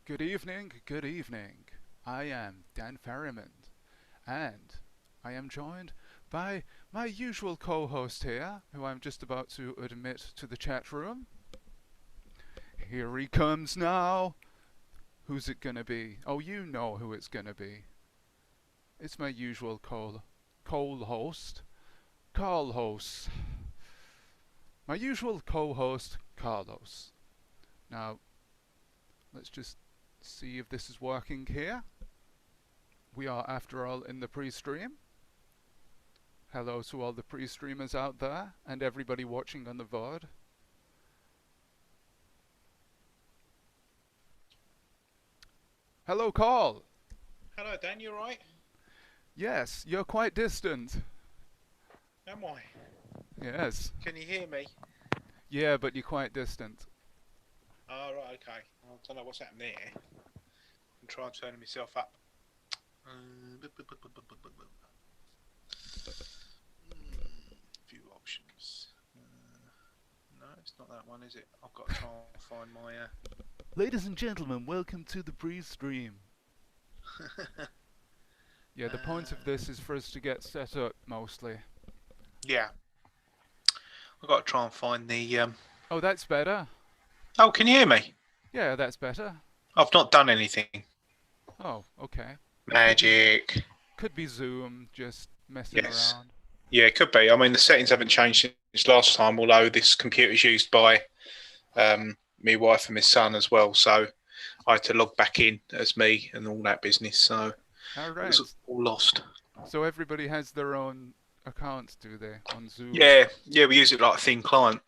Good evening, good evening. I am Dan Ferryman, and I am joined by my usual co-host here, who I'm just about to admit to the chat room. Here he comes now. Who's it gonna be? Oh, you know who it's gonna be. It's my usual co-host, Carlos. My usual co-host, Carlos. Now, let's just see if this is working here. We are, after all, in the pre-stream. Hello to all the pre-streamers out there and everybody watching on the VOD. Hello, Carl. Hello, Dan. You alright? Yes, you're quite distant. Am I? Yes. Can you hear me? Yeah, but you're quite distant. Oh, right, okay. I don't know what's happened there. I'm trying turning myself up. View options. No, it's not that one, is it? I've got to try and find my... Ladies and gentlemen, welcome to the pre-stream. Yeah, the point of this is for us to get set up, mostly. Yeah. I've got to try and find the... Oh, that's better. Oh, can you hear me? Yeah, that's better. I've not done anything. Oh, okay. Magic. Could be Zoom, just messing around. Yeah, it could be. I mean, the settings haven't changed since last time, although this computer is used by my wife and my son as well. So I had to log back in as me and all that business. So All right. it was all lost. So everybody has their own account, do they, on Zoom? Yeah, we use it like a thin client.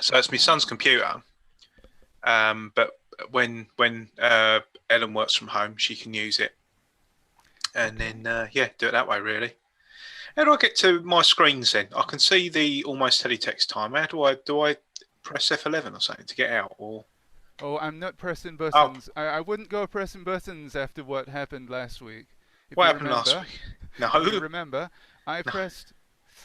So it's my son's computer. But when Ellen works from home, she can use it. And then, do it that way, really. How do I get to my screens then? I can see the almost teletext time. How do I press F11 or something to get out? Or Oh, I'm not pressing buttons. Oh. I wouldn't go pressing buttons after what happened last week. What happened last week? No. If you remember, I pressed...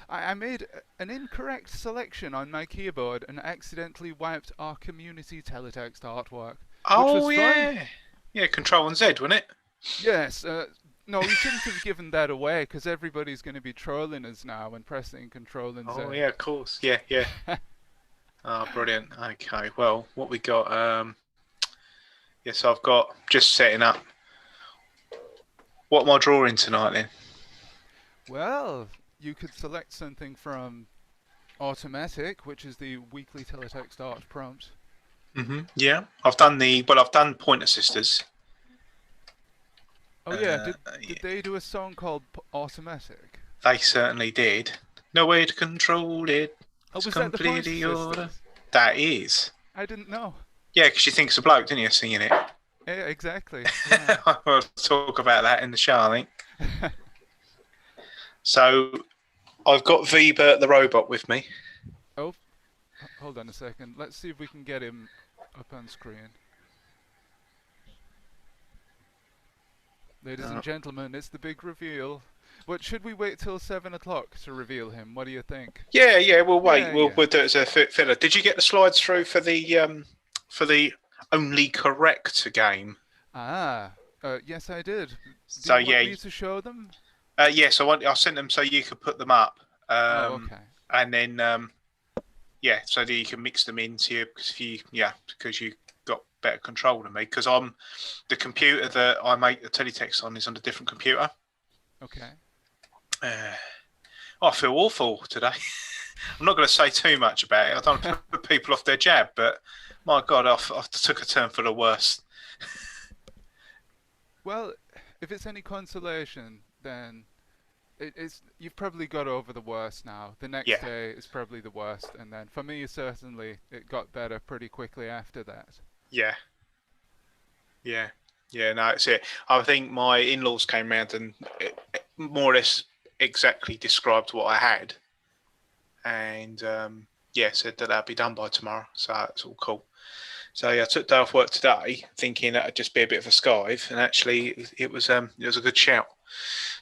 I made an incorrect selection on my keyboard and accidentally wiped our community teletext artwork. Oh, yeah. Fun. Yeah, Control and Z, wasn't it? Yes. No, we shouldn't have given that away because everybody's going to be trolling us now and pressing Control and Z. Oh, yeah, of course. Yeah. Oh, brilliant. Okay, well, what we got... yes, I've got just setting up. What am I drawing tonight then? Well, you could select something from Automatic, which is the weekly TeleTextArt prompt. Yeah, I've done Pointer Sisters. Oh yeah, did they do a song called Automatic? They certainly did. No way to control it. Oh, was that the Pointer Sisters? That is. I didn't know. Yeah, because you think it's a bloke, didn't you, singing it? Yeah, exactly. Yeah. We'll talk about that in the show, I think. So, I've got VBert the robot with me. Oh, hold on a second. Let's see if we can get him up on screen. Ladies and gentlemen, it's the big reveal. But should we wait till 7 o'clock to reveal him? What do you think? Yeah, we'll wait. We'll do it as a filler. Did you get the slides through for the only correct game? Yes, I did. So do you want me to show them? Yes, I sent them so you could put them up. Okay. And then so that you can mix them into because you got better control than me. Because I'm the computer that I make the teletext on is on a different computer. Okay. I feel awful today. I'm not going to say too much about it. I don't want to put people off their jab, but my God, I took a turn for the worse. Well, if it's any consolation, then you've probably got over the worst now. The next day is probably the worst, and then for me, certainly, it got better pretty quickly after that. Yeah, no, it's it. I think my in-laws came round and more or less exactly described what I had, and said that that'd be done by tomorrow. So it's all cool. So I took day off work today, thinking that'd just be a bit of a skive, and actually it was a good shout.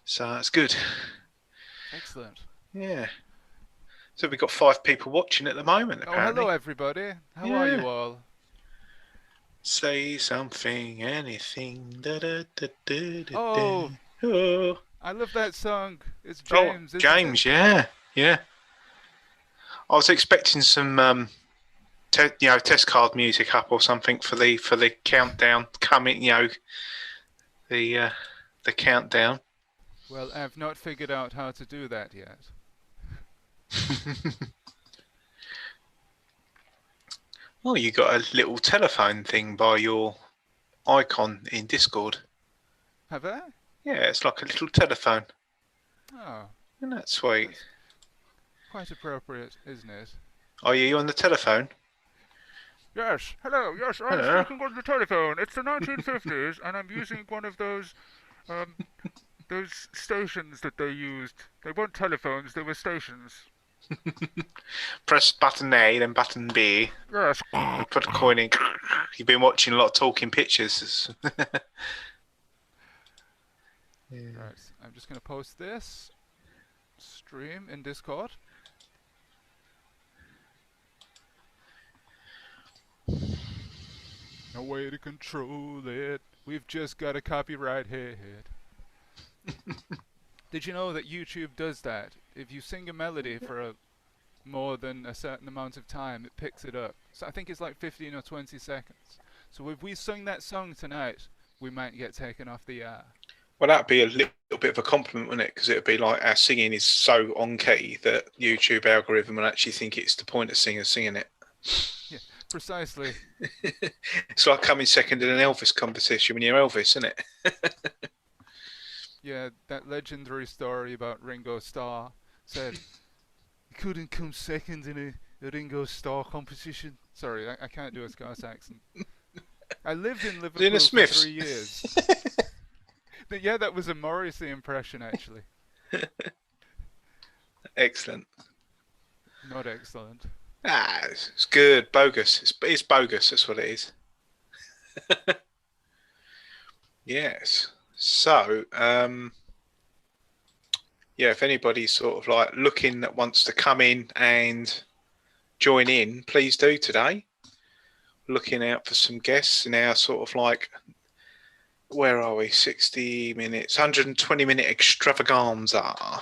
So that's good. Excellent. Yeah. So we've got 5 people watching at the moment. Apparently. Oh, hello everybody. How are you all? say something, anything. Da, da, da, da, da, Oh, da. Oh. I love that song. It's Oh, James, isn't James, it? yeah. I was expecting some test card music up or something for the countdown coming. The countdown. Well, I've not figured out how to do that yet. Oh, you got a little telephone thing by your icon in Discord. Have I? Yeah, it's like a little telephone. Oh. Isn't that sweet? That's quite appropriate, isn't it? Are you on the telephone? Yes, hello, yes, I'm Hello. speaking on the telephone. It's the 1950s, and I'm using one of those stations that they used. They weren't telephones, they were stations. Press button A, then button B. Yes. And put a coin in. You've been watching a lot of Talking Pictures. Right, I'm just going to post this stream in Discord. No way to control it. We've just got a copyright hit. Did you know that YouTube does that? If you sing a melody for more than a certain amount of time, it picks it up. So I think it's like 15 or 20 seconds. So if we sing that song tonight, we might get taken off the air. Well, that'd be a little bit of a compliment, wouldn't it? Because it'd be like our singing is so on key that YouTube algorithm will actually think it's the point of singing it. Yeah, precisely. It's like coming second in an Elvis competition when you're Elvis, isn't it? Yeah, that legendary story about Ringo Starr said he couldn't come second in a Ringo Starr competition. Sorry, I can't do a Scots accent. I lived in Liverpool for 3 years. Yeah, that was a Morrissey impression, actually. Excellent. Not excellent. It's good. Bogus. It's bogus. That's what it is. Yes. So, if anybody's sort of like looking that wants to come in and join in, please do today. Looking out for some guests in our sort of like, where are we? 60 minutes, 120-minute extravaganza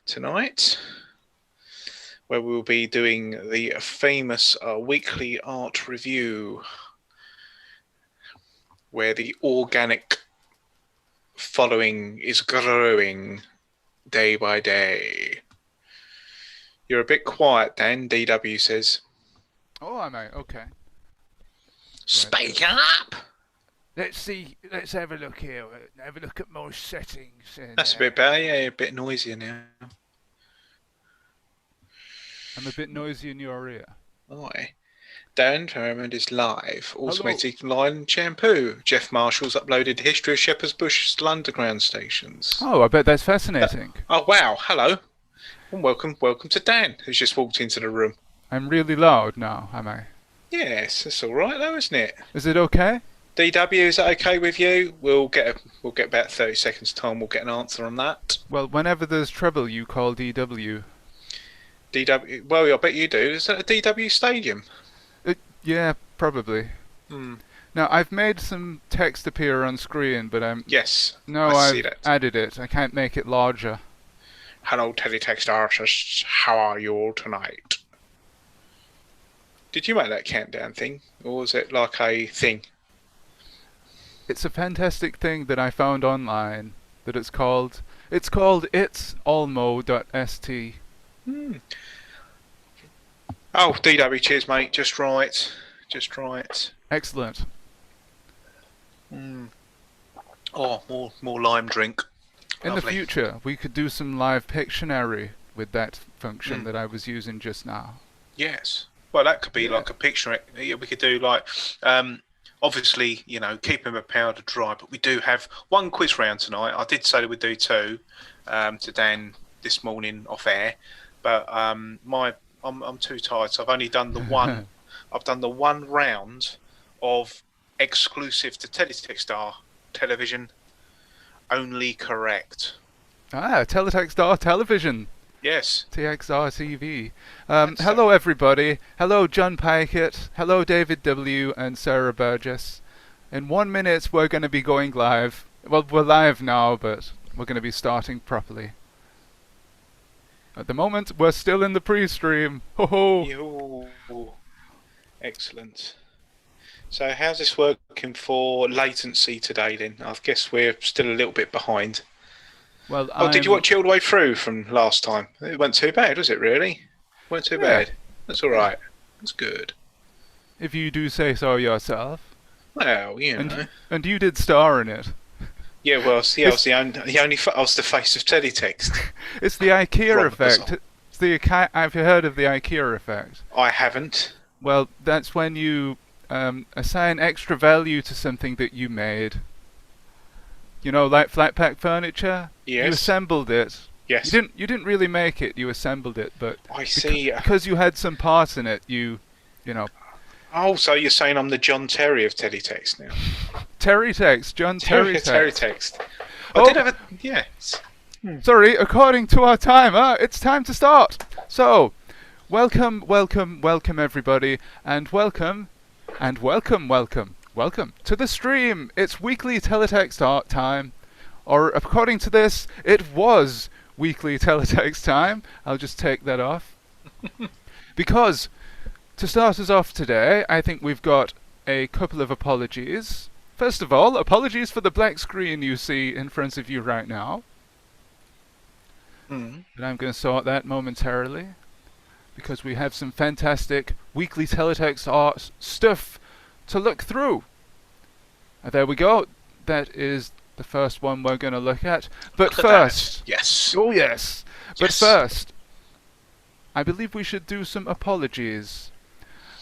tonight, where we'll be doing the famous weekly art review, where the organic following is growing day by day. You're a bit quiet, Dan, DW says. Oh, am I? Okay. Speak up! Let's see. Let's have a look here. Have a look at more settings. That's a bit better. Yeah, a bit noisier now. I'm a bit noisy in your ear. Aye. Dan Ferryman is live. Automatic LION+SHAMPOO. Jeff Marshall's uploaded History of Shepherd's Bush underground stations. Oh, I bet that's fascinating. Oh, wow. Hello. And welcome to Dan, who's just walked into the room. I'm really loud now, am I? Yes, that's all right though, isn't it? Is it okay? DW, is that okay with you? We'll get about 30 seconds time. We'll get an answer on that. Well, whenever there's trouble, you call DW. DW. Well, I bet you do. Is that a DW stadium? Yeah, probably. Now, I've made some text appear on screen, but I've added it. I can't make it larger. Hello, Teletext artists. How are you all tonight? Did you make that countdown thing, or was it like a thing? It's a fantastic thing that I found online. That it's called itsalmo.st. Oh, DW, cheers, mate. Just right. Excellent. Oh, more lime drink. In Lovely. the future, we could do some live Pictionary with that function that I was using just now. Yes. Well, that could be like a picture. We could do like, obviously, keeping the powder dry. But we do have one quiz round tonight. I did say that we'd do two to Dan this morning off air, but I'm too tired, so I've only done the one. I've done the one round of exclusive to TeleTextArt television. Only correct. TeleTextArt television. Yes. TXR TV. That's Hello everybody. Hello John Pikett. Hello David W. and Sarah Burgess. In 1 minute we're going to be going live. Well, we're live now, but we're going to be starting properly. At the moment, we're still in the pre-stream. Ho ho! Yo. Excellent. So how's this working for latency today then? I guess we're still a little bit behind. Well, did you watch it all the way through from last time? It wasn't too bad, was it really? It wasn't too bad. That's alright. That's good. If you do say so yourself. Well, you know. And you did star in it. Yeah, well, see, I was the face of Teletext. It's the IKEA effect. Have you heard of the IKEA effect? I haven't. Well, that's when you assign extra value to something that you made. You know, like flat pack furniture. Yes. You assembled it. Yes. You didn't really make it. You assembled it, but I see. Because you had some parts in it. You know. Oh, so you're saying I'm the John Terry of Teletext now? Teletext, John Teletext. Teletext. I did have a yes. Sorry, according to our timer, it's time to start. So, welcome everybody, and welcome to the stream. It's weekly teletext art time, or according to this, it was weekly teletext time. I'll just take that off. Because, to start us off today, I think we've got a couple of apologies. First of all, apologies for the black screen you see in front of you right now. But I'm going to sort that momentarily, because we have some fantastic weekly teletext art stuff to look through. There we go. That is the first one we're going to look at. But first... Yes. Oh, yes. But first, I believe we should do some apologies.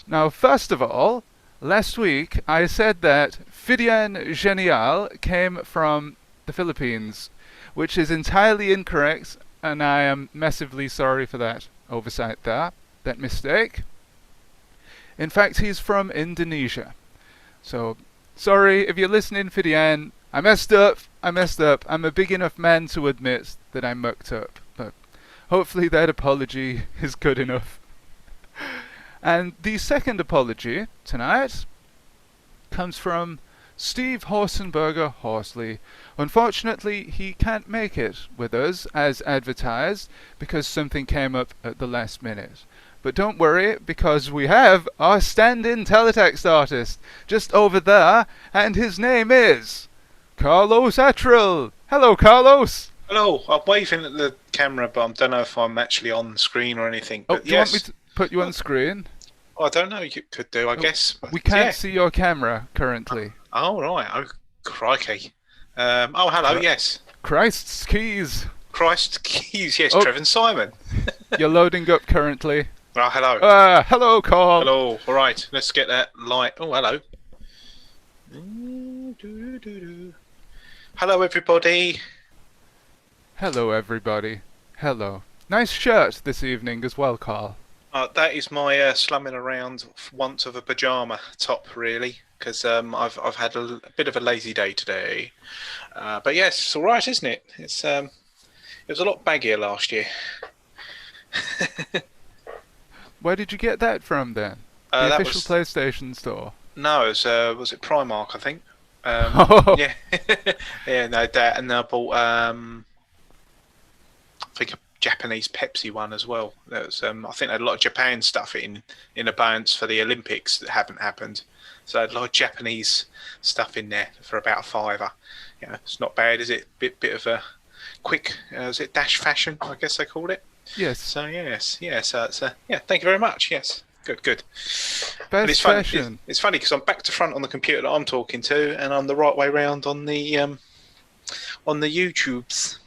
Now, first of all, last week I said that Fidian Genial came from the Philippines, which is entirely incorrect, and I am massively sorry for that oversight there, that mistake. In fact, he's from Indonesia. So, sorry if you're listening, Fidian. I messed up. I'm a big enough man to admit that I mucked up, but hopefully that apology is good enough. And the second apology tonight comes from Steve Horsenberger Horsley. Unfortunately, he can't make it with us as advertised because something came up at the last minute. But don't worry, because we have our stand-in teletext artist just over there, and his name is Carlos Attrell. Hello, Carlos. Hello. I'm waving at the camera, but I don't know if I'm actually on the screen or anything. Oh, but do you want me to put you on the screen? I don't know. You could do, I guess. We can't see your camera currently. Oh, right. Oh, crikey. Oh, hello. Yes. Christ's keys. Christ's keys. Yes, Oh. Trevor Simon. You're loading up currently. Oh, hello. Hello, Carl. Hello. All right. Let's get that light. Oh, hello. Hello, everybody. Hello, everybody. Hello. Nice shirt this evening as well, Carl. That is my slumming around once of a pajama top, really, because I've had a bit of a lazy day today. But yes, it's all right, isn't it? It was a lot baggier last year. Where did you get that from then? The that official PlayStation store. No, it was it Primark, I think. Oh. Yeah, yeah, no, that, and I bought I think a Japanese Pepsi one as well. That was I think they had a lot of Japan stuff in abundance for the Olympics that haven't happened. So I had a lot of Japanese stuff in there for about £5. You know, it's not bad, is it? Bit of a quick, is it dash fashion? I guess they called it. Yes. So yes. So it's yeah. Thank you very much. Yes. Good. Best it's fashion. It's funny because I'm back to front on the computer that I'm talking to, and I'm the right way round on the YouTubes.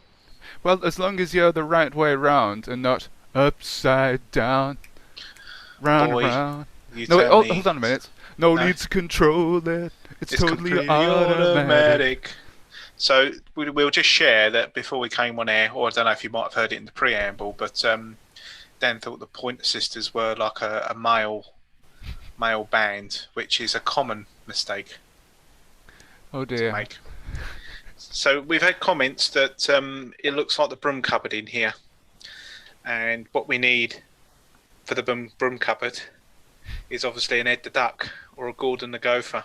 Well, as long as you're the right way round and not upside down, round and round. No, wait, hold on a minute. No need to control it. It's totally automatic. So we'll just share that before we came on air, or I don't know if you might have heard it in the preamble, but Dan thought the Pointer Sisters were like a male band, which is a common mistake. Oh dear. To make. So we've had comments that it looks like the broom cupboard in here. And what we need for the broom cupboard is obviously an Ed the Duck or a Gordon the Gopher.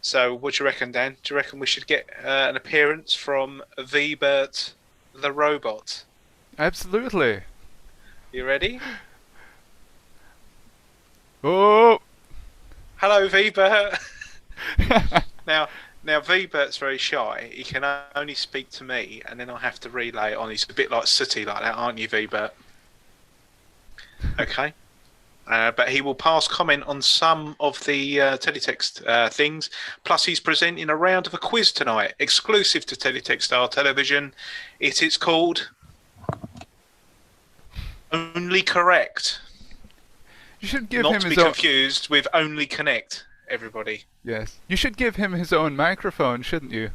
So what do you reckon, Dan? Do you reckon we should get an appearance from VBert the robot? Absolutely. You ready? Oh! Hello, VBert. Now VBert's very shy. He can only speak to me, and then I have to relay it on. He's a bit like Sooty like that, aren't you, VBert? Okay. But he will pass comment on some of the teletext things. Plus, he's presenting a round of a quiz tonight, exclusive to TeletextArt television. It's called Only Correct. You should give Not him to be his own... confused with Only Connect, everybody. Yes. You should give him his own microphone, shouldn't you?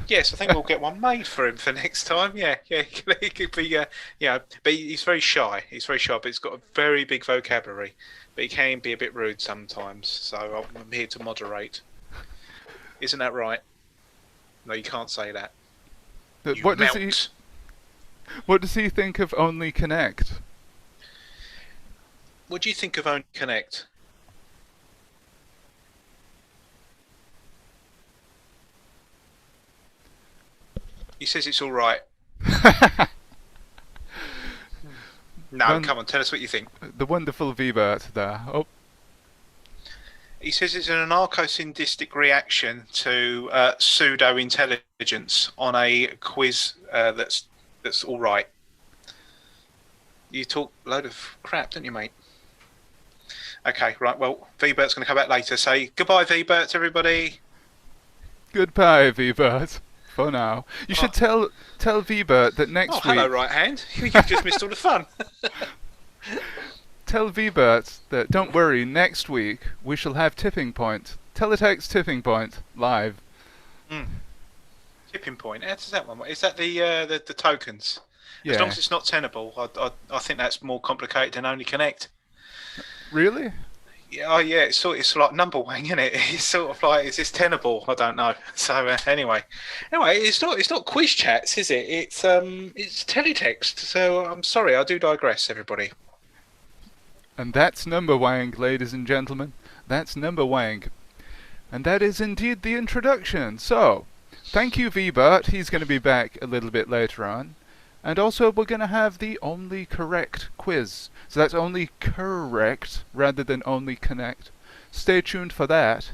Yes, I think we'll get one made for him for next time. Yeah, he could be, but he's very shy. He's very shy, but he's got a very big vocabulary. But he can be a bit rude sometimes, so I'm here to moderate. Isn't that right? No, you can't say that. You What melt. What does he think of Only Connect? What do you think of Only Connect? He says it's all right. No, come on, tell us what you think. The wonderful VBert there. Oh. He says it's an anarcho-syndistic reaction to pseudo-intelligence on a quiz that's all right. You talk a load of crap, don't you, mate? Okay, right, well, VBert's going to come back later. Say goodbye, VBert, everybody. Goodbye, VBert. For now. You should tell VBert that next week... hello, right hand. You've just missed all the fun. Tell VBert that, don't worry, next week we shall have Tipping Point. Teletext Tipping Point, live. Tipping Point, how does that one work? Is that the tokens? Yeah. As long as it's not tenable, I think that's more complicated than Only Connect. Really? Yeah, yeah, it's like number wang, isn't it? It's sort of like, is this tenable? I don't know. So anyway, it's not quiz chats, is it? It's teletext. So I'm sorry, I do digress, everybody. And that's number wang, ladies and gentlemen. That's number wang. And that is indeed the introduction. So, thank you, VBert. He's going to be back a little bit later on. And also, we're going to have the Only Correct quiz. So that's Only Correct rather than Only Connect. Stay tuned for that.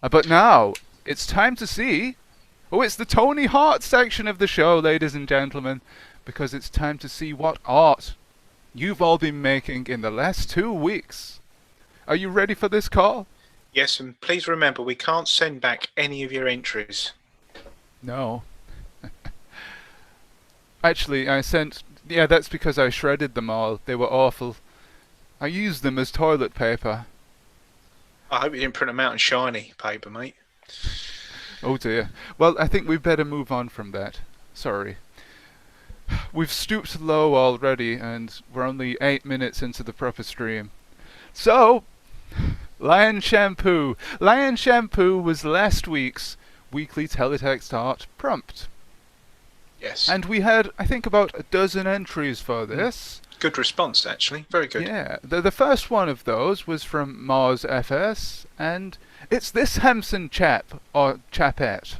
But now, it's time to see... Oh, it's the Tony Hart section of the show, ladies and gentlemen. Because it's time to see what art you've all been making in the last 2 weeks. Are you ready for this call? Yes, and please remember, we can't send back any of your entries. No. Actually, I sent... Yeah, that's because I shredded them all. They were awful. I used them as toilet paper. I hope you didn't print them out in shiny paper, mate. Oh dear. Well, I think we'd better move on from that. Sorry. We've stooped low already, and we're only 8 minutes into the proper stream. So, LION+SHAMPOO. LION+SHAMPOO was last week's weekly teletext art prompt. Yes. And we had, I think, about a dozen entries for this. Good response, actually. Very good. Yeah. The first one of those was from Mars FS, and it's this Hampson chap, or chapette.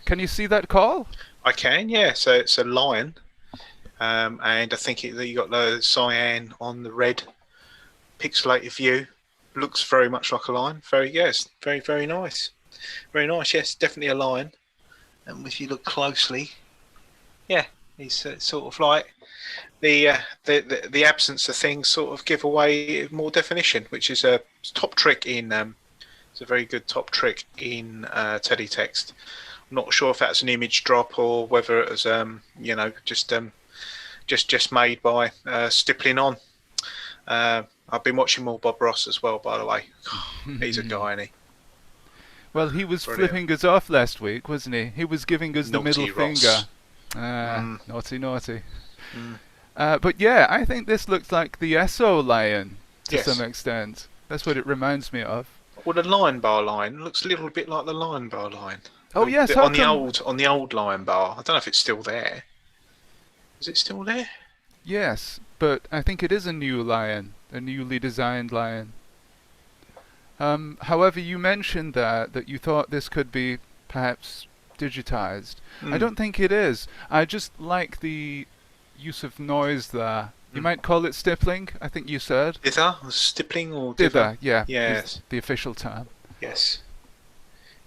Can you see that call? I can, yeah. So it's a lion. And I think you got the cyan on the red pixelated view. Looks very much like a lion. Very nice. Very nice, yes. Definitely a lion. And if you look closely... Yeah, he's sort of like the absence of things sort of give away more definition, which is a top trick in it's a very good top trick in teletext. I'm not sure if that's an image drop or whether it was just made by stippling on. I've been watching more Bob Ross as well, by the way. He's a guy, isn't he? Well, he was Brilliant. flipping us off last week, wasn't he? He was giving us the Naughty middle Ross. finger. Naughty. But yeah, I think this looks like the Esso lion to Yes. some extent. That's what it reminds me of. Well, the line bar line looks a little bit like the line bar line. Oh yes, on the old line bar. I don't know if it's still there. Is it still there? Yes, but I think it is a new lion, a newly designed lion. However, you mentioned that you thought this could be perhaps digitized. I don't think it is. I just like the use of noise there. You might call it stippling, I think you said. Dither? Stippling or Dither, yeah, is Yes. the official term. Yes.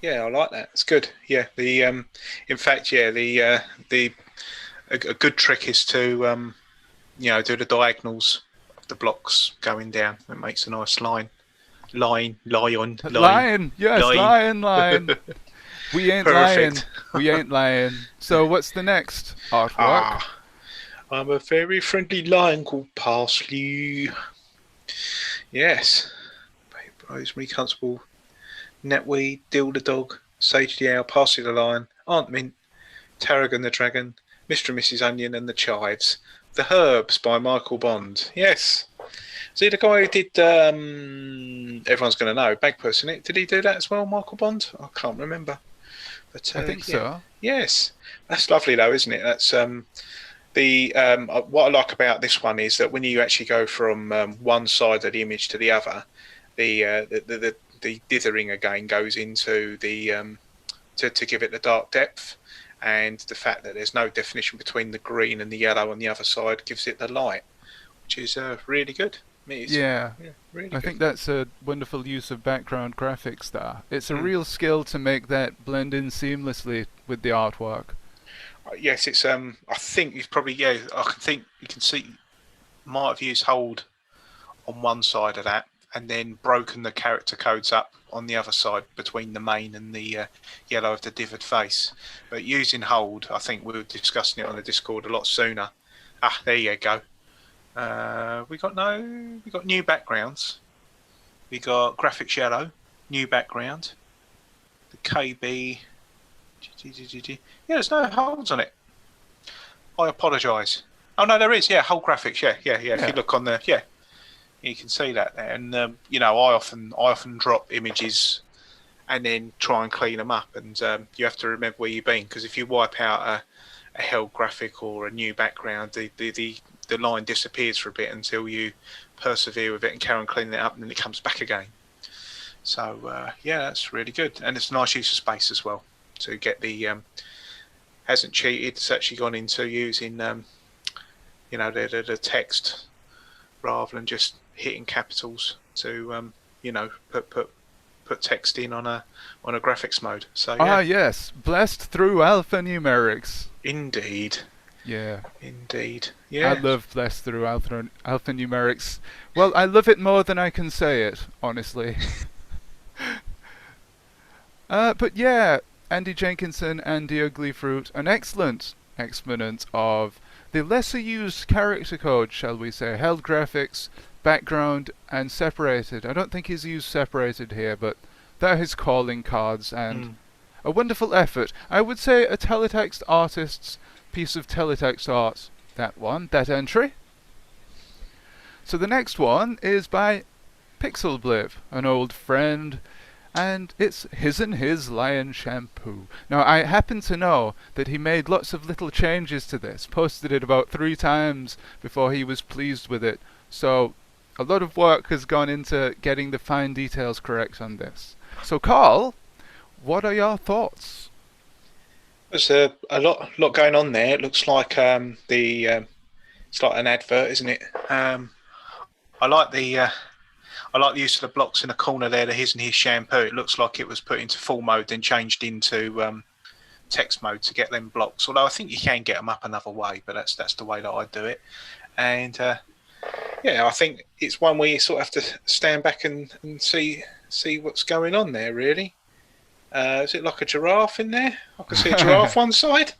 Yeah, I like that. It's good. Yeah. The in fact, yeah, a good trick is to do the diagonals of the blocks going down. It makes a nice line. Line. Lion, yes, lion. We ain't lying. Perfect. We ain't lying. So what's the next artwork? I'm a very friendly lion called Parsley. Yes. Rosemary Constable, Netweed, Dill the dog, Sage the owl, Parsley the lion, Aunt Mint, Tarragon the dragon, Mr. and Mrs. Onion and the chives. The Herbs by Michael Bond. Yes. See the guy who did everyone's going to know, Bagpuss, isn't it? Did he do that as well, Michael Bond? I can't remember. But I think so. Yes. That's lovely though, isn't it? That's what I like about this one is that when you actually go from one side of the image to the other, the dithering again goes into the to give it the dark depth, and the fact that there's no definition between the green and the yellow on the other side gives it the light, which is really good. Yeah, really I good. think that's a wonderful use of background graphics there. It's a real skill to make that blend in seamlessly with the artwork. Yes, it's I think you've probably I can think you can see might have used hold on one side of that and then broken the character codes up on the other side between the main and the yellow of the dithered face. But using hold, I think we were discussing it on the Discord a lot sooner. There you go. We got new backgrounds. We got graphics yellow, new background. The KB. Yeah, there's no holds on it. I apologise. Oh no, there is. Yeah, whole graphics. Yeah. If you look on the you can see that there. And I often drop images and then try and clean them up. And you have to remember where you've been, because if you wipe out a held graphic or a new background, the line disappears for a bit until you persevere with it and carry on cleaning it up, and then it comes back again. So that's really good, and it's a nice use of space as well. To get the hasn't cheated. It's actually gone into using the text rather than just hitting capitals to put text in on a graphics mode. So yes, blessed through alphanumerics. Indeed. Yeah. Indeed. Yeah. I love blessed through alphanumerics. Well, I love it more than I can say it, honestly. But yeah, Andy Jenkinson and the Ugly Fruit, an excellent exponent of the lesser used character code, shall we say, held graphics, background, and separated. I don't think he's used separated here, but they're his calling cards, and a wonderful effort. I would say a teletext artist's piece of teletext art. That entry. So the next one is by Pixelbliv, an old friend, and it's His and His LION+SHAMPOO. Now, I happen to know that he made lots of little changes to this, posted it about 3 times before he was pleased with it, so a lot of work has gone into getting the fine details correct on this. So, Carl, what are your thoughts? There's a lot going on there. It looks like it's like an advert, isn't it? I like the use of the blocks in the corner there, the His and His shampoo. It looks like it was put into full mode, then changed into text mode to get them blocks. Although I think you can get them up another way, but that's the way that I do it. And I think it's one where you sort of have to stand back and see what's going on there, really. Is it like a giraffe in there? I can see a giraffe one side.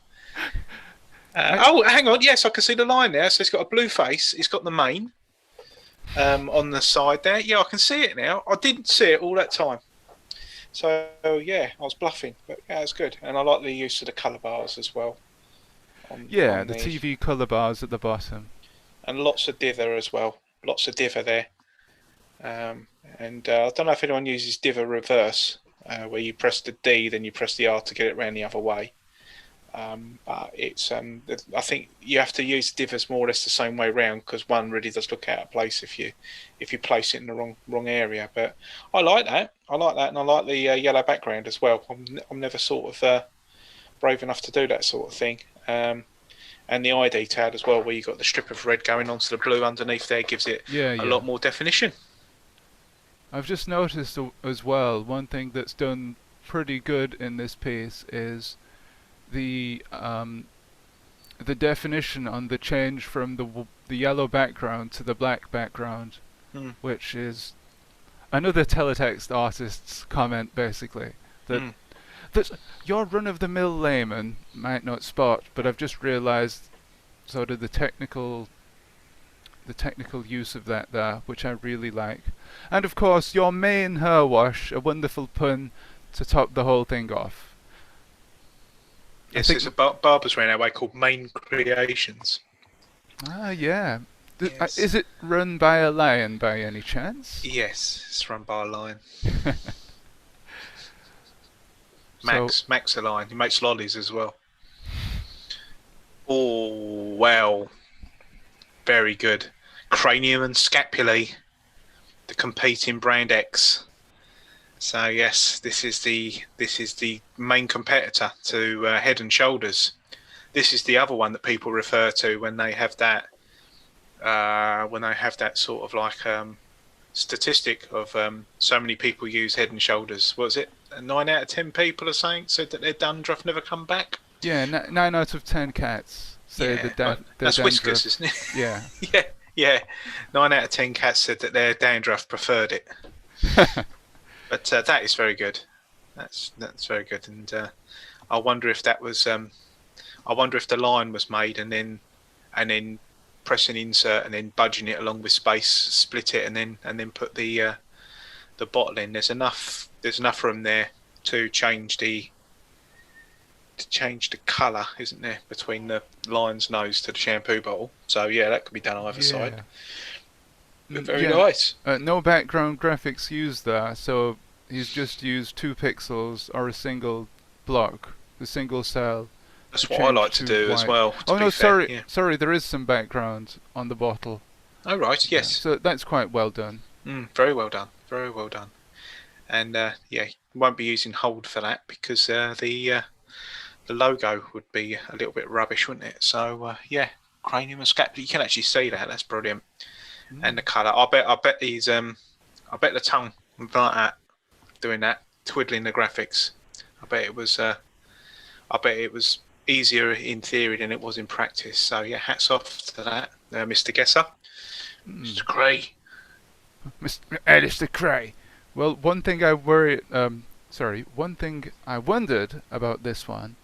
Hang on. Yes, I can see the line there. So it's got a blue face. It's got the mane on the side there. Yeah, I can see it now. I didn't see it all that time. So, I was bluffing. But, yeah, it's good. And I like the use of the colour bars as well. The TV colour bars at the bottom. And lots of dither as well. Lots of dither there. And I don't know if anyone uses dither reverse, where you press the D, then you press the R to get it round the other way. But it's I think you have to use divers more or less the same way round, because one really does look out of place if you place it in the wrong area. But I like that, and I like the yellow background as well. I'm never sort of brave enough to do that sort of thing. And the eye detail as well, where you've got the strip of red going onto the blue underneath there, gives it a lot more definition. I've just noticed as well, one thing that's done pretty good in this piece is the definition on the change from the yellow background to the black background, which is another teletext artist's comment, basically, that your run-of-the-mill layman might not spot, but I've just realised sort of the technical use of that there, which I really like. And of course, your main hair wash, a wonderful pun to top the whole thing off. Yes, it's a barber's ran away called Main Creations. Ah, yeah. Yes. Is it run by a lion by any chance? Yes, it's run by a lion. Max a lion. He makes lollies as well. Oh, well. Very good. Cranium and Scapulae, the competing brand X. So yes, this is the main competitor to Head and Shoulders. This is the other one that people refer to when they have that sort of like statistic of so many people use Head and Shoulders. What was it? 9 out of 10 people are saying said that their dandruff never come back. Yeah, 9 out of 10 cats say that that's dandruff, whiskers, isn't it? Yeah. yeah. 9 out of 10 cats said that their dandruff preferred it. But that is very good. That's very good, and I wonder if that was. I wonder if the line was made and then pressing insert and then budging it along with space, split it, and then put the bottle in. There's enough room there to change the colour, isn't there, between the lion's nose to the shampoo bottle? So yeah, that could be done either side. Very nice. No background graphics used there, so he's just used 2 pixels or a single block, a single cell. That's what I like to do as well. Oh no, sorry, there is some background on the bottle. Oh right, yes. So that's quite well done. Very well done, very well done. And won't be using hold for that because the logo would be a little bit rubbish, wouldn't it? So cranium and scapula, you can actually see that. That's brilliant. And the colour, I bet he's I bet the tongue like that, doing that, twiddling the graphics. I bet it was easier in theory than it was in practice. So yeah, hats off to that, Mr. Gesser. Mr. Cray. Mr. Alistair Cray. Well, one thing I wondered about this one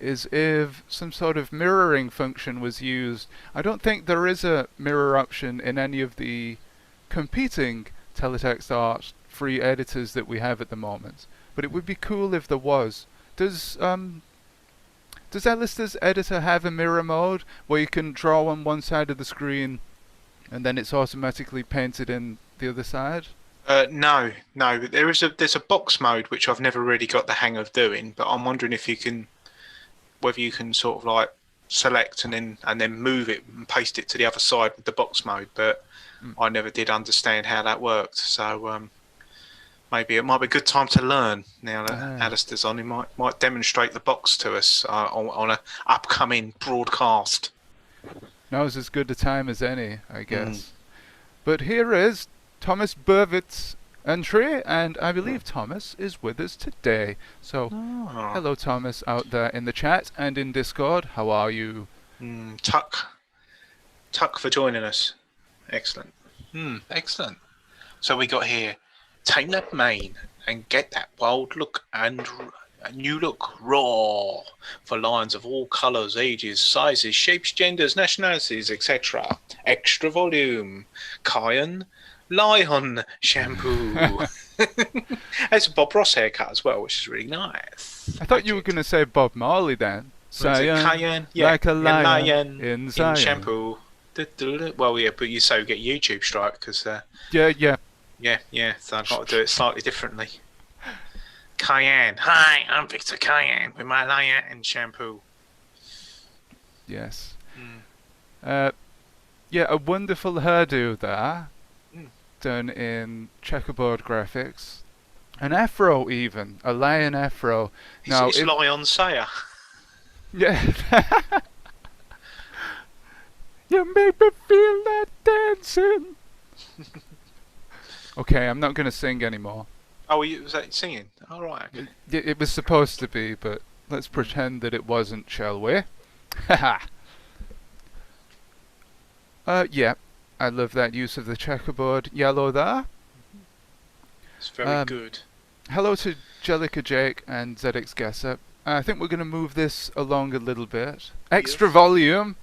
is if some sort of mirroring function was used. I don't think there is a mirror option in any of the competing TeleTextArt free editors that we have at the moment, but it would be cool if there was. Does Alistair's editor have a mirror mode where you can draw on one side of the screen and then it's automatically painted in the other side? No. There's a box mode which I've never really got the hang of doing, but I'm wondering if whether you can sort of like select and then move it and paste it to the other side with the box mode, but I never did understand how that worked. So maybe it might be a good time to learn now that Alistair's on. He might demonstrate the box to us on an upcoming broadcast. Now's as good a time as any, I guess. But here is Thomas Burvitt's entry, and I believe Thomas is with us today. So, hello Thomas out there in the chat and in Discord. How are you? Tuck for joining us. Excellent. Excellent. So we got here, tame that mane and get that wild look and new look raw for lions of all colours, ages, sizes, shapes, genders, nationalities, etc. Extra volume. LION shampoo. It's a Bob Ross haircut as well, which is really nice. I thought you were going to say Bob Marley then. Cayenne, like a lion in Zion. shampoo. Well, yeah, but you so get YouTube strike because. Yeah. So I've got to do it slightly differently. Cayenne. Hi, I'm Victor Cayenne with my lion shampoo. Yes. Mm. Yeah, a wonderful hairdo there, Mm. done in checkerboard graphics. An afro even, a lion afro. Now, It's Lion Sayer. yeah, you make me feel that dancing. Okay, I'm not going to sing anymore. Oh, was that singing? All right. Okay. It was supposed to be, but let's pretend that it wasn't, shall we? Haha. Yeah, I love that use of the checkerboard yellow there. It's very good. Hello to Jellica Jake and ZX Gessup. I think we're going to move this along a little bit. Extra volume.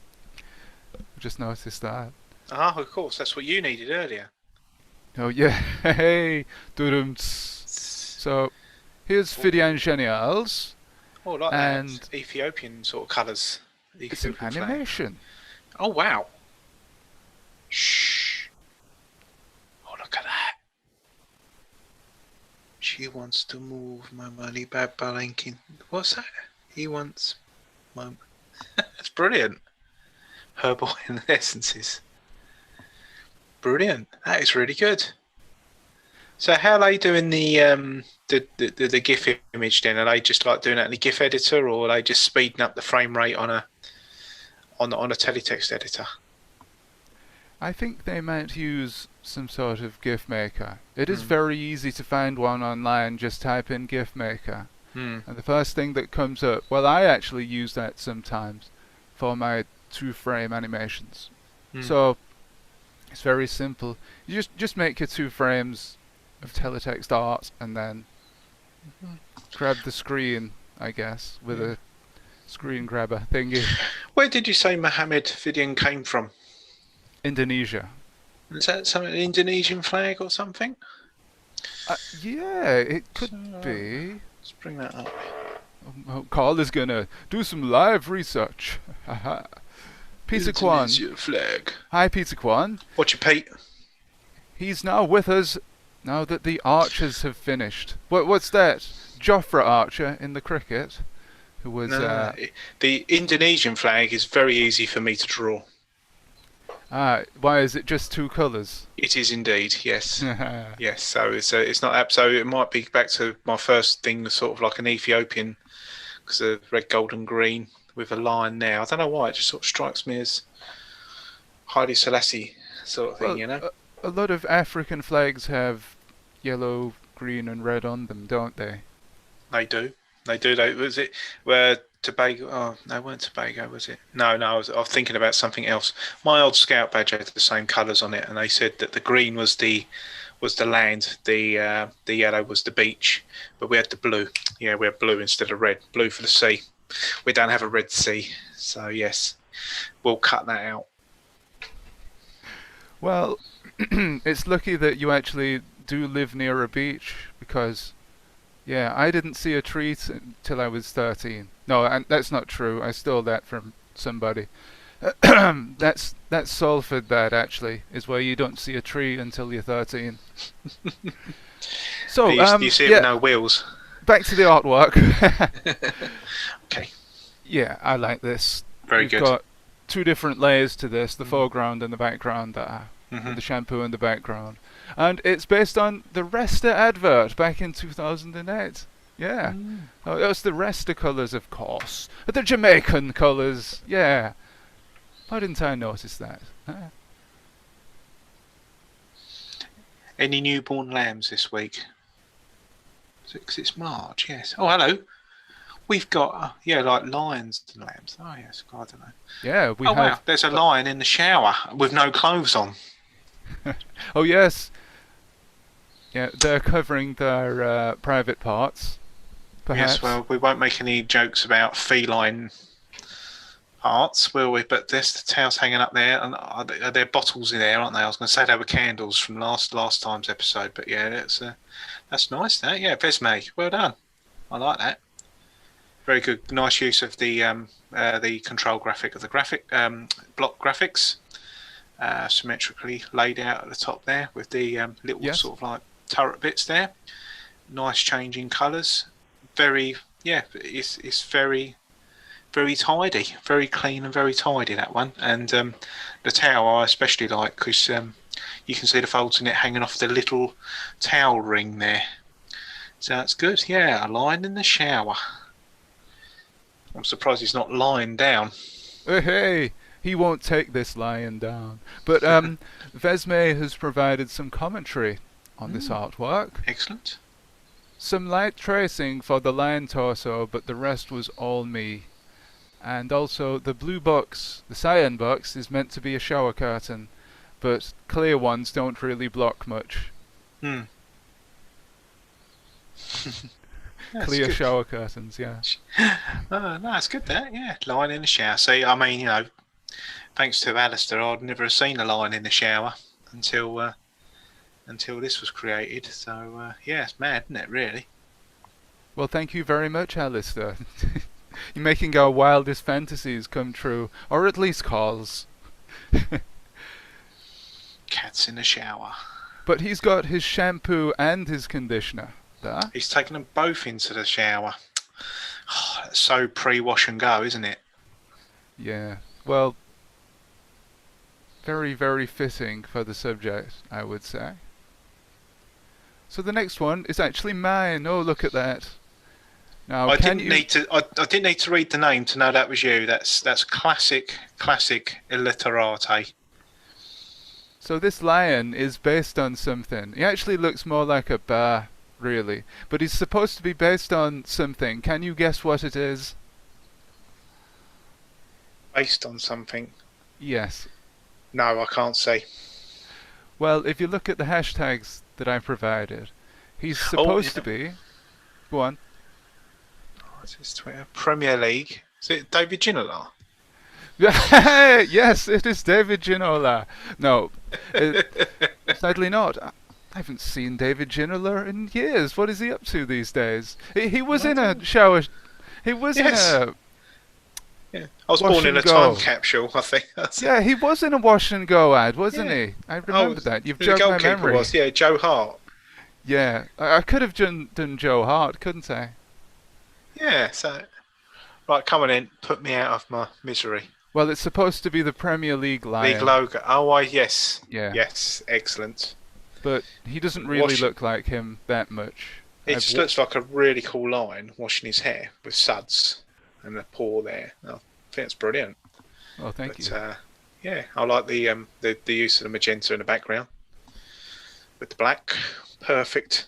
Just noticed that. Ah, of course. That's what you needed earlier. Oh yeah, hey, So here's Fidian Genials. Oh, like and that Ethiopian sort of colours. It's an animation. Oh wow! Shh! Oh, look at that! She wants to move my money back, Balankin. What's that? He wants my. That's brilliant. Herbal essences. Brilliant. That is really good. So how are they doing the GIF image then? Are they just like doing it in the GIF editor, or are they just speeding up the frame rate on a teletext editor? I think they might use some sort of GIF maker. It is very easy to find one online. Just type in GIF maker, and the first thing that comes up. Well, I actually use that sometimes for my 2-frame animations. So it's very simple. You just make your 2 frames of teletext art and then grab the screen, I guess, with a screen grabber thingy. Where did you say Mohammed Fidian came from? Indonesia. Is that something, an Indonesian flag or something? Yeah, it could be. Let's bring that up. Carl is gonna do some live research. Peter Kwan. Indonesian flag. Hi, Peter Kwan. Watch your Pete. He's now with us. Now that the Archers have finished. What's that? Jofra Archer in the cricket, who was. No, the Indonesian flag is very easy for me to draw. Why is it just 2 colours? It is indeed, yes. Yes, so it's not so it might be back to my first thing, sort of like an Ethiopian, because of red, gold, and green with a line there. I don't know why, it just sort of strikes me as Haile Selassie sort of thing, you know. A lot of African flags have yellow, green, and red on them, don't they? They do. Was it where Tobago? Oh no, it weren't Tobago, was it? No, I was thinking about something else. My old scout badge had the same colours on it, and they said that the green was the land, the yellow was the beach, but we had the blue. Yeah, we had blue instead of red. Blue for the sea. We don't have a Red Sea, so yes, we'll cut that out. Well, it's lucky that you actually do live near a beach, because, yeah, I didn't see a tree till I was 13. No, that's not true. I stole that from somebody. That's Salford. That actually is where you don't see a tree until you're 13. So you see it with no wheels. Back to the artwork. Okay. Yeah, I like this. Very We've good. got 2 different layers to this: the foreground and the background. The shampoo in the background, and it's based on the Resta advert back in 2008. Yeah, oh, that was the Resta colours, of course, the Jamaican colours. Yeah, why didn't I notice that? Any newborn lambs this week? Because it's March, yes. Oh, hello. We've got like lions and lambs. Oh yes, I don't know. Yeah, we have. Wow, there's a lion in the shower with no clothes on. Oh yes. Yeah, they're covering their private parts. Perhaps. Yes, well, we won't make any jokes about feline parts, will we? But there's the towels hanging up there, and are there bottles in there, aren't they? I was going to say they were candles from last time's episode, but yeah, that's nice. That Vesme, well done. I like that. Very good, nice use of the control graphic of the block graphics. Symmetrically laid out at the top there with the little sort of like turret bits there. Nice change in colours. Very, it's very very tidy, very clean and very tidy, that one. And the towel I especially like because you can see the folds in it hanging off the little towel ring there. So that's good. Yeah, a line in the shower. I'm surprised he's not lying down. Hey, he won't take this lying down. But Vesme has provided some commentary on this artwork. Excellent. Some light tracing for the lion torso, but the rest was all me. And also the blue box, the cyan box, is meant to be a shower curtain, but clear ones don't really block much. Clear good. shower curtains, yeah. No, it's good that, yeah. Lying in the shower. See, I mean, thanks to Alistair, I'd never have seen a lion in the shower until this was created. So, yeah, it's mad, isn't it, really? Well, thank you very much, Alistair. You're making our wildest fantasies come true, or at least calls. Cats in the shower. But he's got his shampoo and his conditioner there. He's taken them both into the shower. Oh, that's so pre-wash and go, isn't it? Yeah, well, very, very fitting for the subject, I would say. So the next one is actually mine. Oh, look at that. Now, I didn't need to read the name to know that was you. That's classic illiterate. So this lion is based on something. He actually looks more like a bear, really. But he's supposed to be based on something. Can you guess what it is? Based on something? Yes. No, I can't see. Well, if you look at the hashtags that I provided, he's supposed to be... Go on. What's his Twitter? Premier League. Is it David Ginola? Yes, it is David Ginola. No, sadly not. I haven't seen David Ginola in years. What is he up to these days? He was in a shower. He was in a... Yeah, I was born in a time capsule, I think. Yeah, he was in a wash and go ad, wasn't he? I remember that. You've jogged my memory. Was, yeah, Joe Hart. Yeah, I could have done Joe Hart, couldn't I? Yeah, so... Right, come on in. Put me out of my misery. Well, it's supposed to be the Premier League lion. League logo. Oh, yes. Yeah. Yes, excellent. But he doesn't really look like him that much. It just looks like a really cool lion washing his hair with suds and a paw there. I think it's brilliant. Oh, thank you. Yeah, I like the use of the magenta in the background with the black. Perfect.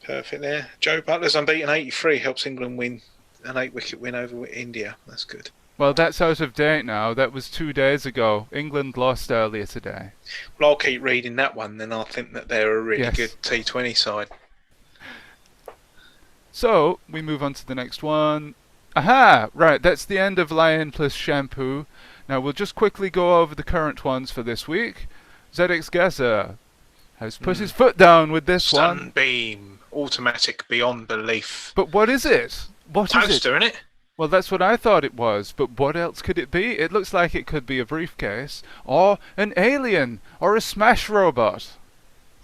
Perfect there. Joe Butler's unbeaten 83 helps England win an 8-wicket win over India. That's good. Well, that's out of date now. That was 2 days ago. England lost earlier today. Well, I'll keep reading that one, then I'll think that they're a really good T20 side. So, we move on to the next one. Aha! Right, that's the end of LION+SHAMPOO. Now, we'll just quickly go over the current ones for this week. ZX Gaza has put his foot down with this one. Sunbeam. Automatic beyond belief. But what is it? What is it? Toaster, innit? Well, that's what I thought it was, but what else could it be? It looks like it could be a briefcase, or an alien, or a smash robot.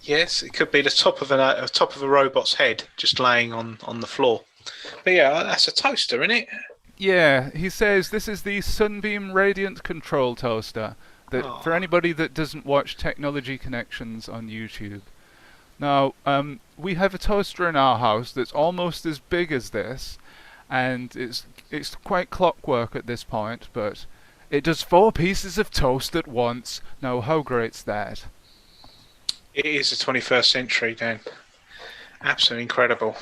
Yes, it could be the top of a robot's head just laying on the floor. But yeah, that's a toaster, isn't it? Yeah, he says this is the Sunbeam Radiant Control Toaster. That for anybody that doesn't watch Technology Connections on YouTube. Now, we have a toaster in our house that's almost as big as this, and it's quite clockwork at this point, but it does 4 pieces of toast at once. Now, how great's that? It is the 21st century, Dan. Absolutely incredible.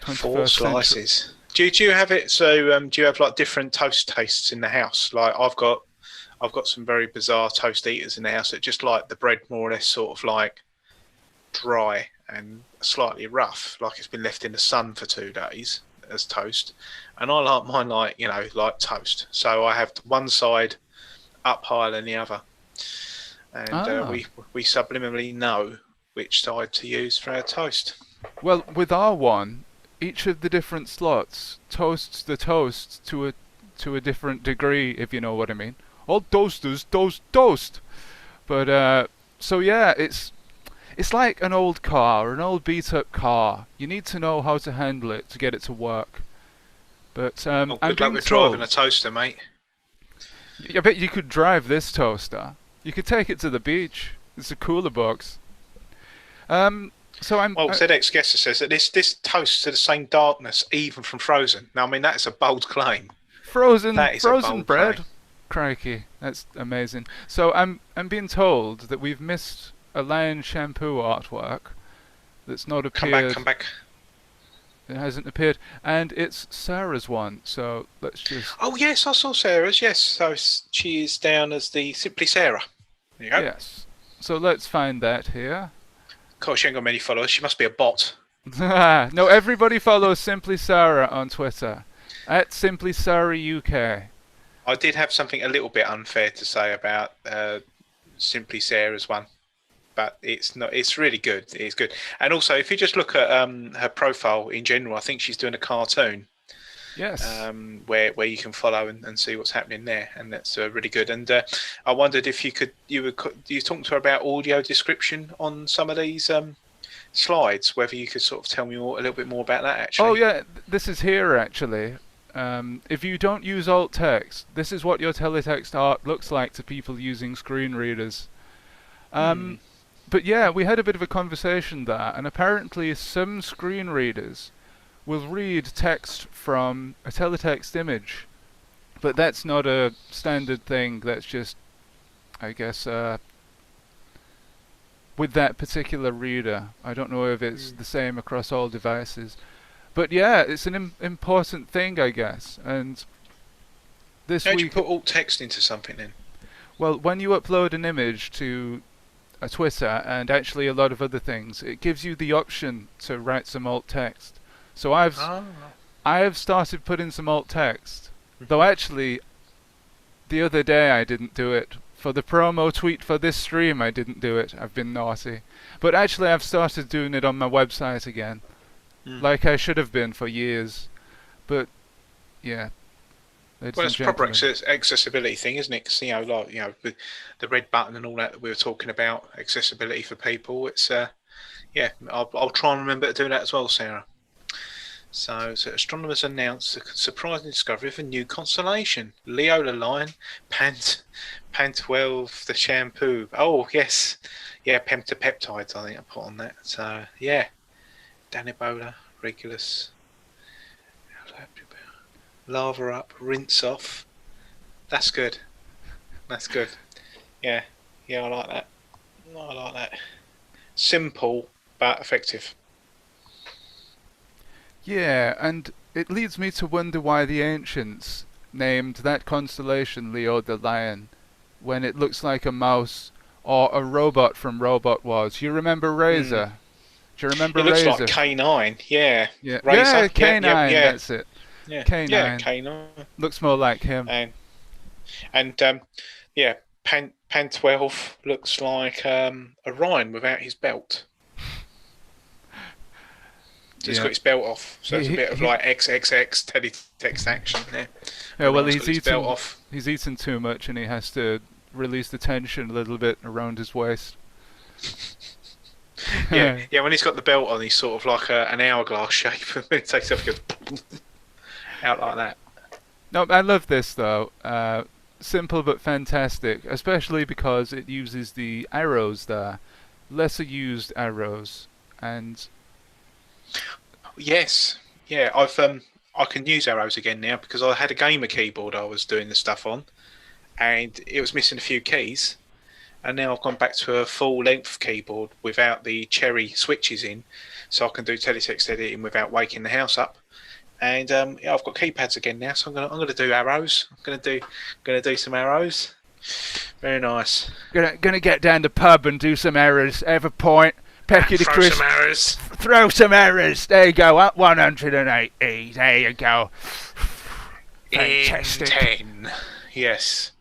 4 slices. Do you have it? So, do you have like different toast tastes in the house? Like I've got some very bizarre toast eaters in the house that just like the bread more or less sort of like dry and slightly rough, like it's been left in the sun for 2 days as toast. And I like mine like toast. So I have one side up higher than the other, and we subliminally know which side to use for our toast. Well, with our one, each of the different slots toasts the toast to a different degree, if you know what I mean. All toasters toast. But so yeah, it's like an old car, an old beat-up car. You need to know how to handle it to get it to work. But Well, I'm good luck being with told. driving a toaster, mate. I bet you could drive this toaster. You could take it to the beach. It's a cooler box. So Well, ZX Guesser says that this toasts to the same darkness even from frozen. Now, I mean, that's a bold claim. frozen That is a frozen bold bread. claim. Crikey, that's amazing. So I'm being told that we've missed a LION shampoo artwork that's not appeared. Come back. It hasn't appeared, and it's Sarah's one. So let's just. Oh yes, I saw Sarah's. Yes, so she is down as the Simply Sarah. There you go. Yes. So let's find that here. Of course, she ain't got many followers. She must be a bot. No, everybody follows Simply Sarah on Twitter at Simply Sarah UK. I did have something a little bit unfair to say about Simply Sarah's one, but it's not. It's really good. It's good. And also, if you just look at her profile in general, I think she's doing a cartoon. Yes. Where you can follow and see what's happening there, and that's really good. And I wondered if you were talking to her about audio description on some of these slides, whether you could sort of tell me a little bit more about that actually. Oh yeah, this is here actually. If you don't use alt text, this is what your teletext art looks like to people using screen readers. But yeah, we had a bit of a conversation there, and apparently some screen readers will read text from a teletext image, but that's not a standard thing. That's just, I guess, with that particular reader. I don't know if it's the same across all devices. But yeah, it's an important thing, I guess. And this How do you week, put alt text into something then? well, when you upload an image to a Twitter and actually a lot of other things, it gives you the option to write some alt text. So I have started putting some alt text, though actually the other day I didn't do it. For the promo tweet for this stream I didn't do it. I've been naughty. But actually I've started doing it on my website again. Like I should have been for years. But yeah. Well, it's a proper accessibility thing, isn't it? Because with the red button and all that we were talking about, accessibility for people. It's yeah. I'll try and remember to do that as well, Sarah. So astronomers announced the surprising discovery of a new constellation, Leo the Lion, Pan 12 the shampoo. Oh yes, yeah, pentapeptides. I think I put on that. So yeah, Danibola, Regulus, lava up, rinse off. That's good. That's good. Yeah, I like that. I like that. Simple but effective. Yeah, and it leads me to wonder why the ancients named that constellation Leo the Lion, when it looks like a mouse or a robot from Robot Wars. You remember Razor? Do you remember Razor? It looks like K9, yeah. Yeah, Razor. yeah, K9, yeah. that's it. Yeah, K9. yeah, K9. Looks more like him. And yeah, Pan 12 looks like Orion without his belt. He's got his belt off, so it's a bit of like XXX teletext action there. Yeah, well, he's eaten too much and he has to release the tension a little bit around his waist. yeah, when he's got the belt on, he's sort of like an hourglass shape. And when he takes off, he goes out like that. No, I love this though. Simple but fantastic, especially because it uses the arrows there, lesser used arrows, and yes, yeah, I can use arrows again now because I had a gamer keyboard I was doing the stuff on, and it was missing a few keys, and now I've gone back to a full length keyboard without the cherry switches in, so I can do teletext editing without waking the house up. And yeah, I've got keypads again now, so I'm gonna do arrows. I'm gonna do some arrows. Very nice. Gonna get down the pub and do some errors. Have a point. Pecky the Throw some arrows. Throw some errors. There you go. Up 180. There you go. Fantastic. In 10. Yes.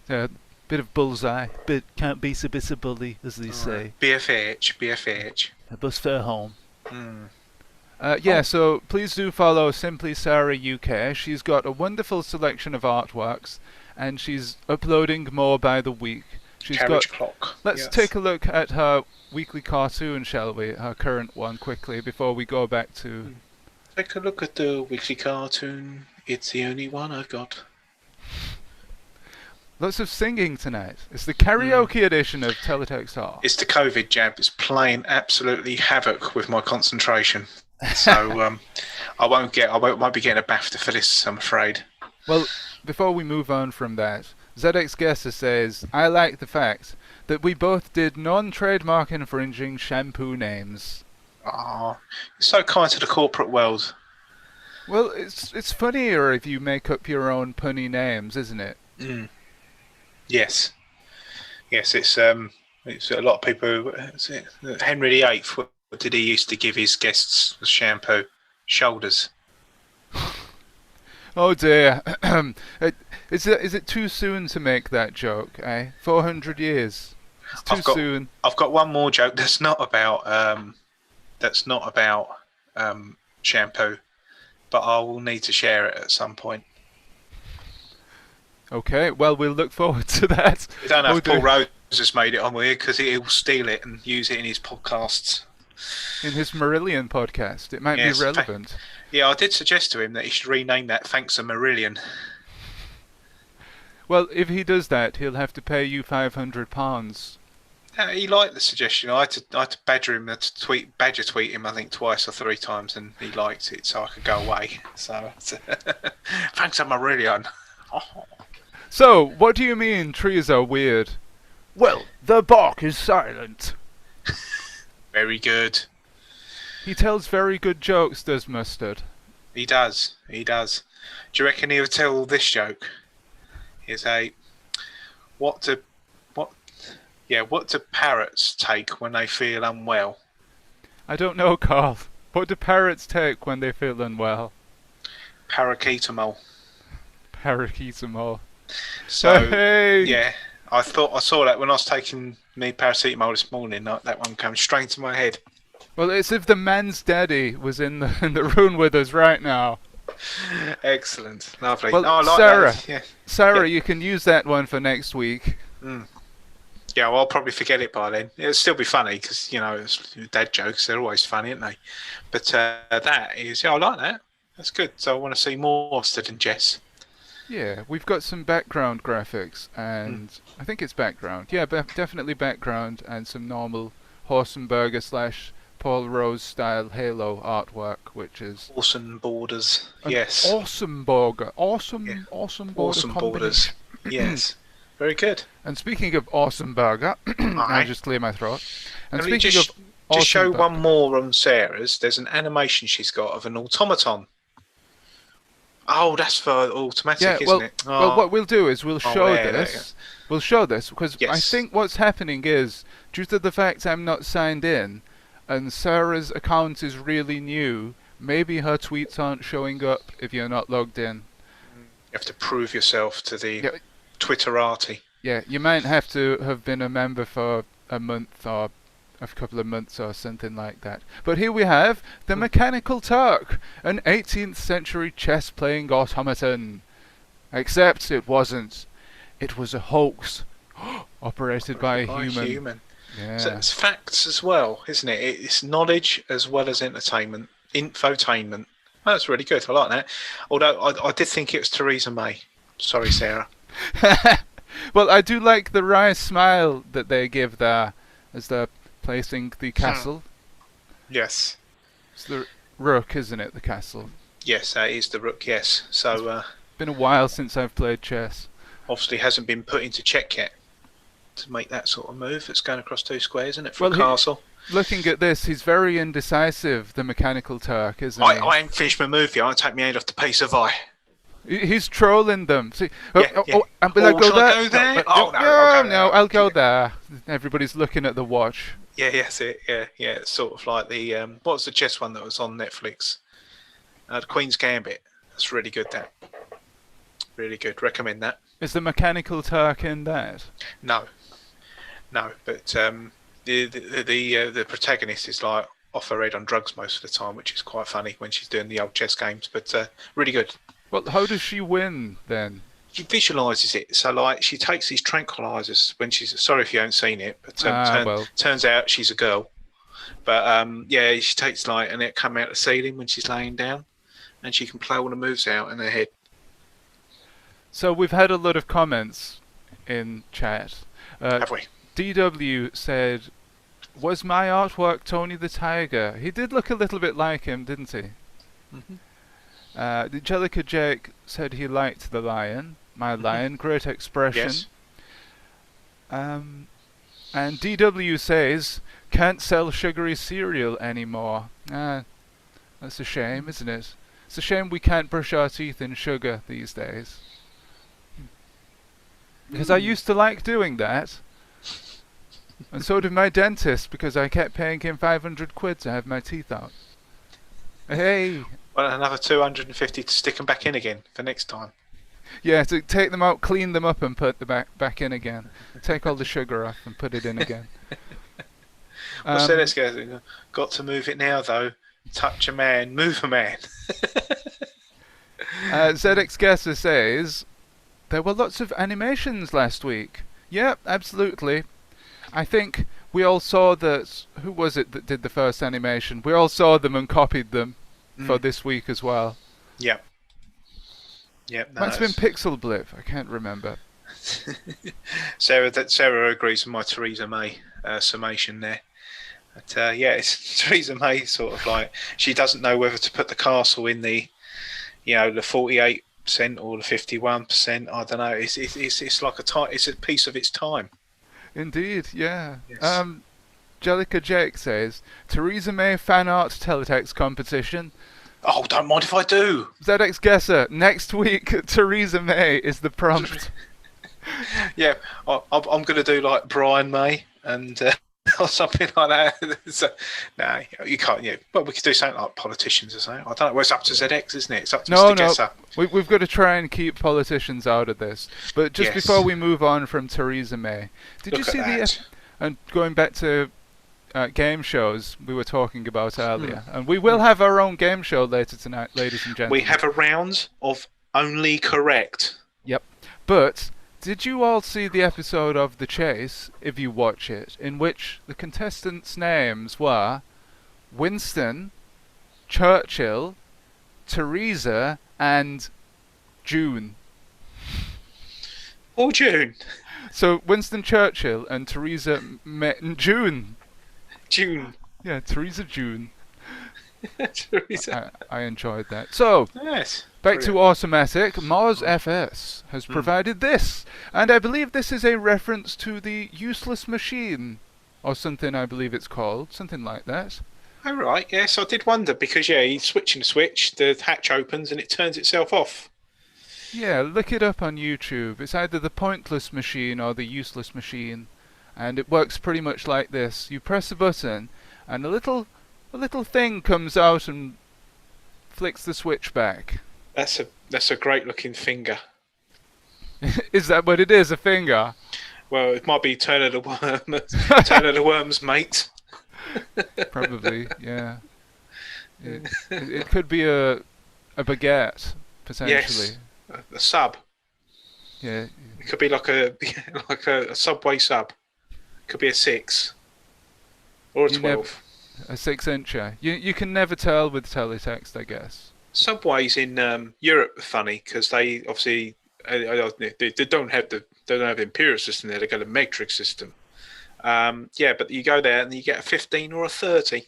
Bit of bullseye. But can't be so bit of bully, as they say. BFH. A bus fare home. So please do follow Simply Sarah UK. She's got a wonderful selection of artworks, and she's uploading more by the week. Carriage clock. Let's take a look at her weekly cartoon, shall we? Her current one, quickly, before we go back to Take a look at the weekly cartoon. It's the only one I've got. Lots of singing tonight. It's the karaoke edition of Teletextart. It's the COVID jab. It's playing absolutely havoc with my concentration. So I won't be getting a BAFTA for this, I'm afraid. Well, before we move on from that, ZX Guesser says, I like the fact that we both did non-trademark infringing shampoo names. Oh, you're so kind to the corporate world. Well, it's funnier if you make up your own punny names, isn't it? Mm. Yes, it's a lot of people. Henry VIII. What did he used to give his guests as shampoo? Shoulders. Oh dear. Is it too soon to make that joke? 400 years. It's too soon. I've got one more joke that's not about shampoo, but I will need to share it at some point. Okay, well, we'll look forward to that. We don't know if Paul Rose has made it on here because he'll steal it and use it in his podcasts. In his Marillion podcast. It might be relevant. Yeah, I did suggest to him that he should rename that Thanks a Marillion. Well, if he does that, he'll have to pay you £500. He liked the suggestion. I had to badger tweet him, I think, twice or three times, and he liked it, so I could go away. So, Thanks a Marillion. So, what do you mean trees are weird? Well, the bark is silent. Very good. He tells very good jokes, does Mustard. He does. Do you reckon he'll tell this joke? Here's what do parrots take when they feel unwell? I don't know, Carl. What do parrots take when they feel unwell? Paracetamol. Paracetamol. So, hey! Yeah, I saw that when I was taking me paracetamol this morning. That one came straight into my head. Well, it's if the man's daddy was in the room with us right now. Excellent, lovely. Well, I like Sarah, that. Yeah. Sarah, you can use that one for next week. Yeah, well, I'll probably forget it by then. It'll still be funny because it's dad jokes. They're always funny, aren't they? But that is, I like that. That's good. So I want to see more Mustard and Jess. Yeah, we've got some background graphics, and I think it's background. Yeah, definitely background, and some normal Horsenberger / Paul Rose style Halo artwork, which is awesome borders. Yes. Awesome border borders. Yes. Very good. And speaking of awesome burger, I'll just clear my throat. And speaking of awesome just show burger, one more on Sarah's. There's an animation she's got of an automaton. Oh, that's for automatic, isn't it? Oh. Well, what we'll do is we'll show this. We'll show this because I think what's happening is, due to the fact I'm not signed in, and Sarah's account is really new, maybe her tweets aren't showing up if you're not logged in. You have to prove yourself to the Twitterati. Yeah, you might have to have been a member for a month or a couple of months or something like that. But here we have the Mechanical Turk, an 18th century chess-playing automaton. Except it wasn't. It was a hoax operated by a human. Yeah. So it's facts as well, isn't it? It's knowledge as well as entertainment. Infotainment. That's really good. I like that. Although I did think it was Theresa May. Sorry, Sarah. Well, I do like the wry smile that they give there as they're placing the castle. Yes. It's the rook, isn't it, the castle? Yes, that is the rook, yes. So, it's been a while since I've played chess. Obviously hasn't been put into check yet to make that sort of move. It's going across two squares, isn't it, for a castle? Looking at this, he's very indecisive, the Mechanical Turk, isn't he? I ain't finished my move yet. I'll take my hand off the piece of eye. He's trolling them. See, Will I go there? No, I'll go there. Everybody's looking at the watch. Yeah, that's it. Yeah. It's sort of like the what's the chess one that was on Netflix? The Queen's Gambit. That's really good. That really good. Recommend that. Is the Mechanical Turk in that? No. But the protagonist is like off her head on drugs most of the time, which is quite funny when she's doing the old chess games. But really good. Well, how does she win then? She visualises it. So, like, she takes these tranquilizers when she's... Sorry if you haven't seen it, but turns out she's a girl. But yeah, she takes light and it come out the ceiling when she's laying down, and she can play all the moves out in her head. So we've had a lot of comments in chat. Have we? DW said, "Was my artwork Tony the Tiger?" He did look a little bit like him, didn't he? Angelica Jake said he liked the lion. My lion, great expression. Yes. And DW says, "Can't sell sugary cereal anymore." That's a shame, isn't it? It's a shame we can't brush our teeth in sugar these days. Because I used to like doing that. And so did my dentist, because I kept paying him 500 quid to have my teeth out. Hey! Well, another 250 to stick them back in again for next time. Yeah, to take them out, clean them up and put them back in again. Take all the sugar off and put it in again. Well, so let's go. Got to move it now, though. Touch a man, move a man. ZX Guesser says, there were lots of animations last week. Yep, absolutely. I think we all saw that... Who was it that did the first animation? We all saw them and copied them for this week as well. Yep. Might have been Pixel Blip. I can't remember. Sarah agrees with my Theresa May summation there. But yeah, it's Theresa May sort of like, she doesn't know whether to put the castle in the, the 48% or the 51%. I don't know. It's like it's a piece of its time. Indeed, yeah. Yes. Jellica Jake says, Theresa May fan art teletext competition. Oh, don't mind if I do. ZX Guesser, next week Theresa May is the prompt. Yeah, I'm going to do like Brian May and or something like that. So, no, you can't. Yeah, well, we could do something like politicians or something. I don't know. Well, it's up to ZX, isn't it? It's up to Mr. Guesser. We've got to try and keep politicians out of this. But just before we move on from Theresa May, did you see and going back to game shows we were talking about earlier, and we will have our own game show later tonight, ladies and gentlemen. We have a round of only correct. Yep. But did you all see the episode of The Chase, if you watch it, in which the contestants' names were Winston, Churchill, Teresa, and June? Or June. So Winston Churchill and Teresa met in June. June. Yeah, Teresa June. Teresa. I enjoyed that. So, yes, back to Automatic. Mars FS has provided this. And I believe this is a reference to the useless machine. Or something, I believe it's called. Something like that. Oh, right. Yes, I did wonder because, he's switching the switch, the hatch opens and it turns itself off. Yeah, look it up on YouTube. It's either the pointless machine or the useless machine. And it works pretty much like this. You press a button and a little thing comes out and flicks the switch back. That's a great looking finger. Is that what it is, a finger? Well, it might be Turn of the Worm, Turn of the Worm's mate. Probably, yeah. It could be a baguette, potentially. Yes, a sub. Yeah. It could be like a Subway sub. It could be a 6 or a 12. A 6-incher. You can never tell with teletext, I guess. Subways in Europe are funny because they obviously they don't have the imperial system there. They got a matrix system. But you go there and you get a 15 or a 30,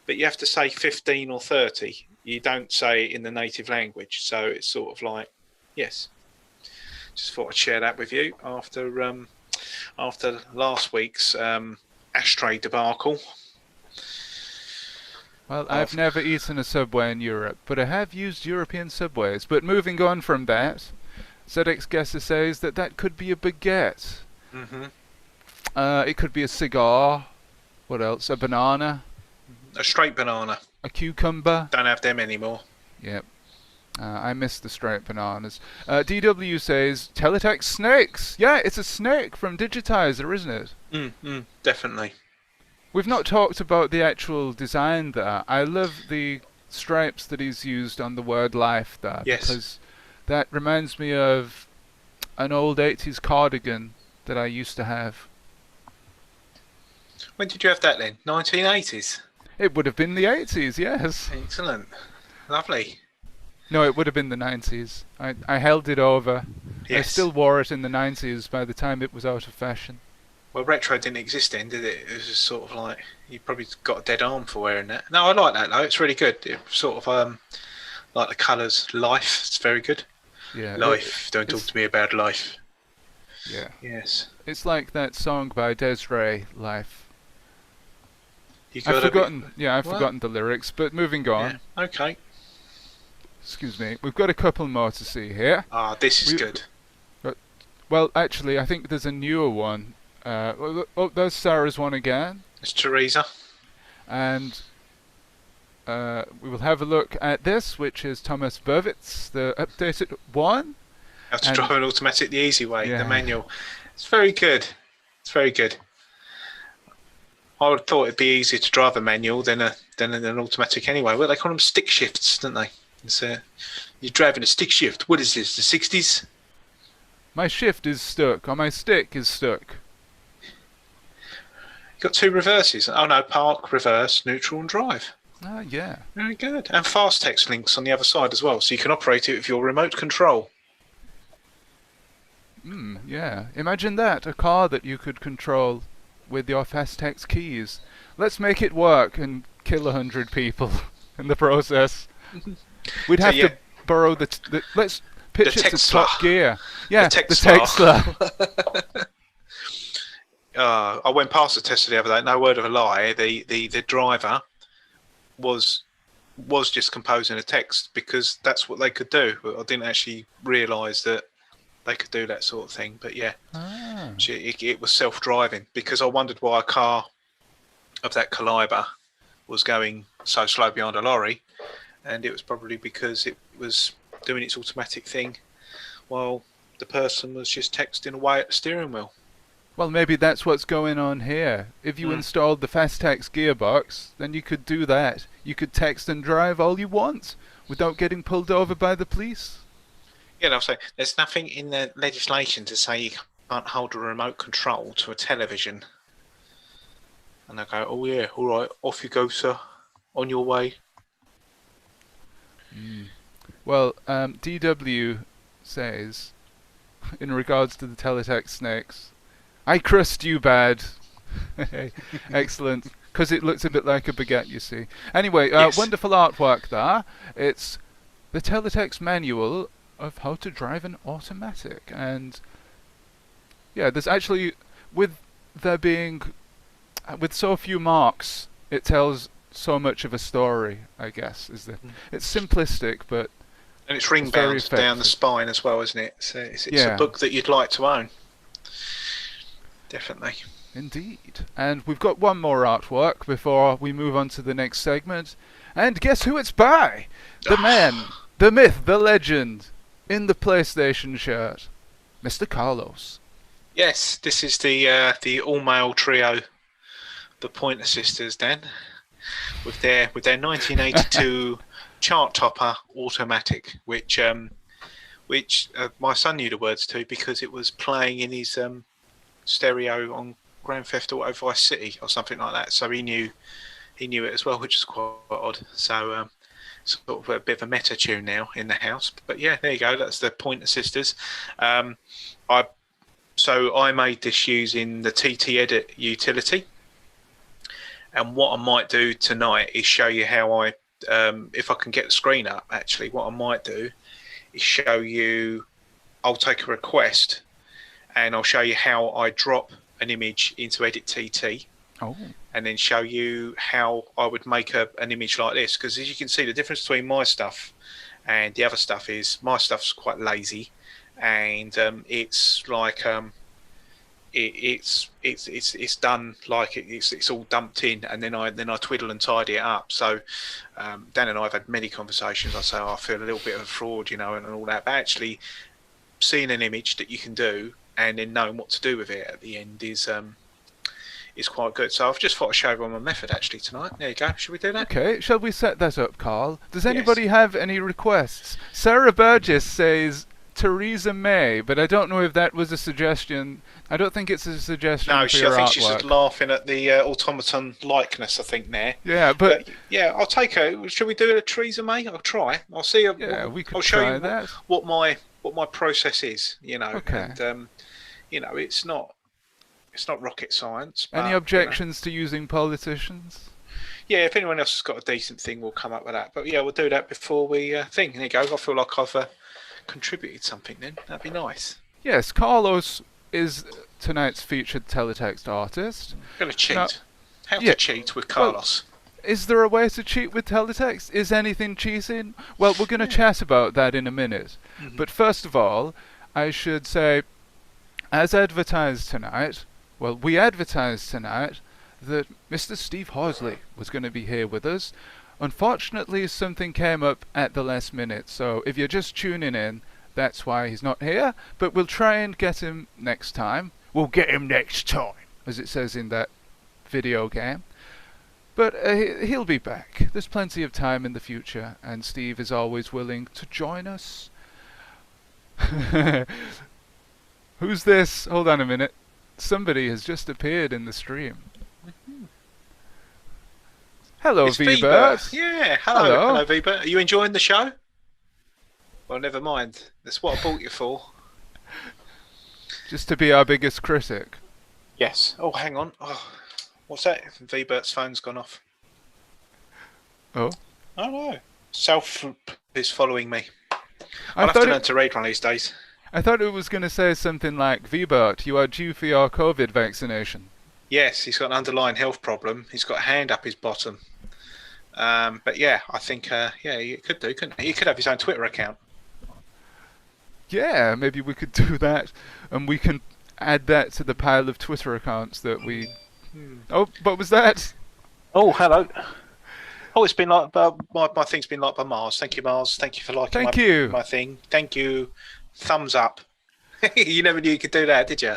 but you have to say 15 or 30. You don't say it in the native language, so it's sort of like yes. Just thought I'd share that with you after last week's ashtray debacle. Well, I've never eaten a Subway in Europe, but I have used European Subways. But moving on from that, ZX Guesser says that could be a baguette. It could be a cigar. What else? A banana. A straight banana. A cucumber. Don't have them anymore. Yep. I miss the straight bananas. DW says, Teletext snakes. Yeah, it's a snake from Digitizer, isn't it? Definitely. We've not talked about the actual design there. I love the stripes that he's used on the word life there. Yes. Because that reminds me of an old 80s cardigan that I used to have. When did you have that then? 1980s. It would have been the 80s, yes. Excellent. Lovely. No, it would have been the 90s. I held it over. Yes. I still wore it in the 90s by the time it was out of fashion. Well, retro didn't exist then, did it? It was just sort of like, you probably got a dead arm for wearing that. No, I like that though. It's really good. It sort of like the colours. Life. It's very good. Yeah. Life. Don't talk to me about life. Yeah. Yes. It's like that song by Des'ree, Life. I've forgotten the lyrics, but moving on. Yeah. Okay. Excuse me. We've got a couple more to see here. Ah, this is good. Well, actually, I think there's a newer one. There's Sarah's one again. It's Teresa. And we will have a look at this, which is Thomas Burwitt's, the updated one. How to drive an automatic the easy way, Yeah. the manual. It's very good. It's very good. I would have thought it'd be easier to drive a manual than an automatic anyway. Well, they call them stick shifts, don't they? It's, you're driving a stick shift. What is this, the 60s? My shift is stuck, or my stick is stuck. You've got two reverses. Oh no, park, reverse, neutral and drive. Ah, yeah. Very good. And fast text links on the other side as well, so you can operate it with your remote control. Yeah. Imagine that, a car that you could control with your fast text keys. Let's make it work and kill 100 people in the process. We'd have to borrow let's pitch it to Top Gear. Yeah, the Tesla. I went past the Tesla the other day. No word of a lie. The driver was just composing a text because that's what they could do. I didn't actually realise that they could do that sort of thing. But yeah, it was self-driving because I wondered why a car of that calibre was going so slow behind a lorry, and it was probably because it was doing its automatic thing while the person was just texting away at the steering wheel. Well, maybe that's what's going on here. If you installed the fast text gearbox, then you could do that. You could text and drive all you want without getting pulled over by the police. Yeah, I'll say there's nothing in the legislation to say you can't hold a remote control to a television. And I go, oh yeah, all right, off you go, sir, on your way. Well, DW says, in regards to the Teletext snakes, I crust you bad. Excellent. Because it looks a bit like a baguette, you see. Anyway, Yes. Wonderful artwork there. It's the Teletext manual of how to drive an automatic. And yeah, there's actually, with so few marks, it tells so much of a story, I guess. It's simplistic, but And it's ring very bound down the effective. spine as well, isn't it? So it's Yeah. a book that you'd like to own. Definitely. Indeed. And we've got one more artwork before we move on to the next segment. And guess who it's by? The man, the myth, the legend, in the PlayStation shirt, Mr. Carlos. Yes, this is the all-male trio, the Pointer Sisters, Dan, with their 1982 chart topper automatic, which my son knew the words to because it was playing in his stereo on Grand Theft Auto Vice City or something like that. So he knew it as well, which is quite odd. So sort of a bit of a meta tune now in the house. But yeah, there you go. That's the Pointer Sisters. So I made this using the TT Edit utility. And what I might do tonight is show you how I, if I can get the screen up, actually, what I might do is show you, I'll take a request and I'll show you how I drop an image into Edit TT. Oh. And then show you how I would make an image like this. Because as you can see, the difference between my stuff and the other stuff is my stuff's quite lazy. And it's like it's done like it's all dumped in, and then I twiddle and tidy it up. So Dan and I have had many conversations. I say, I feel a little bit of a fraud, and all that. But actually, seeing an image that you can do and then knowing what to do with it at the end is quite good. So I've just thought I'd show everyone my method actually tonight. There you go. Should we do that? Okay, shall we set that up, Carl? Does anybody have any requests? Sarah Burgess says, Theresa May, but I don't know if that was a suggestion. I don't think it's a suggestion No, for your I think artwork. she's just laughing at the automaton likeness, I think, there. Yeah, but yeah, I'll take her. Should we do a Theresa May? I'll try. I'll see. Yeah, we could I'll show try you that. what my process is. You know, Okay. and you know, it's not rocket science. Any but, objections to using politicians? Yeah, if anyone else has got a decent thing, we'll come up with that. But yeah, we'll do that before we think. There you go. I feel like I've contributed something then. That'd be nice. Yes, Carlos is tonight's featured teletext artist. I'm going to cheat. Now, How to cheat with Carlos? Well, is there a way to cheat with teletext? Is anything cheating? Well, we're going to chat about that in a minute. Mm-hmm. But first of all, I should say, as advertised tonight, well, we advertised tonight that Mr. Steve Horsley was going to be here with us. Unfortunately, something came up at the last minute, so if you're just tuning in, that's why he's not here. But we'll try and get him next time. We'll get him next time, as it says in that video game. But he'll be back. There's plenty of time in the future, and Steve is always willing to join us. Who's this? Hold on a minute. Somebody has just appeared in the stream. Hello, VBert. Yeah, hello, VBert. Are you enjoying the show? Well, never mind. That's what I bought you for. Just to be our biggest critic. Yes. Oh, hang on. Oh, what's that? VBert's phone's gone off. Oh? Oh, no. Self is following me. I'll have to learn to read one of these days. I thought it was going to say something like, VBert, you are due for your COVID vaccination. Yes, he's got an underlying health problem. He's got a hand up his bottom. But yeah, I think, yeah, he could do, couldn't he? He could have his own Twitter account. Yeah, maybe we could do that, and we can add that to the pile of Twitter accounts that we... Oh, what was that? Oh, hello. Oh, it's been like my thing's been liked by Mars. Thank you, Mars. Thank you for liking my thing. Thank you. Thumbs up. You never knew you could do that, did you?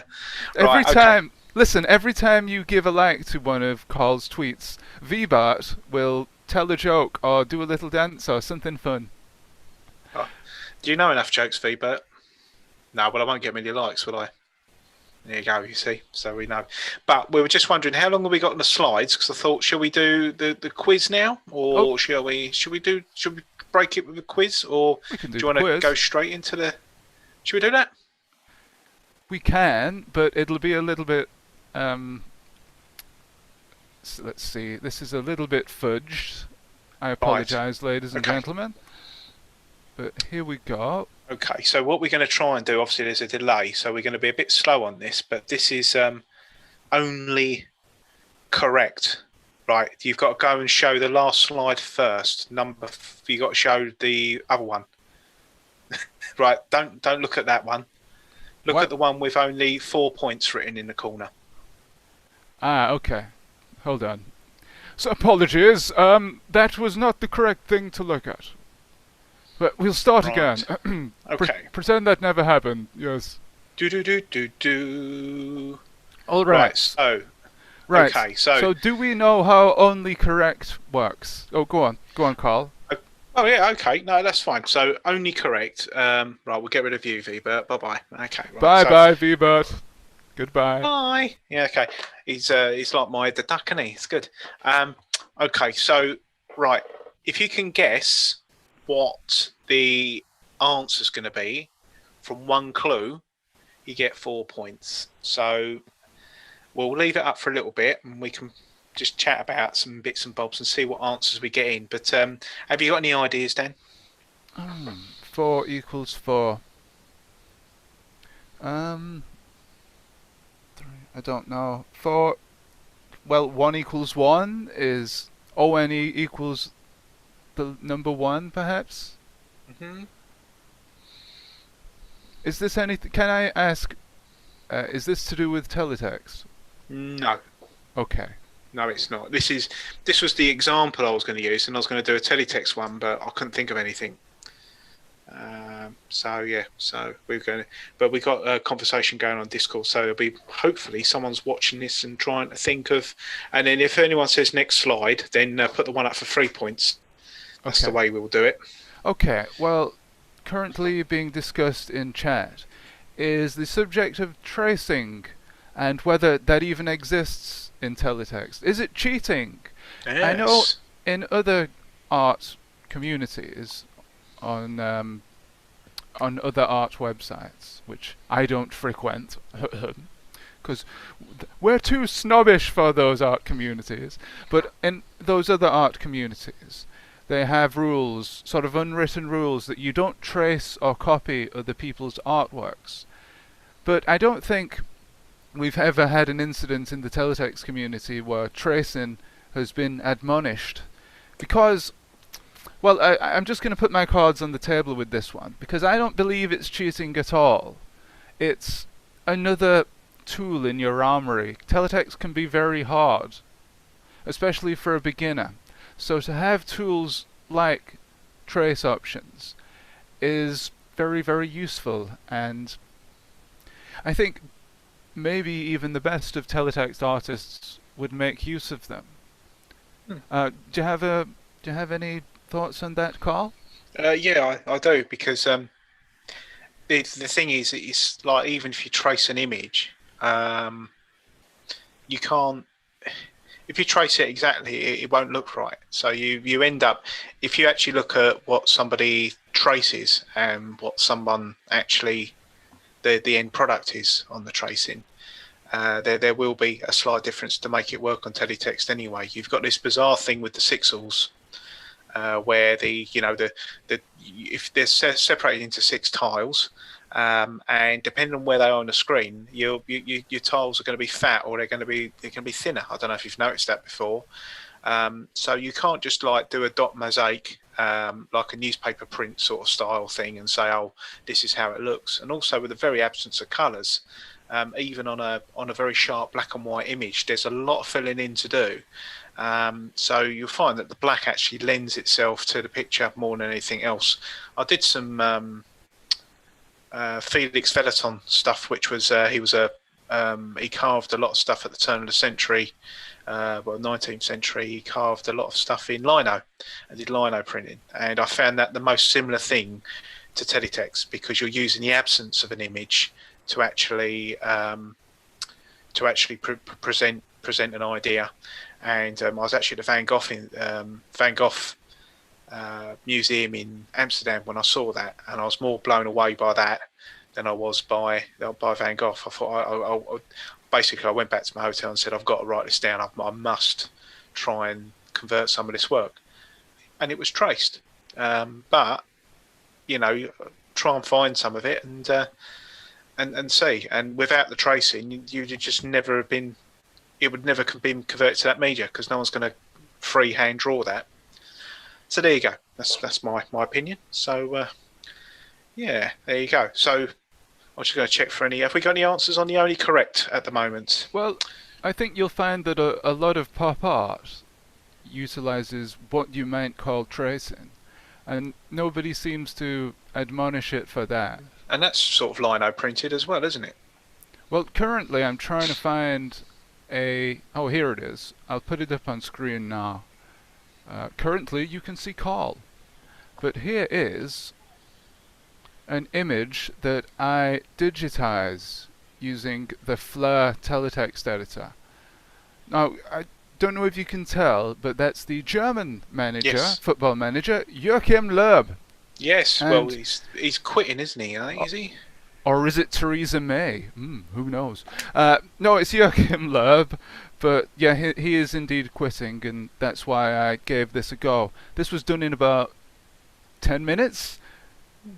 Every time, listen, every time you give a like to one of Carl's tweets, VBert will tell a joke or do a little dance or something fun. Oh. Do you know enough jokes, VBert? No, well, I won't get many likes, will I? There you go, you see. So we know. But we were just wondering, how long have we got on the slides? Because I thought, shall we do the quiz now? Or should we break it with a quiz? Or do you want to go straight into the... Should we do that? We can, but it'll be a little bit... so let's see. This is a little bit fudged. I apologise, ladies and gentlemen. But here we go. Okay, so what we're going to try and do, obviously there's a delay, so we're going to be a bit slow on this, but this is only correct. Right, you've got to go and show the last slide first. You've got to show the other one. Right, don't look at that one. Look at the one with only 4 points written in the corner. Ah, okay. Hold on. So apologies, that was not the correct thing to look at. But we'll start again. Okay. Pretend that never happened, yes. Do. All right. Right, okay, so do we know how only correct works? Oh, go on, Carl. Oh yeah, okay, no, that's fine. So only correct. Right, we'll get rid of you, VBert. Bye. Okay. Right, bye, VBert. Goodbye. Bye. Yeah, okay. He's like the duck, isn't he? It's good. Okay, so right, if you can guess what the answer's going to be from one clue, you get 4 points. So we'll leave it up for a little bit, and we can just chat about some bits and bobs and see what answers we get in. But have you got any ideas, Dan? 4 equals 4. 3, I don't know. 4. Well, 1 equals 1 is ONE equals the number 1, perhaps. Is this anything? Can I ask? Is this to do with teletext? No. Okay. No, it's not. This was the example I was going to use, and I was going to do a teletext one, but I couldn't think of anything. So yeah, so we're going to, but we got a conversation going on Discord, so there'll be hopefully someone's watching this and trying to think of, and then if anyone says next slide, then put the one up for 3 points. That's the way we'll do it. Okay. Well, currently being discussed in chat is the subject of tracing and whether that even exists in teletext. Is it cheating? Yes. I know in other art communities on other art websites, which I don't frequent, because we're too snobbish for those art communities, but in those other art communities, they have rules, sort of unwritten rules, that you don't trace or copy other people's artworks. But I don't think we've ever had an incident in the teletext community where tracing has been admonished. Because, well, I'm just going to put my cards on the table with this one, because I don't believe it's cheating at all. It's another tool in your armory. Teletext can be very hard, especially for a beginner. So to have tools like trace options is very, very useful, and I think maybe even the best of teletext artists would make use of them. Do you have any thoughts on that, Carl? Yeah, I do, because the thing is, it's like, even if you trace an image, you can't. If you trace it exactly, it won't look right. So you end up, if you actually look at what somebody traces and what someone actually, the end product is on the tracing, there will be a slight difference to make it work on teletext anyway. You've got this bizarre thing with the sixels, where if they're separated into 6 tiles, and depending on where they are on the screen, your tiles are going to be fat, or they're going to be thinner. I don't know if you've noticed that before. So you can't just like do a dot mosaic, like a newspaper print sort of style thing, and say, oh, this is how it looks. And also, with the very absence of colours, even on a very sharp black and white image, there's a lot of filling in to do. So you'll find that the black actually lends itself to the picture more than anything else. I did some Felix Veleton stuff, which was he carved a lot of stuff at the turn of the century, 19th century. He carved a lot of stuff in lino and did lino printing, and I found that the most similar thing to teletext, because you're using the absence of an image to actually present an idea. And I was actually at the Van Gogh museum in Amsterdam when I saw that, and I was more blown away by that than I was by Van Gogh. I thought I went back to my hotel and said, I've got to write this down. I must try and convert some of this work, and it was traced. But try and find some of it and see. And without the tracing, you'd just never have been. It would never have been converted to that media, because no one's going to freehand draw that. So there you go. That's my opinion. So yeah, there you go. So I'm just going to check for any. Have we got any answers on the only correct at the moment? Well, I think you'll find that a lot of pop art utilizes what you might call tracing, and nobody seems to admonish it for that. And that's sort of lino printed as well, isn't it? Well, currently I'm trying to find oh, here it is. I'll put it up on screen now. Currently you can see Call, but here is an image that I digitize using the Fleur teletext editor. Now, I don't know if you can tell, but that's the German manager, yes. Football manager, Joachim Löw. Yes, and well, he's quitting, isn't he? Is he? Or is it Theresa May? Who knows? No, it's Joachim Löw, but yeah, he is indeed quitting, and that's why I gave this a go. This was done in about 10 minutes.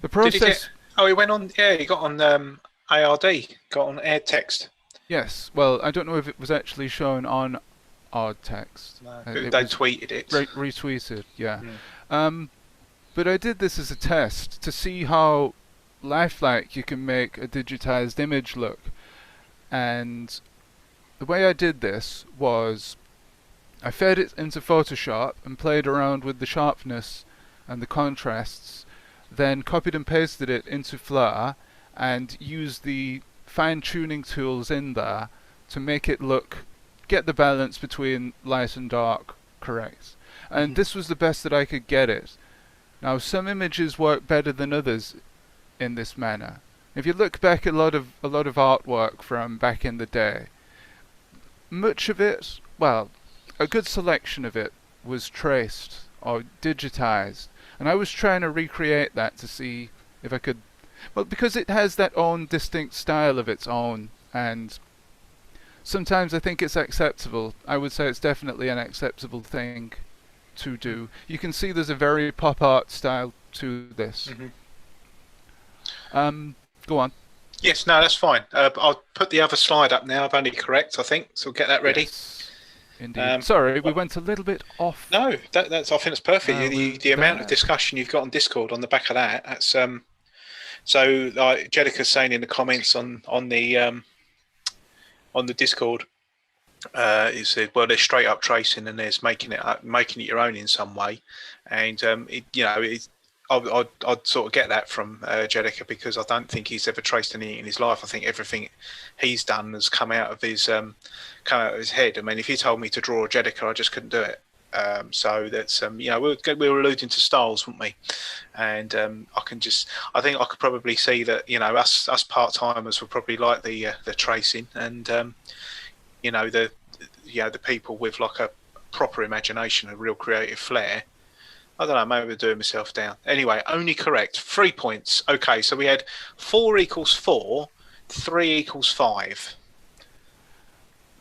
The process... he went on, he got on ARD, got on Air Text. Yes, well, I don't know if it was actually shown on Odd Text. No, they tweeted it. Retweeted, yeah. But I did this as a test to see how lifelike you can make a digitized image look. And the way I did this was I fed it into Photoshop and played around with the sharpness and the contrasts, then copied and pasted it into Fleur and used the fine-tuning tools in there to make it get the balance between light and dark correct. And this was the best that I could get it. Now, some images work better than others in this manner. If you look back at a lot of artwork from back in the day, much of it, well, a good selection of it was traced or digitized, and I was trying to recreate that to see if I could, well, because it has that own distinct style of its own, and sometimes I think it's acceptable. I would say it's definitely an acceptable thing to do. You can see there's a very pop art style to this. Go on. Yes, no, that's fine. I'll put the other slide up now. I've only correct, I think. So we'll get that ready. Yes, indeed. Sorry, we went a little bit off. No, that's. I think it's perfect. The amount of discussion you've got on Discord on the back of that. That's So, like Jedica's saying in the comments on the Discord, he said, well, there's straight up tracing and there's making it your own in some way, and I'd sort of get that from Jedica, because I don't think he's ever traced anything in his life. I think everything he's done has come out of his head. I mean, if you told me to draw a Jedica, I just couldn't do it. So that's we were alluding to styles, weren't we? And I think I could probably see that us part timers would probably like the tracing, and the people with like a proper imagination, a real creative flair. I don't know, maybe we're doing myself down. Anyway, only correct. 3 points. Okay, so we had 4 equals 4, 3 equals 5.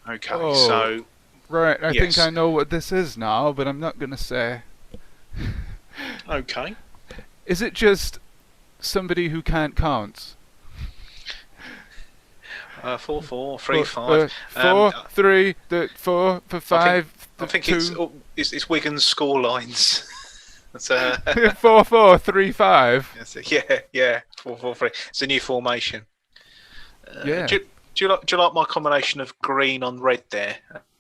Okay, so... Right, I think I know what this is now, but I'm not going to say. Okay. Is it just somebody who can't count? 4, 4, 3, 5. 4, 3, 4, 5. I think it's Wigan's score lines. That's 4, 4, 3, 5. Yeah. 4, 4, 3. It's a new formation. Yeah. Do you like my combination of green on red there,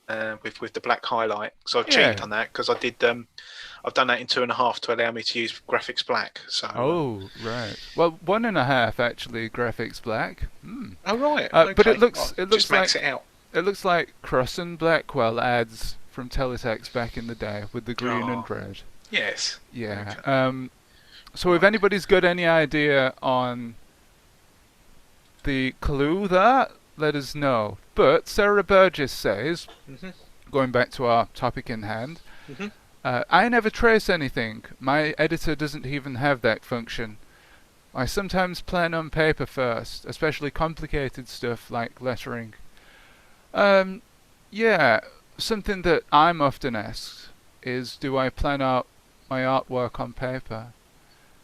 with the black highlight? So I've cheated on that, because I did. I've done that in 2.5 to allow me to use graphics black. So. Oh right. Well, 1.5 actually graphics black. Oh right. Okay. But it looks just like max it out. It looks like Cross and Blackwell ads from Teletext back in the day with the green and red. Yes. Yeah. Okay. So if anybody's got any idea on the clue there, let us know. But Sarah Burgess says, going back to our topic in hand, I never trace anything. My editor doesn't even have that function. I sometimes plan on paper first, especially complicated stuff like lettering. Yeah, something that I'm often asked is, do I plan out my artwork on paper?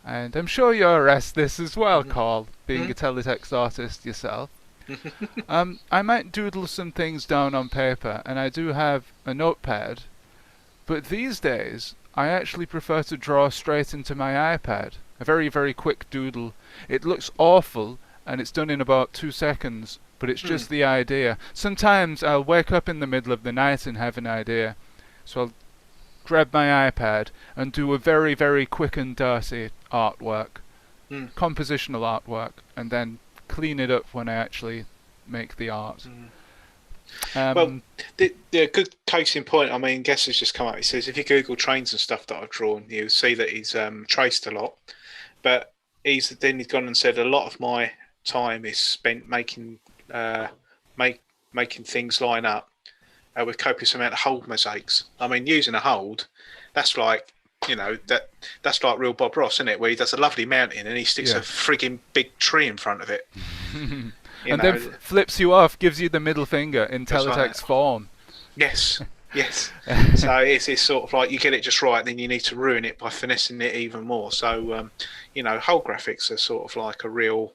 And I'm sure you're asked this as well, Carl, being a teletext artist yourself. I might doodle some things down on paper, and I do have a notepad, but these days I actually prefer to draw straight into my iPad. A very, very quick doodle. It looks awful, and it's done in about 2 seconds, but it's just the idea. Sometimes I'll wake up in the middle of the night and have an idea, so I'll grab my iPad and do a very, very quick and dirty artwork, compositional artwork, and then clean it up when I actually make the art. Well, the good case in point, I mean, Guess has just come up. He says, if you Google trains and stuff that I've drawn, you'll see that he's traced a lot. But he's gone and said a lot of my time is spent making things line up with copious amount of hold mosaics. I mean, using a hold, that's like, that's like real Bob Ross, isn't it? Where he does a lovely mountain and he sticks a frigging big tree in front of it. Then flips you off, gives you the middle finger in teletext form. Yes. So it's sort of like you get it just right, then you need to ruin it by finessing it even more. So, whole graphics are sort of like a real...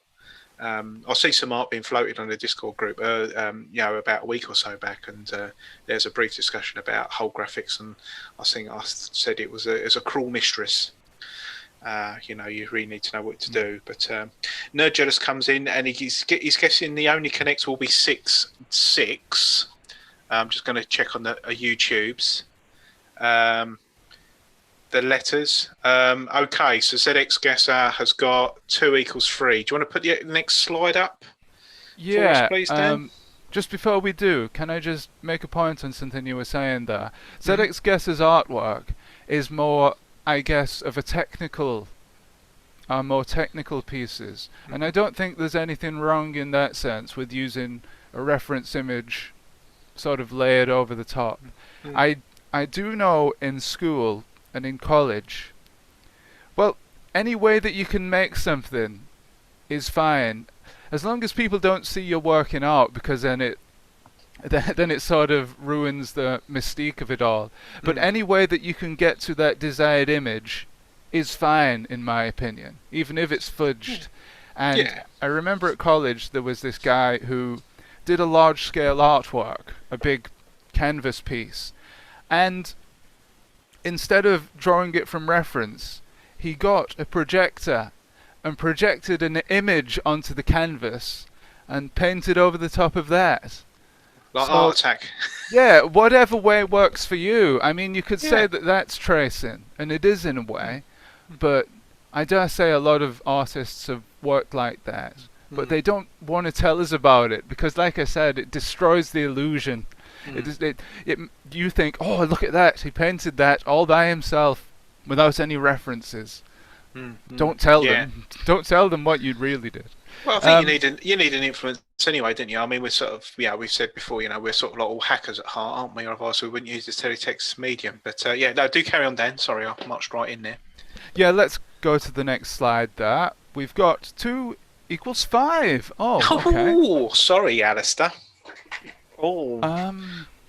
I see some art being floated on the Discord group, about a week or so back, and there's a brief discussion about whole graphics, and I think I said it was a cruel mistress. You really need to know what to do. But Nerd Jealous comes in, and he's guessing the only connect will be 6. I'm just going to check on the YouTube's. The letters. Okay, so ZX Guesser has got 2 equals 3. Do you want to put the next slide up? Yeah. For us, please, Dan? Just before we do, can I just make a point on something you were saying there? ZX Guesser's artwork is more I guess, of more technical pieces. And I don't think there's anything wrong in that sense with using a reference image sort of layered over the top. I I do know in school and in college, well, any way that you can make something is fine, as long as people don't see you're working out, because then it sort of ruins the mystique of it all. But any way that you can get to that desired image is fine, in my opinion, even if it's fudged. And I remember at college there was this guy who did a large-scale artwork, a big canvas piece, and instead of drawing it from reference, he got a projector and projected an image onto the canvas and painted over the top of that. Like Art Attack. Yeah, whatever way works for you. I mean, you could say that that's tracing, and it is in a way, but I dare say a lot of artists have worked like that, but they don't want to tell us about it, because like I said, it destroys the illusion. You think, oh, look at that, he painted that all by himself without any references. Don't tell them. Don't tell them what you really did. Well, I think you need an influence anyway, don't you? I mean, we're sort of, we've said before, we're sort of like all hackers at heart, aren't we? Otherwise, we wouldn't use the teletext medium. But no, do carry on, Dan. Sorry, I marched right in there. Yeah, let's go to the next slide there. We've got 2 = 5. Oh, okay. Oh, sorry, Alistair. Oh,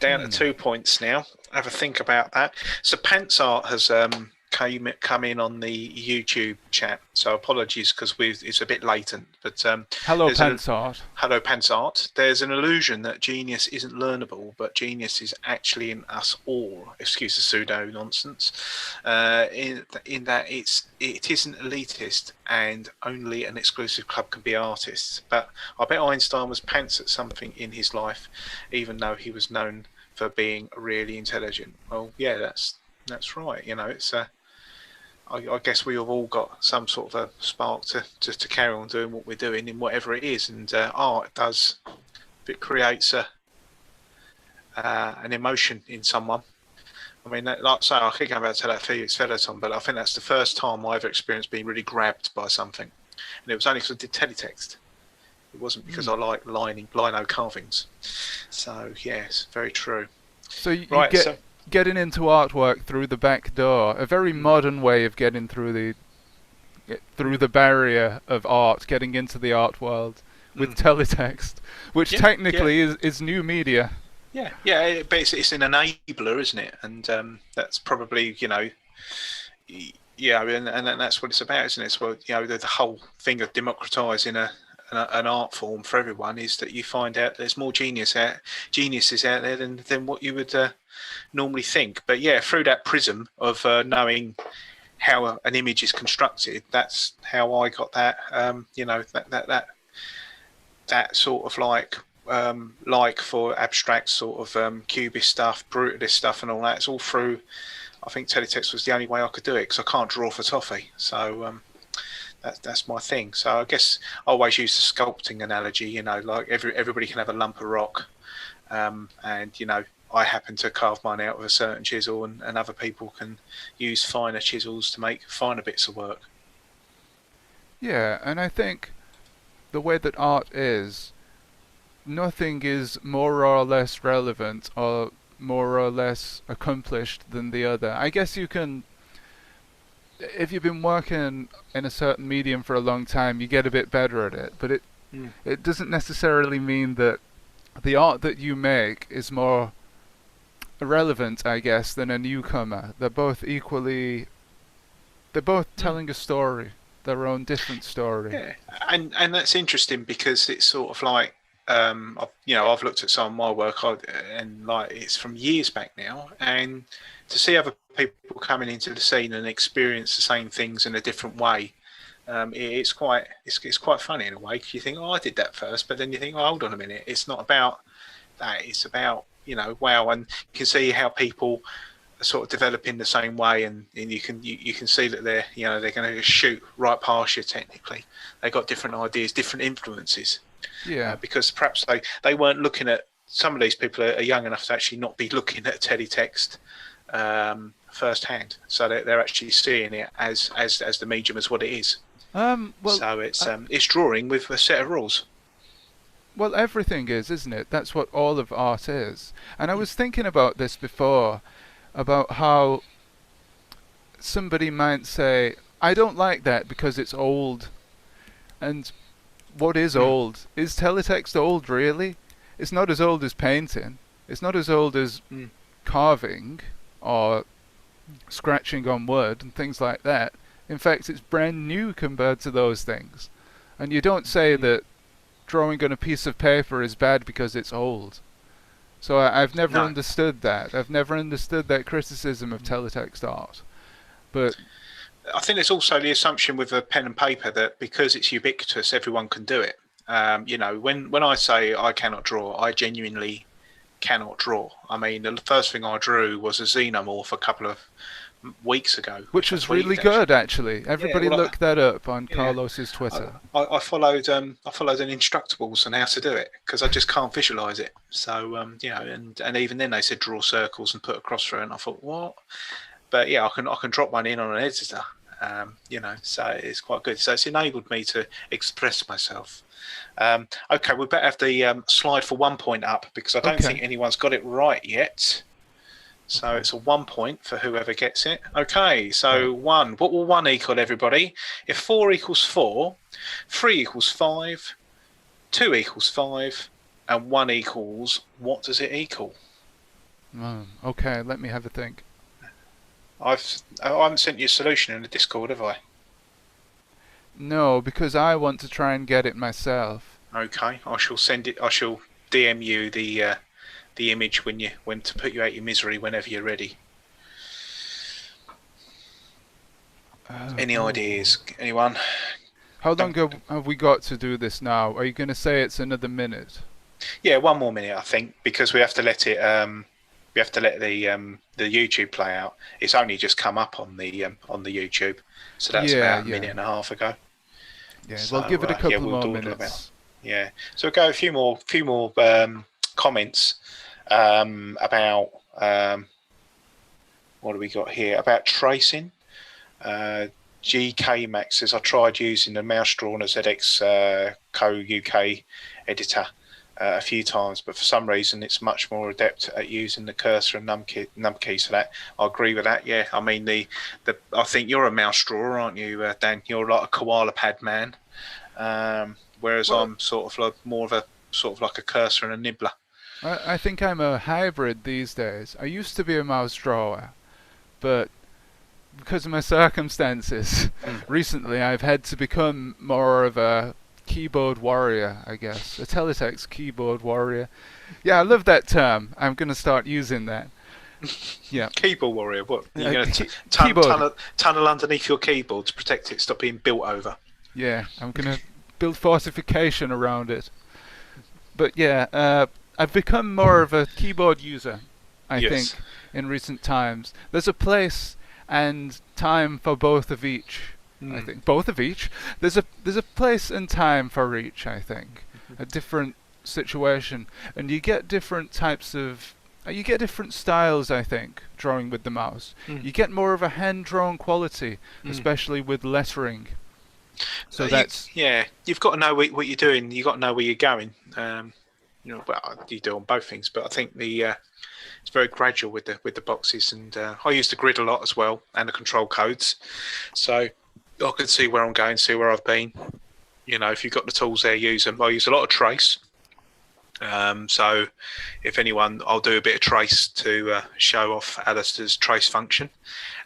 down to 2 points now. Have a think about that. So PantsArt has come in on the YouTube chat, so apologies because it's a bit latent. But hello, PantsArt. Hello, PantsArt. There's an illusion that genius isn't learnable, but genius is actually in us all. Excuse the pseudo nonsense. In that it isn't elitist, and only an exclusive club can be artists. But I bet Einstein was pants at something in his life, even though he was known for being really intelligent. Well, yeah, that's right. It's I guess we have all got some sort of a spark to carry on doing what we're doing in whatever it is, and art does. If it creates an emotion in someone. I mean, like I say, I keep going back to that Felix Featherton, but I think that's the first time I ever experienced being really grabbed by something, and it was only because I did teletext. It wasn't because I like lino carvings. So yes, very true. So getting into artwork through the back door, a very modern way of getting through the barrier of art, getting into the art world with teletext, which technically is new media. Yeah, but it's an enabler, isn't it? And that's probably, and that's what it's about, isn't it? So, the whole thing of democratising an art form for everyone is that you find out there's more geniuses out there than what you would normally think. But through that prism of knowing how an image is constructed, that's how I got that. That sort of like for abstract sort of cubist stuff, brutalist stuff, and all that. It's all through. I think teletext was the only way I could do it because I can't draw for toffee. So that's my thing. So I guess I always use the sculpting analogy. Like everybody can have a lump of rock, and I happen to carve mine out with a certain chisel, and other people can use finer chisels to make finer bits of work. Yeah, and I think the way that art is, nothing is more or less relevant or more or less accomplished than the other. I guess you can, if you've been working in a certain medium for a long time, you get a bit better at it, but it doesn't necessarily mean that the art that you make is more relevant, I guess, than a newcomer. They're both telling a story, their own different story. Yeah, and that's interesting because it's sort of like, I've looked at some of my work, and like it's from years back now, and to see other people coming into the scene and experience the same things in a different way, it's quite funny in a way. Cause you think, I did that first, but then you think, hold on a minute, it's not about that. It's about wow, and you can see how people are sort of developing the same way, and you can see that they're going to shoot right past you. Technically, they got different ideas, different influences. Yeah, because perhaps they weren't looking at. Some of these people are young enough to actually not be looking at teletext, firsthand, so they're actually seeing it as the medium as what it is. Well, so it's drawing with a set of rules. Well, everything is, isn't it? That's what all of art is. And I was thinking about this before, about how somebody might say, I don't like that because it's old. And what is old? Is teletext old, really? It's not as old as painting. It's not as old as carving or scratching on wood and things like that. In fact, it's brand new compared to those things. And you don't say that drawing on a piece of paper is bad because it's old. So I've never understood that. I've never understood that criticism of teletext art. But I think there's also the assumption with a pen and paper that because it's ubiquitous, everyone can do it. When I say I cannot draw, I genuinely cannot draw. I mean, the first thing I drew was a xenomorph a couple of weeks ago, which was really good, actually. Everybody look that up on Carlos's Twitter. I followed an Instructables on how to do it because I just can't visualize it. So and even then they said draw circles and put a cross through, and I thought what? But yeah, I can drop one in on an editor. So it's quite good. So it's enabled me to express myself. Okay, we better have the slide for 1 point up because I don't think anyone's got it right yet. So it's a 1 point for whoever gets it. Okay, so 1. What will 1 equal, everybody? If 4 equals 4, 3 equals 5, 2 equals 5, and 1 equals, what does it equal? Okay, let me have a think. I haven't sent you a solution in the Discord, have I? No, because I want to try and get it myself. Okay, I shall send it. I shall DM you the image when to put you out your misery whenever you're ready. Any ideas? Anyone? How long have we got to do this now? Are you going to say it's another minute? Yeah, 1 more minute, I think, because we have to let it. We have to let the YouTube play out. It's only just come up on the YouTube, so that's about a minute and a half ago. Yeah, so, we'll give it a couple more minutes. Yeah, so we'll go a few more comments about what do we got here about tracing. GK Max says I tried using the mouse draw on a ZX Co UK editor a few times, but for some reason it's much more adept at using the cursor and num keys for that. I agree with that. Yeah, I mean I think you're a mouse drawer, aren't you, Dan? You're like a koala pad man, whereas I'm sort of more of a cursor and a nibbler. I think I'm a hybrid these days. I used to be a mouse drawer, but because of my circumstances, recently I've had to become more of a keyboard warrior, I guess. A teletext keyboard warrior. Yeah, I love that term. I'm going to start using that. Yeah. Keyboard warrior, what? You're going to tunnel underneath your keyboard to protect it, stop being built over. Yeah, I'm going to build fortification around it. But yeah, I've become more of a keyboard user, I think, in recent times. There's a place and time for both of each. I think both of each. There's a place and time for each. I think a different situation, and you get different types of. You get different styles. I think drawing with the mouse. You get more of a hand-drawn quality, especially with lettering. So you've got to know what you're doing. You've got to know where you're going. Well, you do on both things, but I think it's very gradual with the boxes, and I use the grid a lot as well and the control codes, so I can see where I'm going, see where I've been. If you've got the tools there, use them. I use a lot of trace. So if anyone, I'll do a bit of trace to show off Alistair's trace function.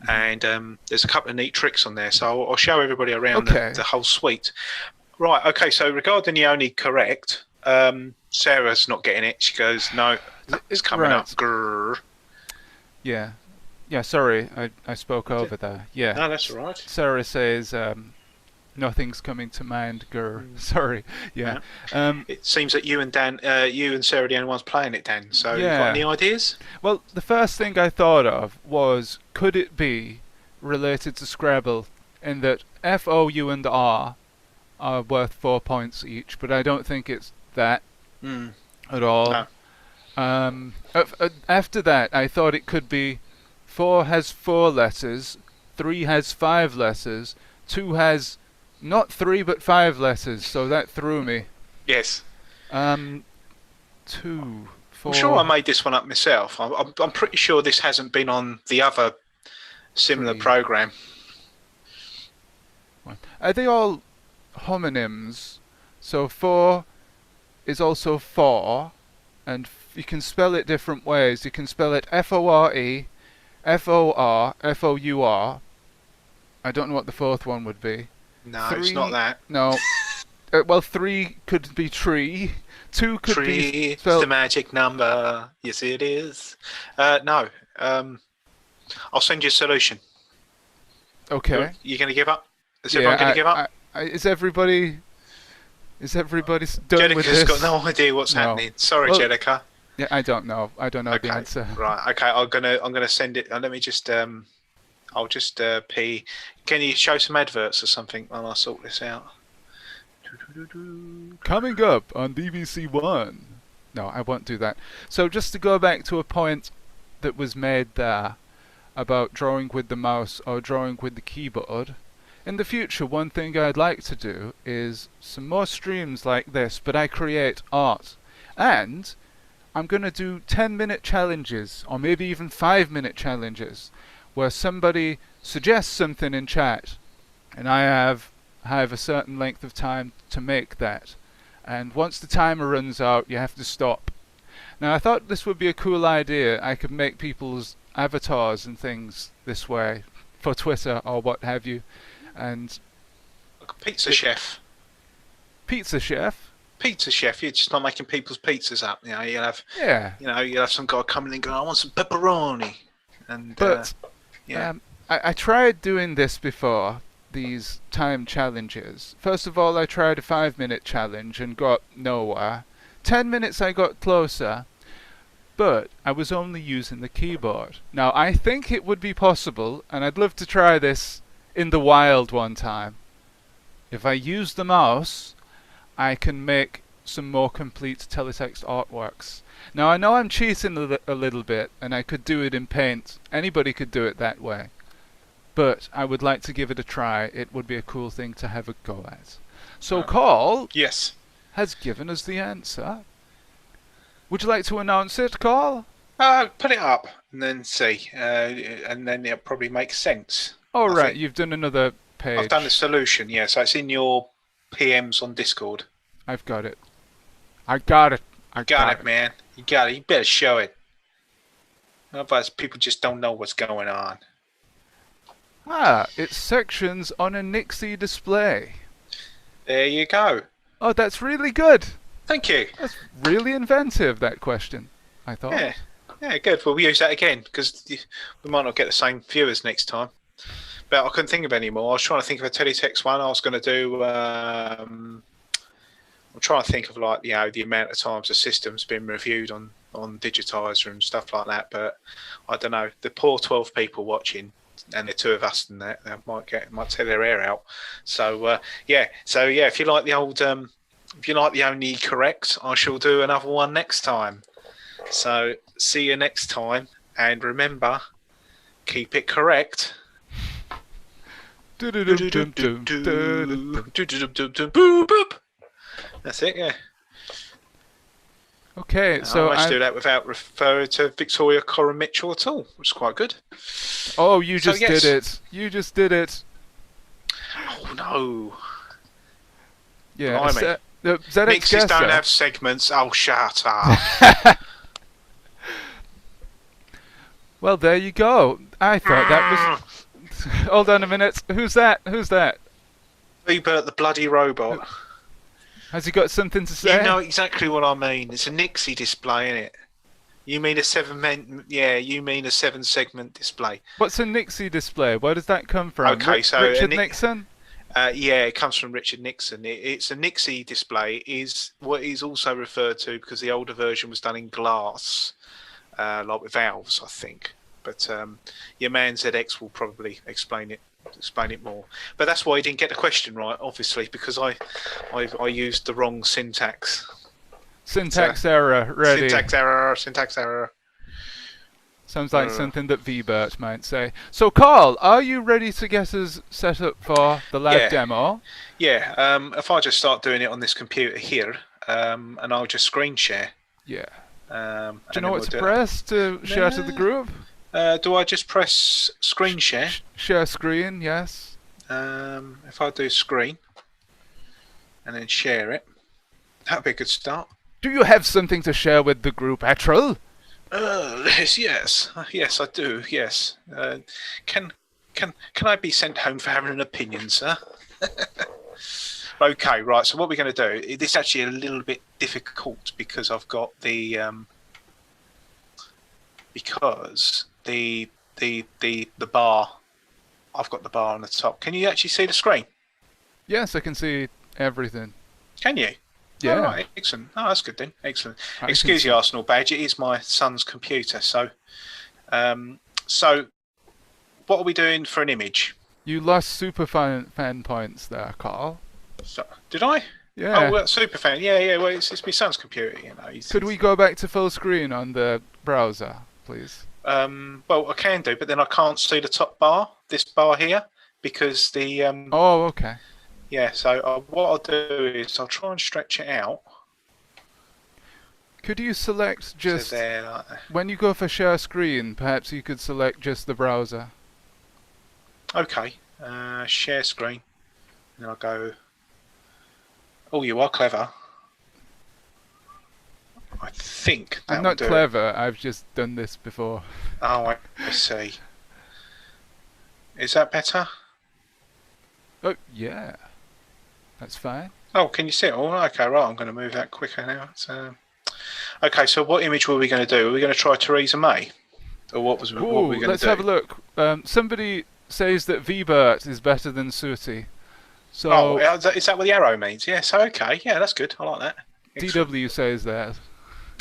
And there's a couple of neat tricks on there. So I'll show everybody around the whole suite. Right, okay, so regarding the only correct, Sarah's not getting it. She goes, no, it's coming up. Grrr. Yeah. Yeah, sorry, I spoke over there. Yeah. No, that's all right. Sarah says, nothing's coming to mind, grr. Sorry. Yeah. It seems that you and Sarah are the only ones playing it, Dan. So you got any ideas? Well, the first thing I thought of was, could it be related to Scrabble in that F, O, U, and R are worth 4 points each, but I don't think it's that at all. No. After that, I thought it could be 4 has 4 letters, 3 has 5 letters, 2 has not 3 but 5 letters, so that threw me. Yes. 2, 4... I'm sure I made this one up myself. I'm pretty sure this hasn't been on the other similar 3. program. Are they all homonyms? So 4 is also 4, and you can spell it different ways. You can spell it F-O-R-E, F-O-R, F-O-U-R. I don't know what the fourth one would be. No, 3, it's not that. No. Well, 3 could be tree. 2 could Tree, be it's spelled... the magic number. Yes, it is. No. I'll send you a solution. Okay. You're going to give up? Is everyone going to give up? Is everybody done with this? Jedica's got no idea what's happening. Sorry, well, Jedica. Yeah, I don't know. I don't know Okay. the answer. Right. Okay. I'm gonna send it. Let me just. I'll just P. Can you show some adverts or something while I sort this out? Coming up on BBC One. No, I won't do that. So just to go back to a point that was made there about drawing with the mouse or drawing with the keyboard. In the future, one thing I'd like to do is some more streams like this, but I create art. And I'm going to do 10-minute challenges, or maybe even 5-minute challenges, where somebody suggests something in chat, and I have a certain length of time to make that. And once the timer runs out, you have to stop. Now, I thought this would be a cool idea. I could make people's avatars and things this way, for Twitter or what have you. And Like a pizza chef. Pizza chef? Pizza chef. You're just not making people's pizzas up. You know, you'll have. Yeah. You know, you'll have some guy coming in and going, "I want some pepperoni." And but yeah. I tried doing this before, these time challenges. First of all, I tried a 5-minute challenge and got nowhere. 10 minutes I got closer, but I was only using the keyboard. Now, I think it would be possible, and I'd love to try this in the wild one time. If I use the mouse, I can make some more complete teletext artworks. Now, I know I'm cheating a little bit, and I could do it in Paint. Anybody could do it that way. But I would like to give it a try. It would be a cool thing to have a go at. So Carl Yes. has given us the answer. Would you like to announce it, Carl? Put it up and then see, and then it'll probably make sense. Oh, I right. think. You've done another page. I've done the solution. Yeah, so it's in your PMs on Discord. I've got it. I got it. I Got it, man. You got it. You better show it. Otherwise, people just don't know what's going on. Ah, it's sections on a Nixie display. There you go. Oh, that's really good. Thank you. That's really inventive, that question, I thought. Yeah. Yeah, good. Well, we'll use that again because we might not get the same viewers next time. But I couldn't think of any more. I was trying to think of a teletext one. I was going to do. I'm trying to think of the amount of times the system's been reviewed on digitizer and stuff like that. But I don't know. The poor 12 people watching, and the 2 of us, and that they might tear their hair out. So yeah. So yeah, if you like the old, if you like the only correct, I shall do another one next time. So see you next time, and remember, keep it correct. That's it, yeah. Okay, so I managed to do that without referring to Victoria Coram Mitchell at all, which is quite good. Oh, you just did it. You just did it. Oh no. Yeah. Mixes don't have segments. Oh, shut up. Well, there you go. I thought that was... Hold on a minute. Who's that? Who's that? VBert the bloody robot. Has he got something to say? You know exactly what I mean. It's a Nixie display, isn't it? You mean a 7-segment display. What's a Nixie display? Where does that come from? Okay, so Richard Nixon? Yeah, it comes from Richard Nixon. It's a Nixie display. Is what is also referred to because the older version was done in glass, like with valves, I think. But your man ZX will probably explain it more. But that's why he didn't get the question right, obviously, because I used the wrong syntax. Syntax error, ready. Syntax error. Sounds like something that VBert might say. So, Carl, are you ready to get us set up for the live demo? Yeah. If I just start doing it on this computer here, and I'll just screen share. Yeah. Do you know what to press to share to the group? Do I just press screen share? Share screen, yes. If I do screen and then share it, that'd be a good start. Do you have something to share with the group, Etrel? Yes, I do. Yes. Can I be sent home for having an opinion, sir? Okay, right. So what we're going to do? This is actually a little bit difficult because I've got the the bar. I've got the bar on the top. Can you actually see the screen? Yes, I can see everything. Can you? Yeah. Oh, right, excellent. Oh, that's good then. Excellent. Excuse the Arsenal badge. It is my son's computer. So, so what are we doing for an image? You lost super fan points there, Carl. So, did I? Yeah. Oh, well, super fan. Yeah. Well, it's my son's computer. You know. Could we go back to full screen on the browser, please? Well, I can do, but then I can't see the top bar. This bar here, because the Oh, okay. Yeah, so what I'll do is I'll try and stretch it out. Could you select just... So there, like when you go for share screen, perhaps you could select just the browser. Okay, share screen. And then I'll go... Oh, you are clever. I think that I'm not clever, I've just done this before. Oh, I see. Is that better? Oh, yeah. That's fine. Oh, can you see it? Oh, okay, right. I'm going to move that quicker now. Okay, so what image were we going to do? Were we going to try Theresa May? Or what were we going to do? Let's have a look. Somebody says that VBert is better than Sooty. So oh, is that what the arrow means? Yeah, so okay. Yeah, that's good. I like that. Excellent. DW says that.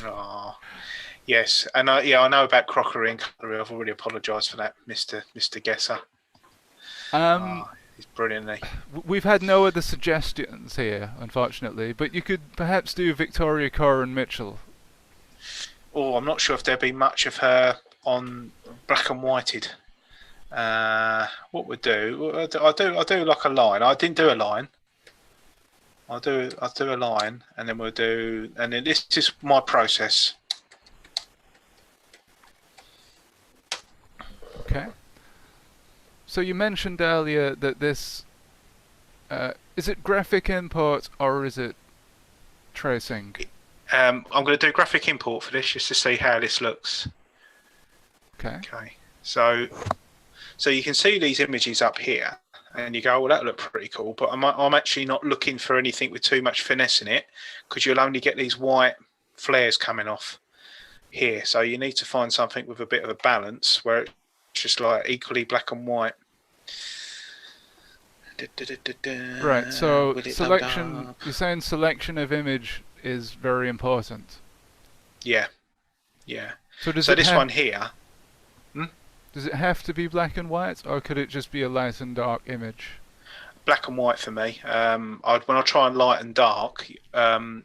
Oh, yes. And yeah, I know about crockery and cutlery. I've already apologised for that, Mr. Guesser. He's brilliant, isn't he? We've had no other suggestions here, unfortunately, but you could perhaps do Victoria Coren Mitchell. Oh, I'm not sure if there'd be much of her on black and whited. What we'll do? I'll do like a line. I didn't do a line. I'll do a line, and then we'll do. And then this is my process. Okay. So you mentioned earlier that this is it graphic import or is it tracing? I'm going to do graphic import for this just to see how this looks. Okay. Okay. So you can see these images up here, and you go, "Well, that looked pretty cool." But I'm actually not looking for anything with too much finesse in it, because you'll only get these white flares coming off here. So you need to find something with a bit of a balance where it's just like equally black and white. Right, so selection, you're saying selection of image is very important. Yeah. So this one here, does it have to be black and white, or could it just be a light and dark image? Black and white for me. When I try and light and dark, on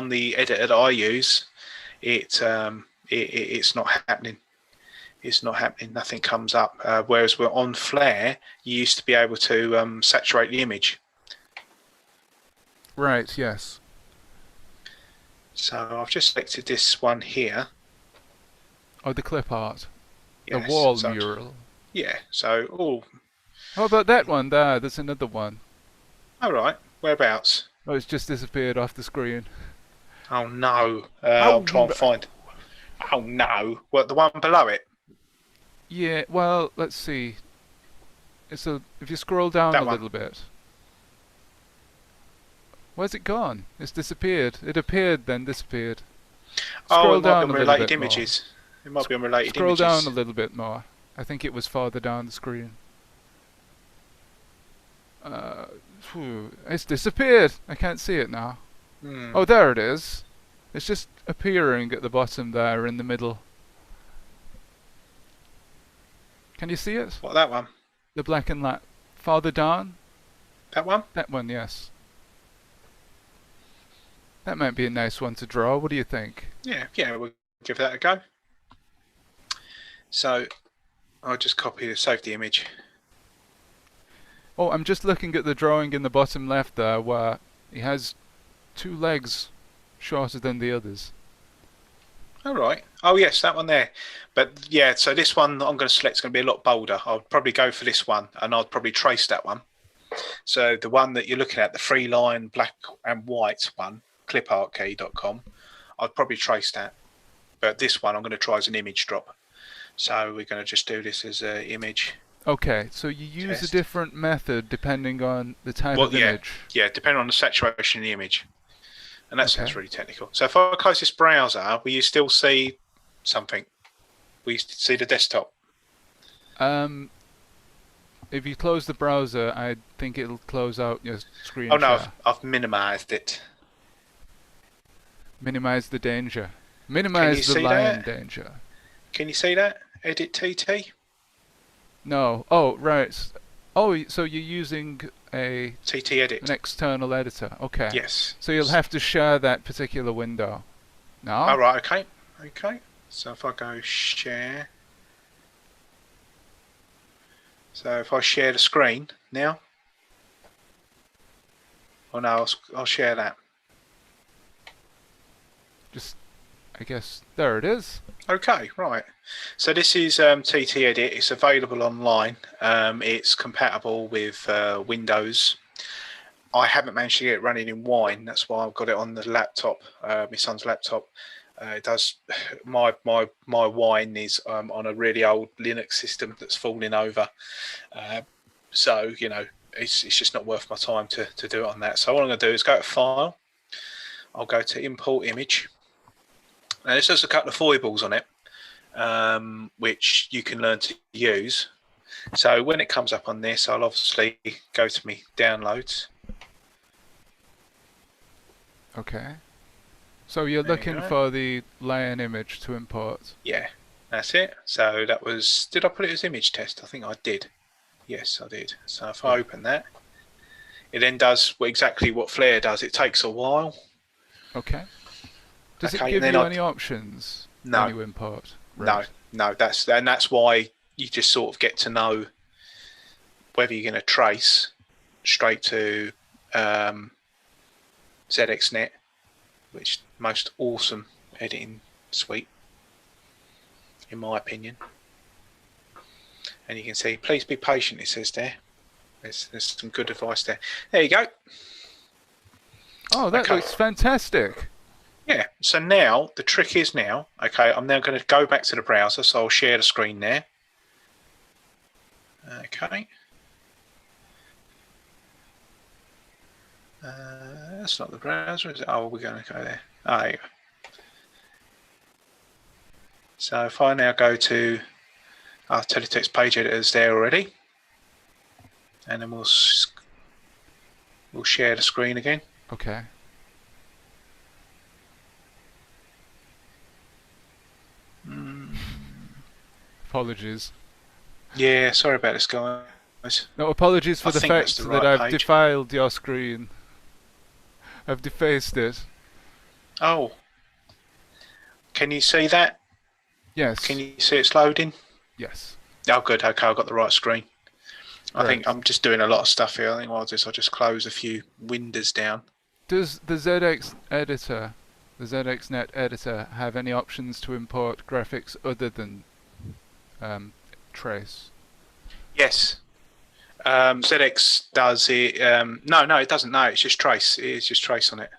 the editor that I use, it's not happening. It's not happening. Nothing comes up. Whereas we're on Flare, you used to be able to saturate the image. Right. Yes. So I've just selected this one here. Oh, the clip art. Yes, the wall mural. Yeah. So How about that one there? There's another one. All right. Whereabouts? Oh, it's just disappeared off the screen. Oh no. I'll try and find. Oh no. What, the one below it? Yeah, well, let's see. If you scroll down a little bit. Where's it gone? It's disappeared. It appeared, then disappeared. Scroll down a little bit images. It might be on related images. Scroll down a little bit more. I think it was farther down the screen. It's disappeared. I can't see it now. Oh, there it is. It's just appearing at the bottom there in the middle. Can you see it? What, that one? The black and white. Farther down? That one? That one, yes. That might be a nice one to draw. What do you think? Yeah, we'll give that a go. So I'll just copy the save the image. Oh, I'm just looking at the drawing in the bottom left there, where he has 2 legs shorter than the others. All right. Oh yes, that one there. But yeah, so this one I'm going to select is going to be a lot bolder. I'll probably go for this one, and I'll probably trace that one. So the one that you're looking at, the 3-line black and white one, clipartkey.com, I'd probably trace that. But this one I'm going to try as an image drop. So we're going to just do this as an image. Okay, so you use Test. a different method depending on the type of image. Yeah, depending on the saturation in the image. And that sounds really technical. So if I close this browser, will you still see something? Will you see the desktop? If you close the browser, I think it'll close out your screen Oh no, share. I've minimized it. Minimize the danger. Minimize the lion danger. Can you see that? Edit TT? No. Oh, right. Oh, so you're using a TT edit. an external editor. Okay. Yes. So you'll have to share that particular window. No? Oh, right, okay. Okay. So if I go share. So if I share the screen now. Oh no, I'll share that. Just, I guess, there it is. Okay, right. So this is TT Edit. It's available online. It's compatible with Windows. I haven't managed to get it running in Wine. That's why I've got it on the laptop, my son's laptop. It does. My Wine is on a really old Linux system that's falling over. So you know, it's just not worth my time to do it on that. So what I'm going to do is go to File. I'll go to Import Image. Now this has a couple of foibles on it, which you can learn to use. So when it comes up on this, I'll obviously go to me downloads. Okay. So you're looking for the lion image to import. Yeah, that's it. So that was, did I put it as image test? I think I did. Yes, I did. So if I open that, it then does exactly what Flare does. It takes a while. Okay. Does it give you any options when you import? Right. No. That's why you just sort of get to know whether you're going to trace straight to ZXNet, which most awesome editing suite, in my opinion. And you can see, please be patient. It says there. There's some good advice there. There you go. Oh, that looks fantastic. Yeah, so now the trick is now, okay, I'm now going to go back to the browser, so I'll share the screen there. Okay. That's not the browser, is it? Oh, we're going to go there. Oh, there you go. So if I now go to our Teletext page editors there already, and then we'll share the screen again. Okay. Apologies. Yeah, sorry about this, guys. No, apologies for the fact that I've defiled your screen. I've defaced it. Oh. Can you see that? Yes. Can you see it's loading? Yes. Oh, good. Okay, I've got the right screen. I think I'm just doing a lot of stuff here. I think I'll just close a few windows down. Does the ZX editor, the ZXNet editor, have any options to import graphics other than trace? Yes. ZX does it. No, it doesn't. No, it's just trace. It's just trace on it,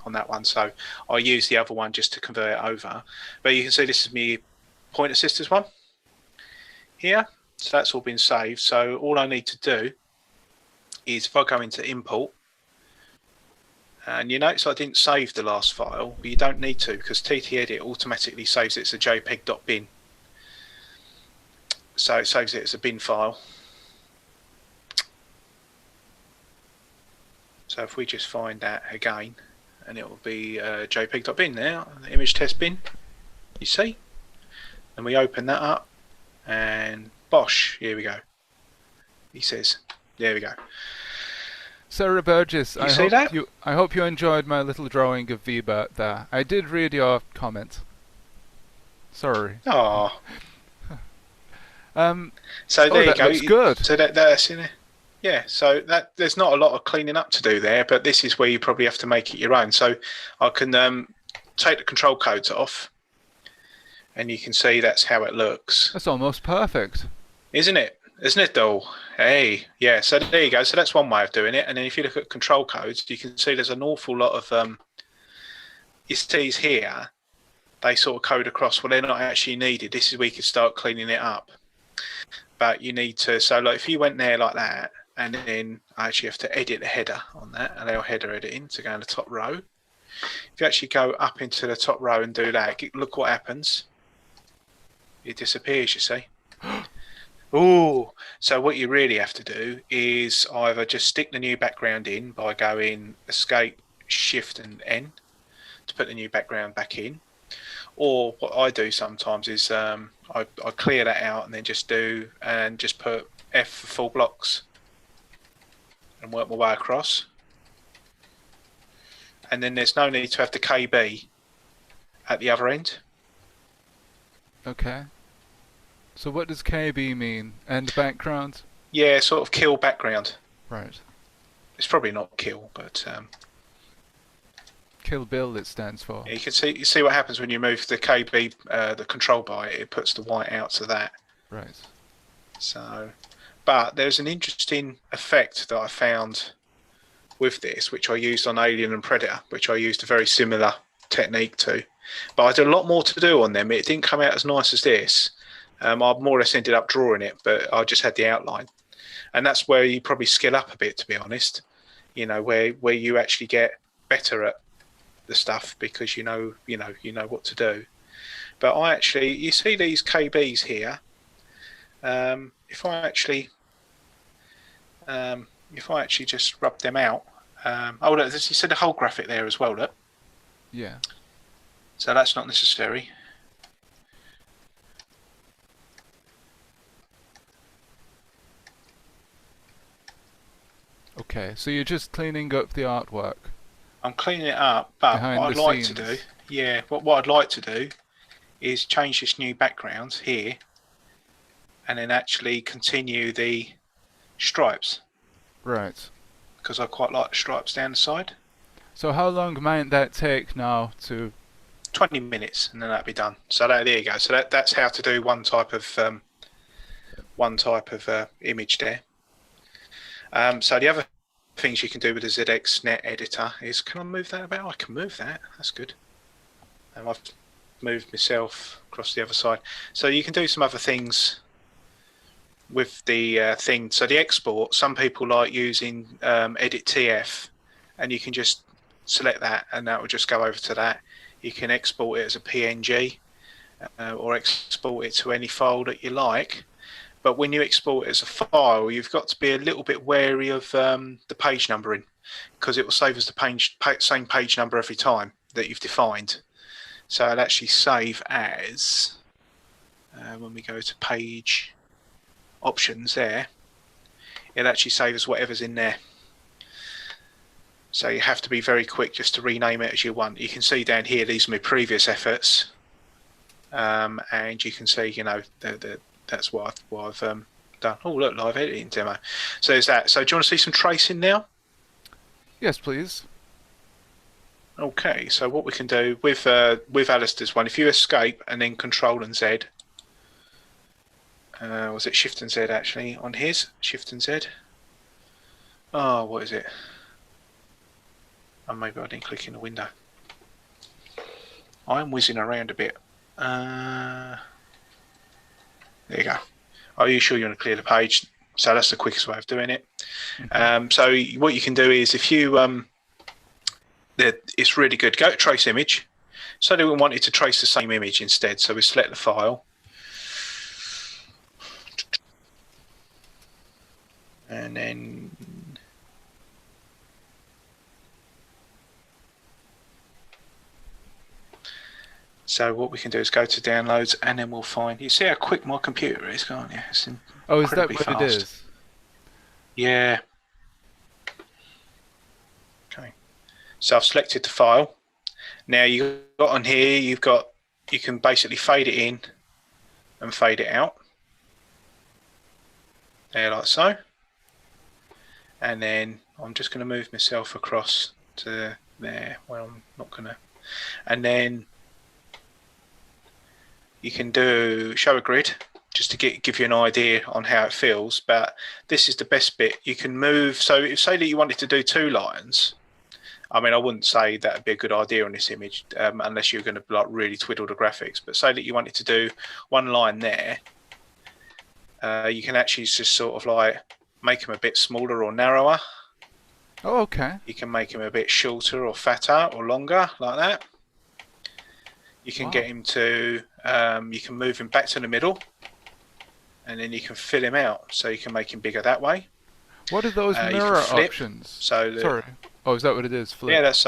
on that one. So I use the other one just to convert it over. But you can see this is my Pointer Sisters one here. So that's all been saved. So all I need to do is if I go into import, and you notice I didn't save the last file, but you don't need to because TT Edit automatically saves it as a JPEG.bin. So it saves it as a bin file. So if we just find that again, and it will be JPEG.bin now, the image test bin, you see? And we open that up, and bosh, here we go. He says, there we go. Sarah Burgess, I hope you enjoyed my little drawing of VBert there. I did read your comment. Sorry. Oh, So there you that go. looks good. So that's in it. Yeah, so that there's not a lot of cleaning up to do there, but this is where you probably have to make it your own. So I can take the control codes off, and you can see that's how it looks. That's almost perfect. Isn't it? Isn't it, though? Hey, yeah, so there you go. So that's one way of doing it. And then if you look at control codes, you can see there's an awful lot of you see here, they sort of code across. Well, they're not actually needed. This is where you can start cleaning it up. But you need to, so like if you went there like that, and then I actually have to edit the header on that, allow header editing to go in the top row. If you actually go up into the top row and do that, look what happens. It disappears, you see. Oh, so what you really have to do is either just stick the new background in by going Escape, Shift and N to put the new background back in. Or what I do sometimes is I clear that out and then just put F for full blocks and work my way across. And then there's no need to have the KB at the other end. Okay. So what does KB mean? End background? Yeah, sort of kill background. Right. It's probably not kill, but Kill Bill it stands for. you can see what happens when you move the KB, the control bar. It puts the white out to that. Right. So, but there's an interesting effect that I found with this, which I used on Alien and Predator, which I used a very similar technique to. But I did a lot more to do on them. It didn't come out as nice as this. I more or less ended up drawing it, but I just had the outline. And that's where you probably skill up a bit, to be honest. You know, where you actually get better at the stuff because you know what to do. But I actually, you see these KBs here. If I actually just rub them out, oh look, you see the whole graphic there as well. Look. Yeah. So that's not necessary. Okay, so you're just cleaning up the artwork. I'm cleaning it up, but Behind what I'd the like scenes. to do, yeah, what I'd like to do is change this new background here, and then actually continue the stripes Right. because I quite like the stripes down the side. So how long might that take now to... 20 minutes, and then that'll be done. So there you go. So that's how to do one type of image there. So the other things you can do with the ZXNet editor is, can I move that about? I can move that. That's good. And I've moved myself across the other side. So you can do some other things with the thing. So the export, some people like using Edit TF, and you can just select that, and that will just go over to that. You can export it as a PNG or export it to any file that you like. But when you export it as a file, you've got to be a little bit wary of the page numbering, because it will save as the same page number every time that you've defined. So it'll actually save as, when we go to page options there, it'll actually save as whatever's in there. So you have to be very quick just to rename it as you want. You can see down here, these are my previous efforts. And you can see, you know, that's what I've done. Oh, look, live editing demo. So there's that. So do you want to see some tracing now? Yes, please. Okay, so what we can do with Alistair's one, if you escape and then Control and Z, was it Shift and Z actually on his? Shift and Z. Oh, what is it? Oh, maybe I didn't click in the window. I'm whizzing around a bit. There you go. Are you sure you want to clear the page? So that's the quickest way of doing it. Mm-hmm. So what you can do is, if you it's really good. Go to trace image. So we wanted to trace the same image instead. So we select the file, and then so what we can do is go to downloads, and then we'll find. You see how quick my computer is, can't you? It's oh, is that what fast. it is? Yeah. Okay. So I've selected the file. Now you've got on here, you can basically fade it in and fade it out. there like so. And then I'm just going to move myself across to there. Well, I'm not going to. And then you can do show a grid just to give you an idea on how it feels. But this is the best bit. You can move. So if say that you wanted to do 2 lines, I mean, I wouldn't say that would be a good idea on this image unless you're going to like really twiddle the graphics. But say that you wanted to do 1 line there, you can actually just sort of like make them a bit smaller or narrower. Oh, okay. You can make him a bit shorter or fatter or longer, like that. You can get him to, you can move him back to the middle, and then you can fill him out. So you can make him bigger that way. What are those mirror options? So sorry. Oh, is that what it is? Flip. Yeah, that's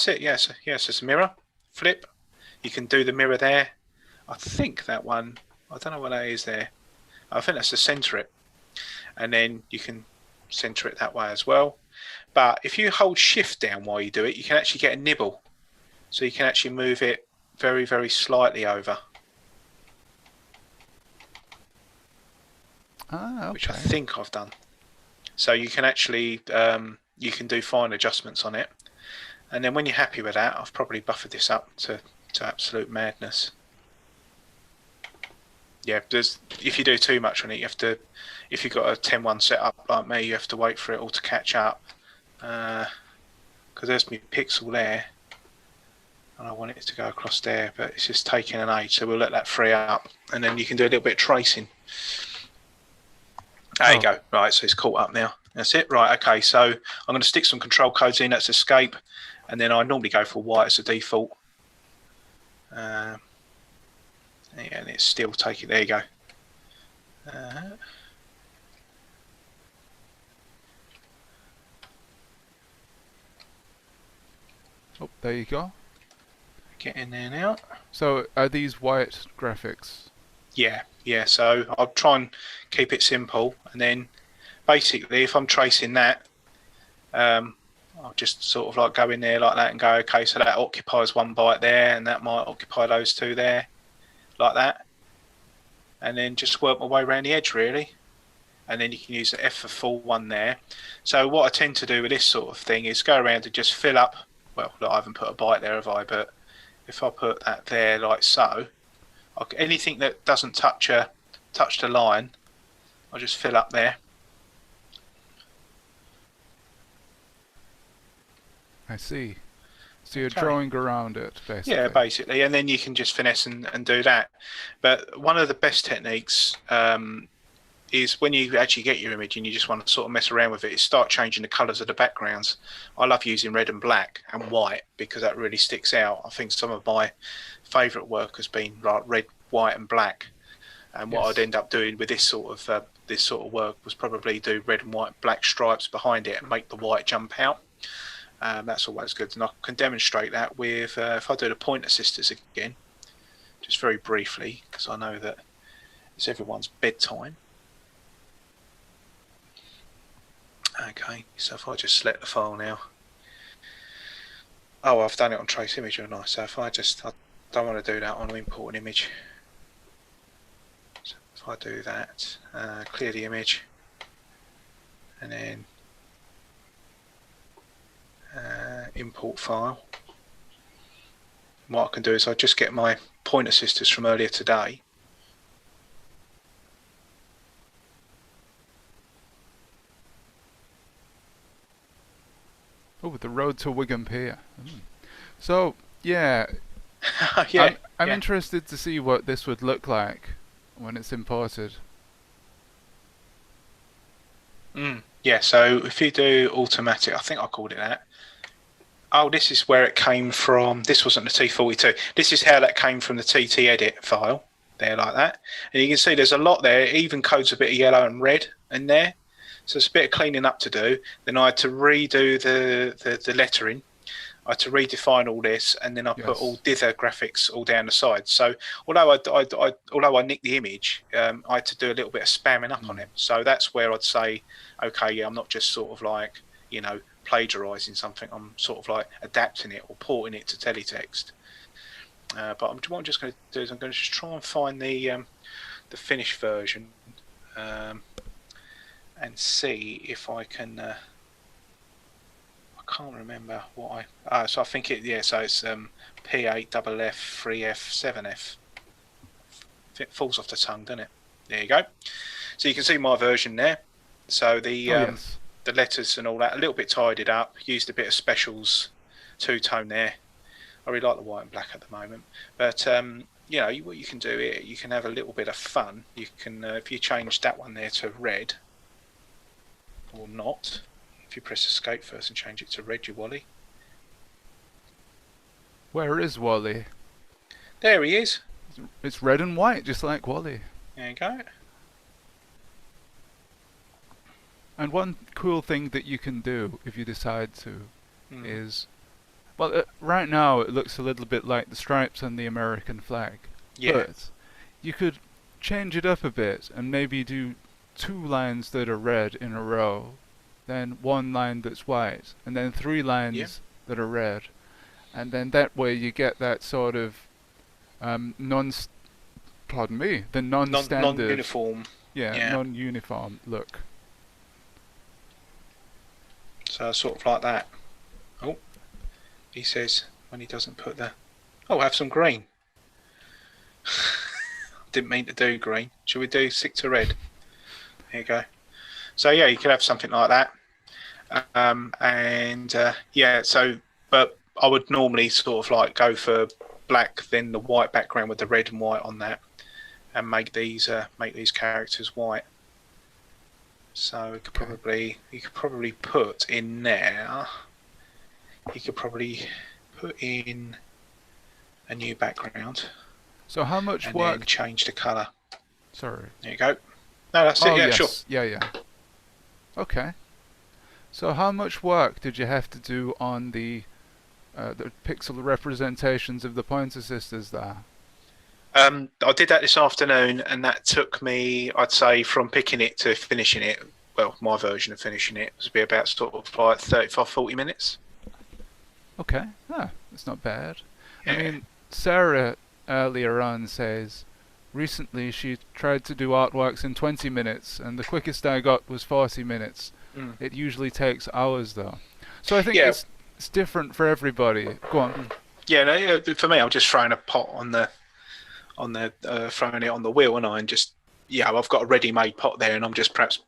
it. Yes, it's a mirror. Flip. You can do the mirror there. I think that one. I don't know what that is there. I think that's to center it, and then you can center it that way as well. But if you hold shift down while you do it, you can actually get a nibble. So you can actually move it very, very slightly over. Ah, okay. Which I think I've done. So you can actually, you can do fine adjustments on it. And then when you're happy with that, I've probably buffered this up to absolute madness. Yeah, if you do too much on it, you have to, if you've got a 10:1 setup like me, you have to wait for it all to catch up. Because there's my pixel there, and I want it to go across there, but it's just taking an age, so we'll let that free up, and then you can do a little bit of tracing. There you go. Right, so it's caught up now. That's it. Right, okay, so I'm going to stick some control codes in. That's escape, and then I normally go for white as a default. Yeah, and it's still taking. There you go. Oh, there you go. Get in there now. So are these white graphics? Yeah. So I'll try and keep it simple, and then basically, if I'm tracing that, I'll just sort of like go in there like that and go, okay, so that occupies 1 byte there, and that might occupy those 2 there, like that, and then just work my way around the edge really. And then you can use the F for full 1 there. So what I tend to do with this sort of thing is go around and just fill up. Well, look, I haven't put a byte there, have I? But if I put that there like so, anything that doesn't touch the line, I'll just fill up there. I see. So you're drawing around it, basically. Yeah, basically, and then you can just finesse and do that. But one of the best techniques is when you actually get your image and you just want to sort of mess around with it, is start changing the colours of the backgrounds. I love using red and black and white because that really sticks out. I think some of my favourite work has been like red, white and black. And what I'd end up doing with this sort of work was probably do red and white, black stripes behind it and make the white jump out. That's always good, and I can demonstrate that with if I do the point assisters again, just very briefly, because I know that it's everyone's bedtime. Okay, so if I just select the file now. Oh, I've done it on trace image, haven't I? So if I don't want to do that, I want to import an image. So if I do that, clear the image, and then import file. What I can do is I just get my point assisters from earlier today. Oh, the road to Wigan Pier. So, yeah. I'm interested to see what this would look like when it's imported. Yeah, so if you do automatic, I think I called it that. Oh, this is where it came from. This wasn't the T42. This is how that came from the TT edit file, there like that. And you can see there's a lot there. It even codes a bit of yellow and red in there. So it's a bit of cleaning up to do. Then I had to redo the lettering. I had to redefine all this, and then I put all dither graphics all down the side. So although I nicked the image, I had to do a little bit of spamming up on it. So that's where I'd say, okay, yeah, I'm not just sort of like, you know, plagiarizing something. I'm sort of like adapting it or porting it to Teletext. But what I'm just going to do is I'm going to just try and find the finished version. and see if I can. I can't remember what I. So I think it. Yeah. So it's P8FF 3F 7F. It falls off the tongue, doesn't it? There you go. So you can see my version there. So the yes. the letters and all that, a little bit tidied up. Used a bit of specials two-tone there. I really like the white and black at the moment. But you know, what you can do here, you can have a little bit of fun. You can, if you change that one there to red, or not, if you press escape first and change it to red, you Wally. Where is Wally? There he is. It's red and white, just like Wally. There you go. And one cool thing that you can do, if you decide to, is... Well, right now it looks a little bit like the stripes on the American flag. Yeah. But you could change it up a bit and maybe do 2 lines that are red in a row, then 1 line that's white, and then 3 lines that are red. And then that way you get that sort of non-standard... Non-uniform. Non-uniform look. So sort of like that. Oh, he says when he doesn't put the... Oh, have some green. Didn't mean to do green. Shall we do stick to red? There you go. So yeah, you could have something like that. Yeah, so, but I would normally sort of like go for black, then the white background with the red and white on that, and make these characters white. So you could probably put in there. You could probably put in a new background. So how much and work? Then change the colour. Sorry. There you go. No, that's it. Yeah, yes. sure. Yeah. Okay. So how much work did you have to do on the pixel representations of the Pointer Sisters there? I did that this afternoon, and that took me, I'd say, from picking it to finishing it. Well, my version of finishing it was be about sort of like 35-40 minutes. Okay, that's not bad. Yeah. I mean, Sarah earlier on says recently she tried to do artworks in 20 minutes, and the quickest I got was 40 minutes. It usually takes hours, though. So I think it's different for everybody. Go on. Yeah, no, for me, I'm just throwing a pot on the throwing it on the wheel, and I just I've got a ready-made pot there, and I'm just perhaps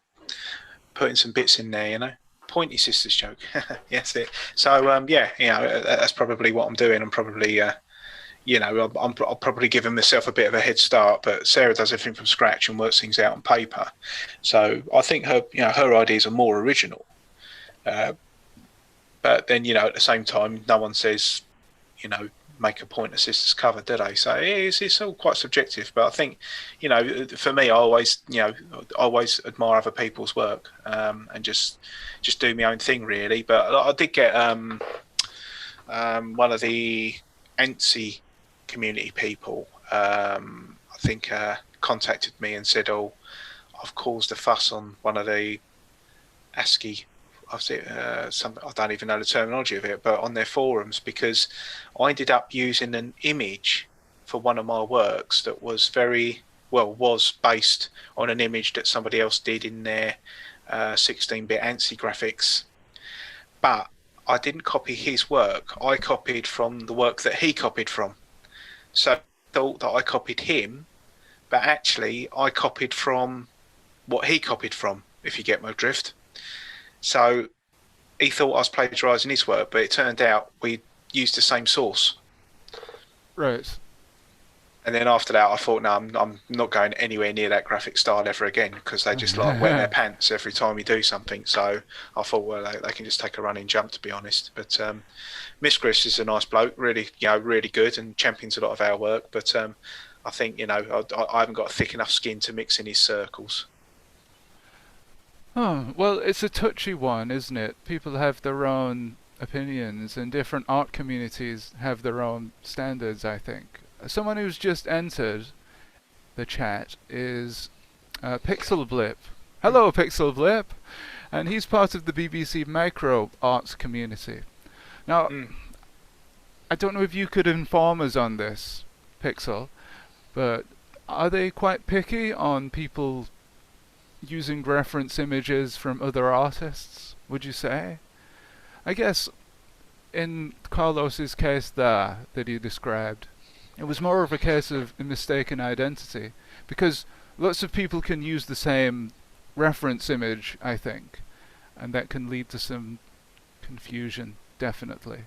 putting some bits in there, you know. Pointy Sisters joke. Yes, it. So that's probably what I'm doing. I'm probably I'll probably give myself a bit of a head start, but Sarah does everything from scratch and works things out on paper. So I think her ideas are more original. But then at the same time, no one says make a Pointer Sisters cover, do they? So it's all quite subjective. But I think for me, I always admire other people's work and just do my own thing, really. But I did get one of the ANSI community people, I think, contacted me and said, "Oh, I've caused a fuss on one of the ASCII." I don't even know the terminology of it, but on their forums, because I ended up using an image for one of my works that was was based on an image that somebody else did in their 16-bit ANSI graphics, but I didn't copy his work. I copied from the work that he copied from. So I thought that I copied him, but actually I copied from what he copied from, if you get my drift. So he thought I was plagiarising his work, but it turned out we used the same source. Right. And then after that, I thought, no, I'm not going anywhere near that graphic style ever again, because they just like wear their pants every time you do something. So I thought, well, they can just take a running jump, to be honest. But Miss Chris is a nice bloke, really, really good, and champions a lot of our work. But I think, I haven't got a thick enough skin to mix in his circles. Oh, well, it's a touchy one, isn't it? People have their own opinions, and different art communities have their own standards, I think. Someone who's just entered the chat is Pixel Blip. Hello, Pixel Blip! And he's part of the BBC Micro Arts community. Now, I don't know if you could inform us on this, Pixel, but are they quite picky on people using reference images from other artists, would you say? I guess in Carlos's case there that he described, it was more of a case of a mistaken identity, because lots of people can use the same reference image, I think, and that can lead to some confusion, definitely.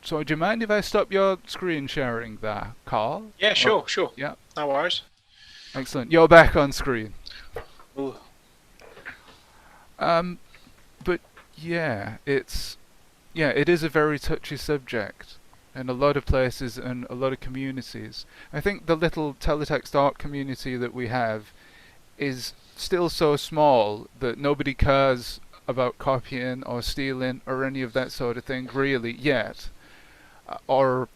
So do you mind if I stop your screen sharing there, Carl? Yeah, sure, sure. Yeah. No worries. Excellent. You're back on screen. Ooh. But yeah, it is a very touchy subject in a lot of places and a lot of communities. I think the little teletext art community that we have is still so small that nobody cares about copying or stealing or any of that sort of thing really yet. Or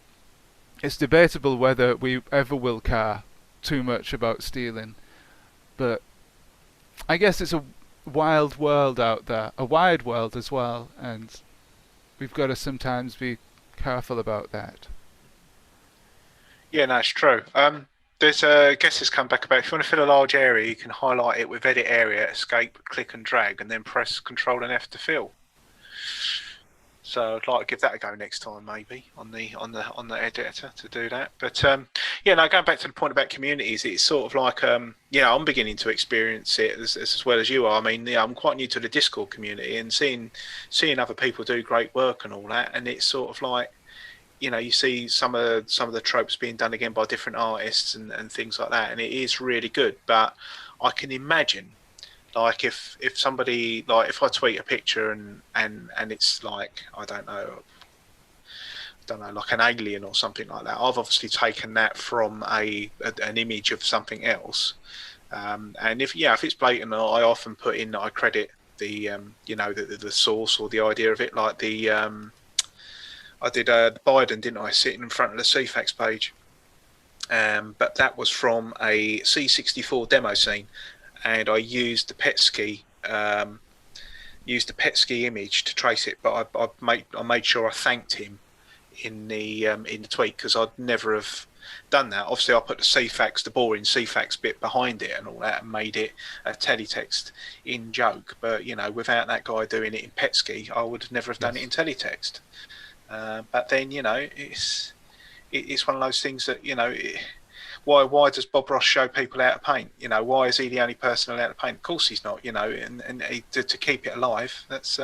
it's debatable whether we ever will care too much about stealing. But I guess it's a wild world out there, a wide world as well, and we've got to sometimes be careful about that. Yeah, no, it's true. There's a guess has come back about if you want to fill a large area, you can highlight it with edit area, escape, click and drag, and then press Control and F to fill. So I'd like to give that a go next time, maybe on the editor to do that. But yeah, no, going back to the point about communities, it's sort of like yeah, I'm beginning to experience it as well as you are. I mean, yeah, I'm quite new to the Discord community and seeing other people do great work and all that, and it's sort of like, you know, you see some of the tropes being done again by different artists and things like that, and it is really good. But I can imagine, like if somebody, like if I tweet a picture and it's like, I don't know, like an alien or something like that, I've obviously taken that from an image of something else, and if it's blatant, I often put in that I credit the you know, the source or the idea of it, like the I did Biden, didn't I, sitting in front of the CFAX page, but that was from a C64 demo scene, and I used the Petsky image to trace it. But I made sure I thanked him in the tweet, because I'd never have done that. Obviously, I put the boring CFAX bit behind it and all that, and made it a teletext in joke. But you know, without that guy doing it in Petsky, I would never have done it in teletext. But then, you know, it's one of those things that, you know, why does Bob Ross show people how to paint? You know, why is he the only person allowed to paint? Of course he's not. You know, and to keep it alive, that's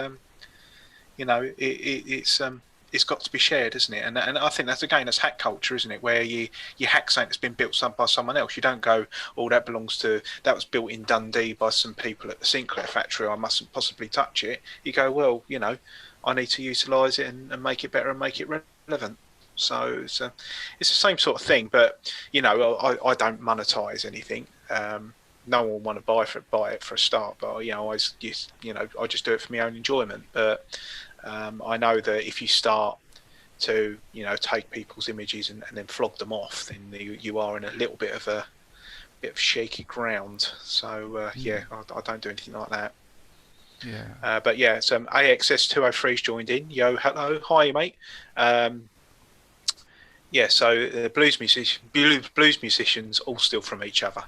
you know, it's got to be shared, isn't it? And I think that's hack culture, isn't it? Where you hack something that's been built by someone else. You don't go, oh, that was built in Dundee by some people at the Sinclair factory, I mustn't possibly touch it. You go, well, you know, I need to utilise it and make it better and make it relevant. So it's the same sort of thing, but you know, I don't monetize anything. No one will want to buy it for a start, but you know, I just do it for my own enjoyment. But I know that if you start to, you know, take people's images and then flog them off, then you are in a little bit of shaky ground. So yeah, I don't do anything like that. Yeah. But yeah, so AXS203's joined in. Yo, hello, hi, mate. Yeah, so blues musicians all steal from each other.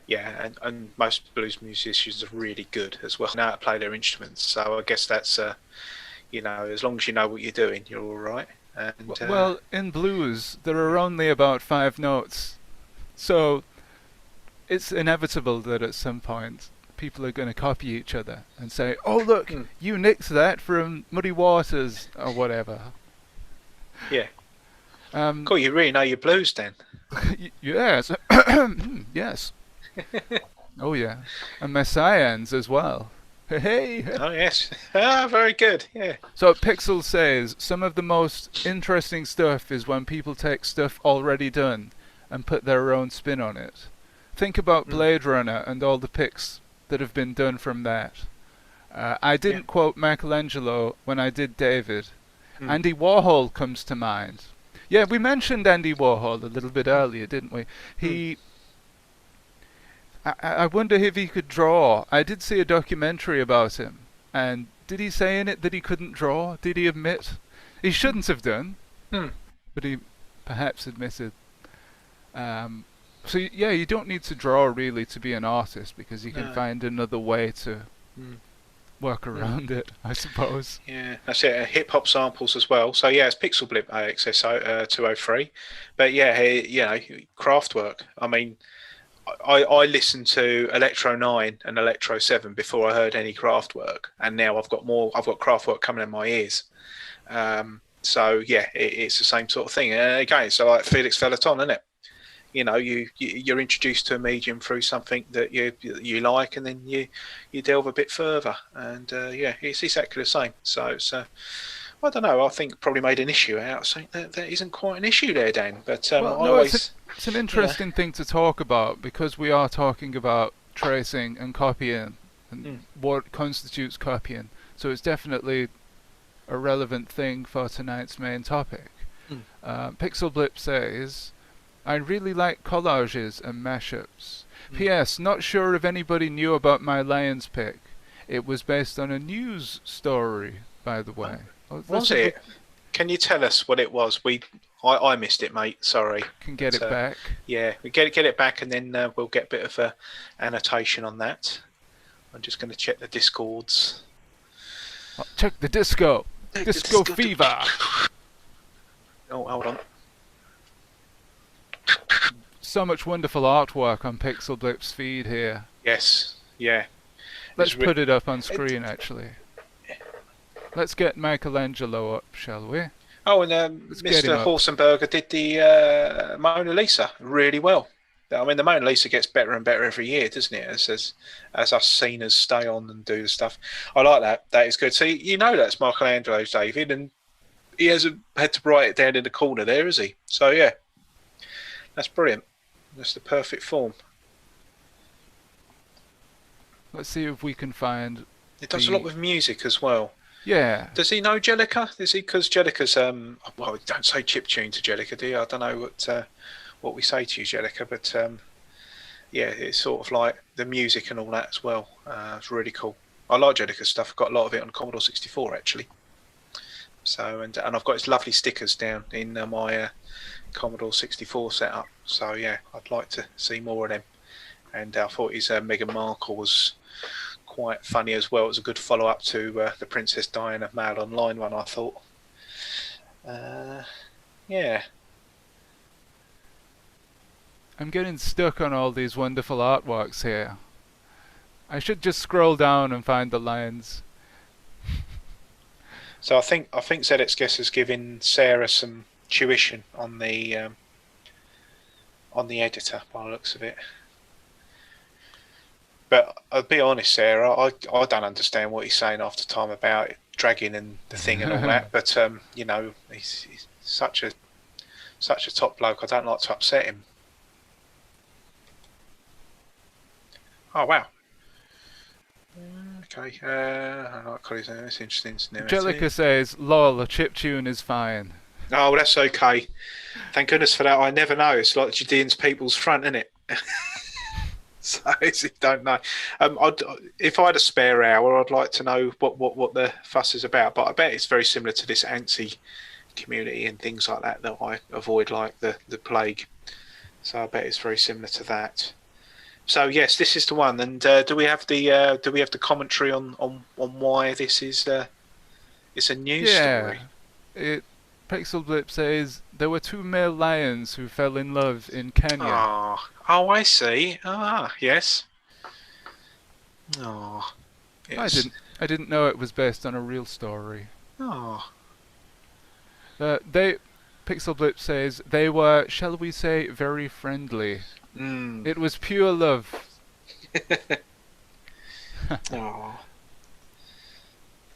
Yeah, and most blues musicians are really good as well, know how to play their instruments. So I guess that's, you know, as long as you know what you're doing, you're all right. And, well, in blues, there are only about 5 notes, so it's inevitable that at some point people are going to copy each other and say, "Oh, look, you nicked that from Muddy Waters," or whatever. Yeah. Cool, you really know your blues then. Yes. Yes. Oh, yeah. And my cyans as well. Hey. Oh, yes. Ah, very good. Yeah. So Pixel says, some of the most interesting stuff is when people take stuff already done and put their own spin on it. Think about Blade Runner and all the pics that have been done from that. I didn't quote Michelangelo when I did David. Andy Warhol comes to mind. Yeah, we mentioned Andy Warhol a little bit earlier, didn't we? I wonder if he could draw. I did see a documentary about him, and did he say in it that he couldn't draw? Did he admit? He shouldn't have done, but he perhaps admitted. So yeah, you don't need to draw really to be an artist, because you can No. find another way to Mm. work around it, I suppose. Yeah, that's it. Hip hop samples as well. So yeah, it's Pixel Blip AXS 203. But yeah, Kraftwerk. I mean, I listened to Electro 9 and Electro 7 before I heard any Kraftwerk, and now I've got Kraftwerk coming in my ears. So yeah, it's the same sort of thing. Again, so like Felix Velaton, isn't it? You're introduced to a medium through something that you like, and then you delve a bit further, and it's exactly the same. So it's I don't know. I think probably made an issue out of something that isn't quite an issue there, Dan. But Well, no, it's an interesting thing to talk about, because we are talking about tracing and copying and what constitutes copying. So it's definitely a relevant thing for tonight's main topic. Pixel Blip says, I really like collages and mashups. P.S. Not sure if anybody knew about my Lions pick. It was based on a news story, by the way. Was it? Can you tell us what it was? I missed it, mate. Sorry. Can get it back. Yeah, we get it back, and then we'll get a bit of a annotation on that. I'm just going to check the Discords. Check the disco. Disco fever. Oh, hold on. So much wonderful artwork on Pixel Blip's feed here. Yes, yeah. Let's put it up on screen, actually. Let's get Michelangelo up, shall we? Oh, and Mr. Horsenberger did the Mona Lisa really well. I mean, the Mona Lisa gets better and better every year, doesn't it? As us sceners stay on and do the stuff. I like that. That is good. So that's Michelangelo's, David, and he hasn't had to write it down in the corner there, has he? So yeah, that's brilliant. That's the perfect form. Let's see if we can find. It does a lot with music as well. Yeah. Does he know Jellica? Is he? Because Jellica's well, don't say chiptune to Jellica, do you? I don't know what we say to you, Jellica, but yeah, it's sort of like the music and all that as well. It's really cool. I like Jellica's stuff. I've got a lot of it on Commodore 64 actually. So and I've got its lovely stickers down in my Commodore 64 setup. So yeah, I'd like to see more of them. And I thought his Meghan Markle was quite funny as well. It was a good follow-up to the Princess Diana Mail Online one, I thought. Yeah. I'm getting stuck on all these wonderful artworks here. I should just scroll down and find the lines. So I think ZX Guess has given Sarah some tuition on the editor by the looks of it. But I'll be honest, Sarah, I don't understand what he's saying half the time about it, dragging and the thing and all that. But he's such a top bloke. I don't like to upset him. Oh wow. Okay. I like Collins. That's interesting. Jellica says, "Lol, a chiptune is fine." Oh, that's okay. Thank goodness for that. I never know. It's like Judean's People's Front, isn't it? So you don't know. If I had a spare hour, I'd like to know what the fuss is about. But I bet it's very similar to this ANSI community and things like that I avoid like the plague. So I bet it's very similar to that. So yes, this is the one. And do we have the commentary on why this is it's a news story? Pixel Blip says there were two male lions who fell in love in Kenya. Oh, I see. Yes. Oh, yes. I didn't know it was based on a real story. Oh. Pixel Blip says they were, shall we say, very friendly. It was pure love. Oh.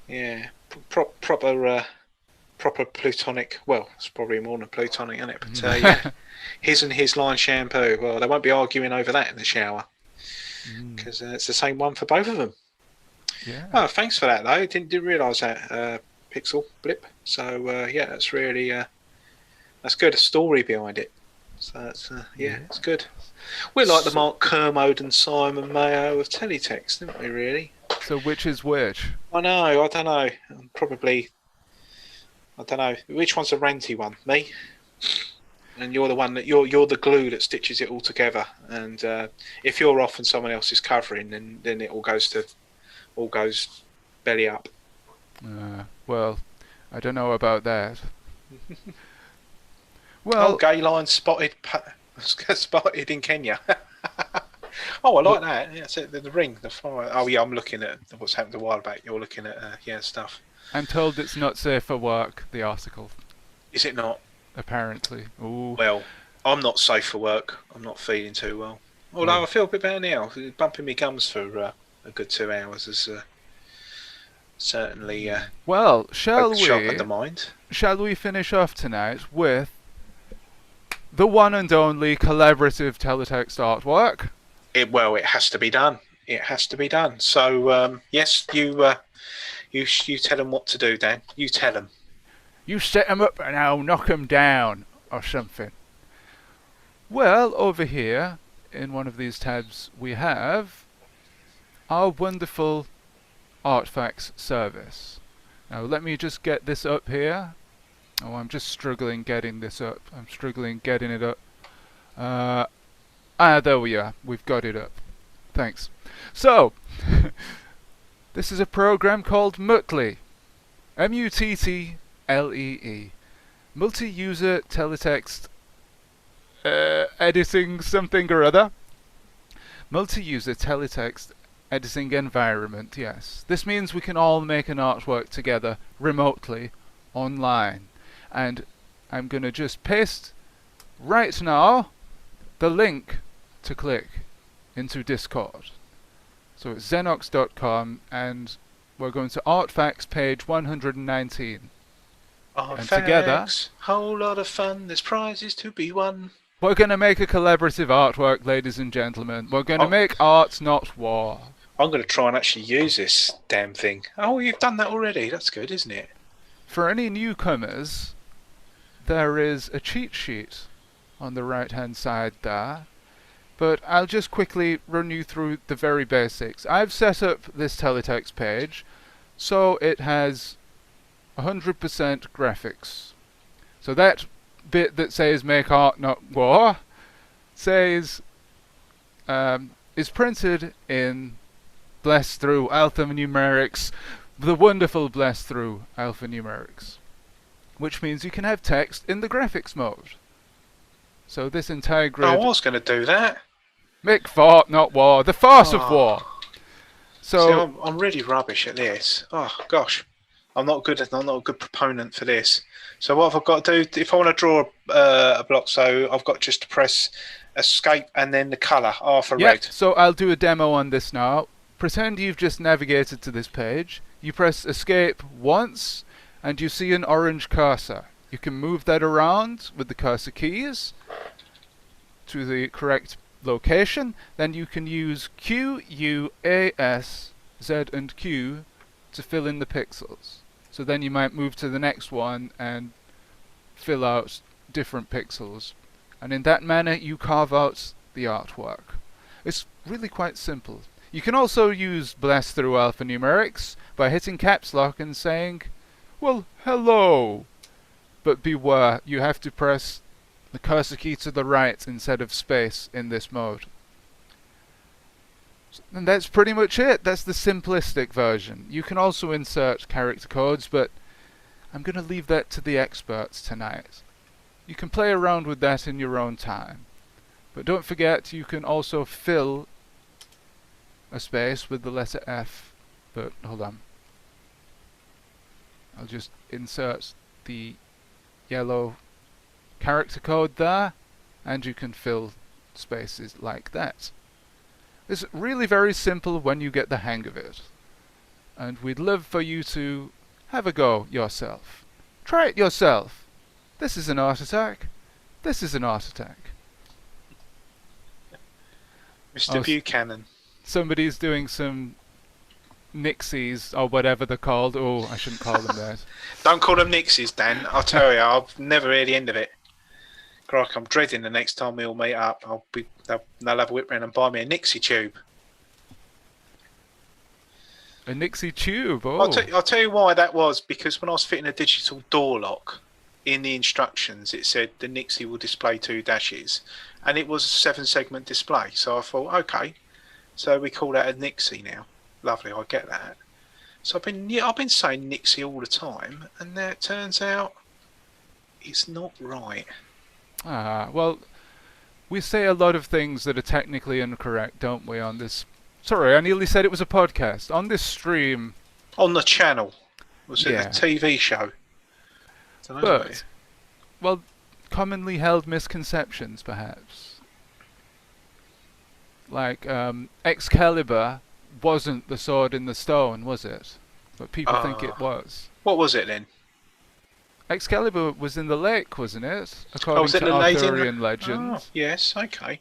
Yeah. Proper plutonic. Well, it's probably more than plutonic, isn't it? But yeah, his and his line shampoo. Well, they won't be arguing over that in the shower because it's the same one for both of them. Yeah. Oh, thanks for that though. Didn't realise that, Pixel Blip. So yeah, that's really that's good. A story behind it. So that's it's good. We're like the Mark Kermode and Simon Mayo of Teletext, didn't we? Really. So which is which? I don't know. Probably. I don't know. Which one's the ranty one? Me? and you're the one that you're the glue that stitches it all together. And if you're off and someone else is covering, then it all goes belly up. Well, I don't know about that. Well, gay lion spotted in Kenya. Oh, I like that. Yeah, so the ring, the fire. Oh yeah, I'm looking at what's happened a while back. You're looking at stuff. I'm told it's not safe for work. The article. Is it not? Apparently. Ooh. Well, I'm not safe for work. I'm not feeling too well. Although I feel a bit better now. Bumping my gums for a good 2 hours is certainly well, shall sharpened the mind. Shall we finish off tonight with the one and only collaborative teletext artwork? It has to be done. It has to be done. So yes, you tell them what to do, Dan. You tell them. You set them up and I'll knock them down, or something. Well, over here, in one of these tabs, we have our wonderful Artifacts service. Now, let me just get this up here. Oh, I'm just struggling getting this up. I'm struggling getting it up. There we are. We've got it up. Thanks. So, this is a program called Muttlee. M-U-T-T-L-E-E. Multi-user teletext editing something or other. Multi-user teletext editing environment, yes. This means we can all make an artwork together remotely online. And I'm going to just paste right now the link to click into Discord. So it's xenox.com and we're going to Artifacts page 119. Artifacts, and together, whole lot of fun, there's prizes to be won. We're going to make a collaborative artwork, ladies and gentlemen. We're going to make art, not war. I'm going to try and actually use this damn thing. Oh, you've done that already. That's good, isn't it? For any newcomers, there is a cheat sheet on the right-hand side there. But I'll just quickly run you through the very basics. I've set up this teletext page so it has 100% graphics. So that bit that says make art not war says is printed in blessed through alphanumerics, the wonderful blessed through alphanumerics, which means you can have text in the graphics mode. So this entire grid. I was going to do that. Make fart, not war. The farce of war. So see, I'm really rubbish at this. Oh gosh, I'm not a good proponent for this. So what have I got to do if I want to draw a block? So I've got just to press escape and then the colour for red. So I'll do a demo on this now. Pretend you've just navigated to this page. You press escape once and you see an orange cursor. You can move that around with the cursor keys to the correct location. Then you can use Q, U, A, S, Z and Q to fill in the pixels. So then you might move to the next one and fill out different pixels. And in that manner you carve out the artwork. It's really quite simple. You can also use blast through alphanumerics by hitting caps lock and saying, well, hello. But beware, you have to press the cursor key to the right instead of space in this mode. And that's pretty much it. That's the simplistic version. You can also insert character codes, but I'm going to leave that to the experts tonight. You can play around with that in your own time. But don't forget, you can also fill a space with the letter F. But hold on. I'll just insert the yellow character code there, and you can fill spaces like that. It's really very simple when you get the hang of it. And we'd love for you to have a go yourself. Try it yourself. This is an art attack. This is an art attack. Mr. Buchanan. Somebody's doing some Nixies or whatever they're called. Oh, I shouldn't call them that. Don't call them Nixies, Dan. I'll tell you, I'll never hear the end of it. Crikey, I'm dreading the next time we all meet up. They'll have a whip round and buy me a Nixie tube. A Nixie tube? Oh. I'll tell you why that was, because when I was fitting a digital door lock in the instructions it said the Nixie will display 2 dashes, and it was a 7-segment display. So I thought, okay, so we call that a Nixie now. Lovely, I get that. So I've been saying Nixie all the time, and now it turns out it's not right. Well, we say a lot of things that are technically incorrect, don't we, on this... Sorry, I nearly said it was a podcast. On this stream... On the channel. Was it Yeah. a TV show? Dunno. But, well, commonly held misconceptions, perhaps. Like, Excalibur wasn't the sword in the stone, was it? But people think it was. What was it then? Excalibur was in the lake, wasn't it? Oh, According was it to the lady in the- Arthurian legend. Oh, yes, okay.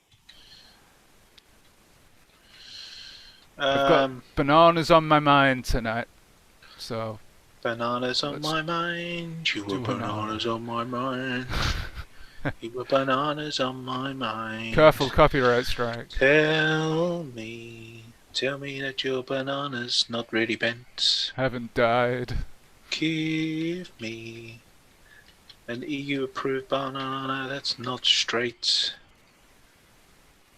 I've got bananas on my mind tonight, so... Bananas on Let's my mind, you were do bananas on my mind. You were bananas on my mind. Careful, copyright strike. Tell me that your banana's not really bent. Haven't died. Give me an EU-approved banana that's not straight.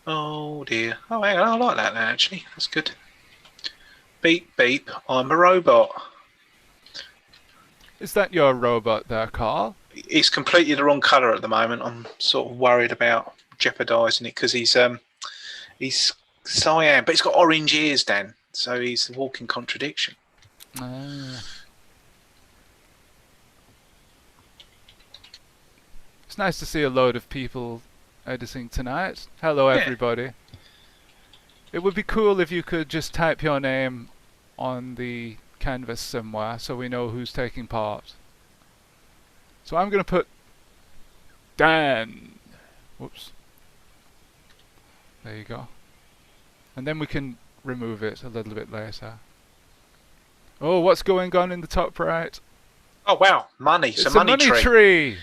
Oh dear. Oh, hang on, I like that actually. That's good. Beep beep, I'm a robot. Is that your robot there, Carl? He's completely the wrong colour at the moment. I'm sort of worried about jeopardising it because he's cyan, but he's got orange ears, Dan. So he's a walking contradiction. It's nice to see a load of people editing tonight. Hello, Yeah. everybody. It would be cool if you could just type your name on the canvas somewhere so we know who's taking part. So I'm going to put Dan. Whoops. There you go. And then we can remove it a little bit later. Oh, what's going on in the top right? Oh wow, money! It's It's a money tree. tree.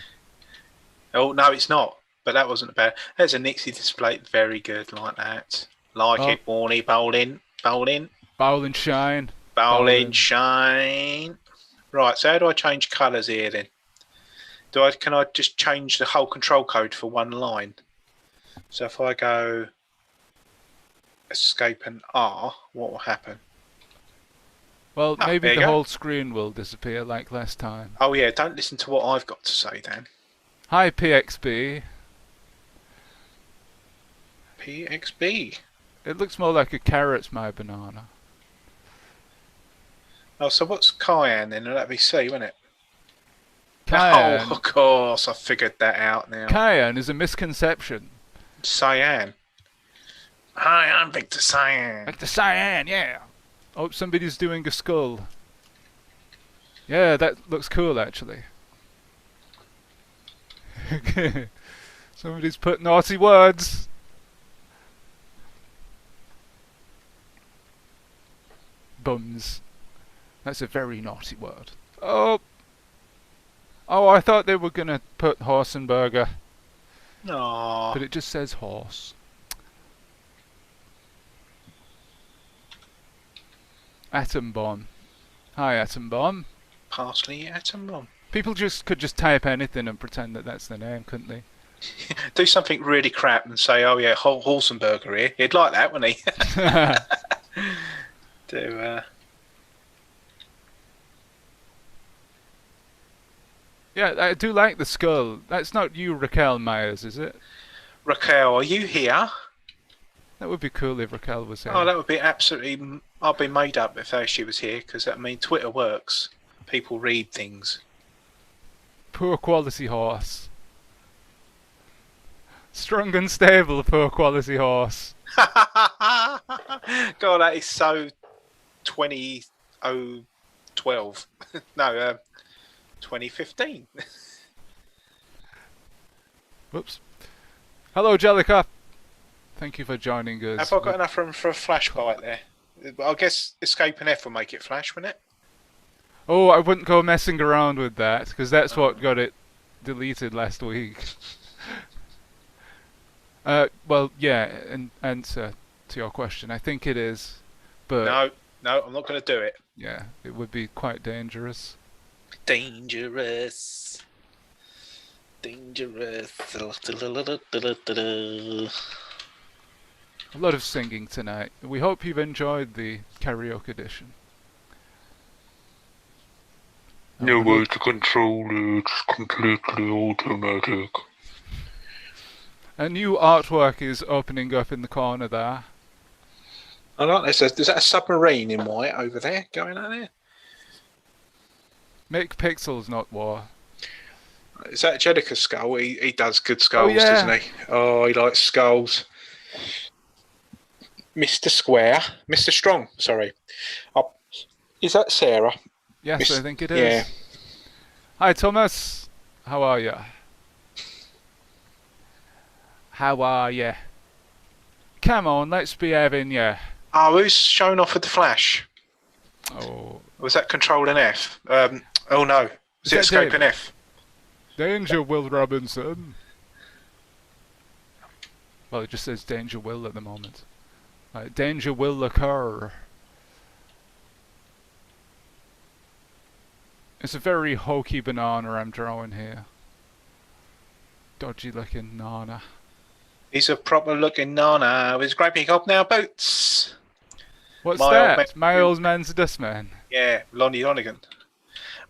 Oh no, it's not. But that wasn't bad. There's a Nixie display, very good like that. Like Oh. it, Warnie, bowling, Bowl and shine. bowling, shine. Right. So how do I change colours here then? Can I just change the whole control code for one line? So if I go escape and R, what will happen? Well, Ah, maybe there you the go. whole screen will disappear like last time. Oh yeah, don't listen to what I've got to say, Dan. Hi, PXB. PXB. It looks more like a carrot, my banana. Oh, so what's cayenne then? That'd be C, wouldn't it? Cayenne. Oh, of course, I figured that out now. Cayenne is a misconception. Cyan. Hi, I'm Victor Cyan. Like the cyan, yeah. Oh, somebody's doing a skull. Yeah, that looks cool, actually. Somebody's put naughty words. Bums. That's a very naughty word. Oh. Oh, I thought they were gonna put horse and burger, Aww. but it just says horse. Atom bomb. Hi, atom bomb. Parsley atom bomb. People could just type anything and pretend that that's the name, couldn't they? Do something really crap and say, oh yeah, Horsenberger here. He'd like that, wouldn't he? Yeah, I do like the skull. That's not you, Raquel Myers, is it? Raquel, are you here? That would be cool if Raquel was here. Oh, that would be absolutely... I'd be made up if she was here, because that means Twitter works. People read things. Poor quality horse. Strong and stable, poor quality horse. God, that is so 2012. No, 2015. Whoops. Hello, Jellica. Thank you for joining us. Have I got enough room for a flash bite there? I guess escape and F will make it flash, wouldn't it? Oh, I wouldn't go messing around with that, because that's what got it deleted last week. Well, yeah, in answer to your question, I think it is, but... No, I'm not going to do it. Yeah, it would be quite dangerous. Dangerous. Dangerous. A lot of singing tonight. We hope you've enjoyed the karaoke edition. No way to control it. It's completely automatic. A new artwork is opening up in the corner there. I like this. Is that a submarine in white over there going on there? Make pixels, not war. Is that Jedica's skull? He does good skulls, yeah. doesn't he? Oh, he likes skulls. Mr. Square. Mr. Strong, sorry. Oh, is that Sarah? Yes, I think it is. Yeah. Hi, Thomas. How are you? How are you? Come on, let's be having you. Oh, who's showing off with the flash? Oh. Was that Control and F? Oh no. Was it Escape and F? Danger, Will Robinson. Well, it just says Danger Will at the moment. Danger will occur. It's a very hokey banana I'm drawing here. Dodgy looking nana. He's a proper looking nana with his great big hobnail boots. What's that? My old man's a dustman. Yeah, Lonnie Lonigan.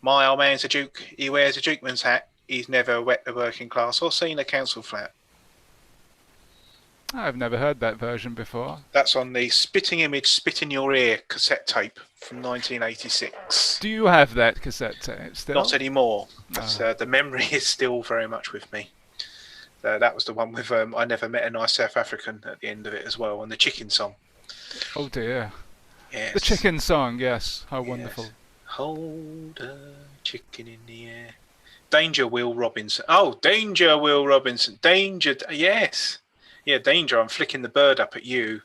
My old man's a duke. He wears a dukeman's hat. He's never wet the working class or seen a council flat. I've never heard that version before. That's on the Spitting Image, Spit in Your Ear cassette tape from 1986. Do you have that cassette tape still? Not anymore. Oh. The memory is still very much with me. That was the one with I Never Met a Nice South African at the end of it as well, and the chicken song. Oh dear. Yes. The chicken song, yes. How wonderful. Hold a chicken in the air. Danger, Will Robinson. Oh, Danger, Will Robinson. Danger, yes. Yeah, Danger, I'm flicking the bird up at you.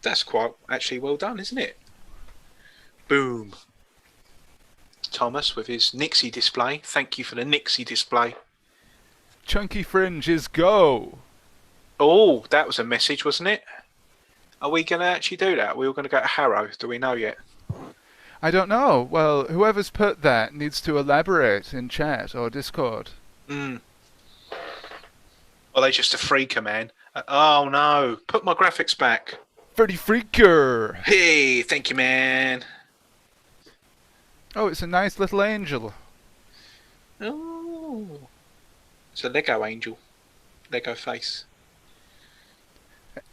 That's quite actually well done, isn't it? Boom. Thomas with his Nixie display. Thank you for the Nixie display. Chunky fringes, go! Oh, that was a message, wasn't it? Are we going to actually do that? We were going to go to Harrow. Do we know yet? I don't know. Well, whoever's put that needs to elaborate in chat or Discord. Are they just a freaker, man? Oh, no. Put my graphics back. Freddy Freaker! Hey, thank you, man. Oh, it's a nice little angel. Oh. It's a Lego angel. Lego face.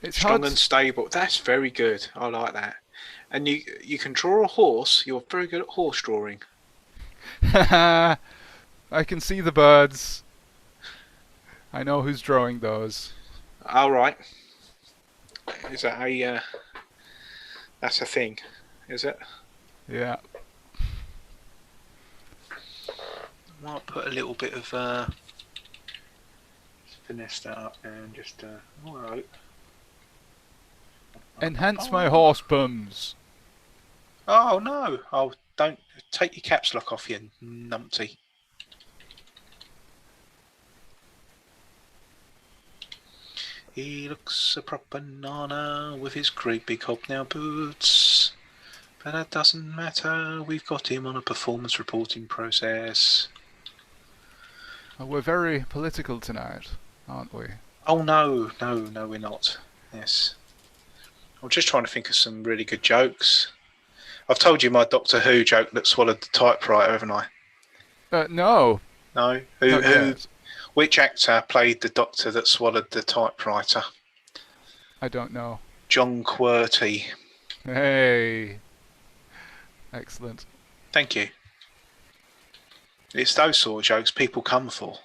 It's strong and stable. That's very good. I like that. And you can draw a horse. You're very good at horse drawing. I can see the birds. I know who's drawing those. All right. Is that a... that's a thing, is it? Yeah. I might put a little bit of... finesse that up and just... all right. Enhance my horse bums. Oh no! Oh, don't take your caps lock off, you numpty. He looks a proper nana with his great big hobnail boots. But that doesn't matter, we've got him on a performance reporting process. Oh, we're very political tonight, aren't we? Oh no, we're not. Yes. I'm just trying to think of some really good jokes. I've told you my Doctor Who joke that swallowed the typewriter, haven't I? No. No? Who? Which actor played the Doctor that swallowed the typewriter? I don't know. John Qwerty. Hey. Excellent. Thank you. It's those sort of jokes people come for.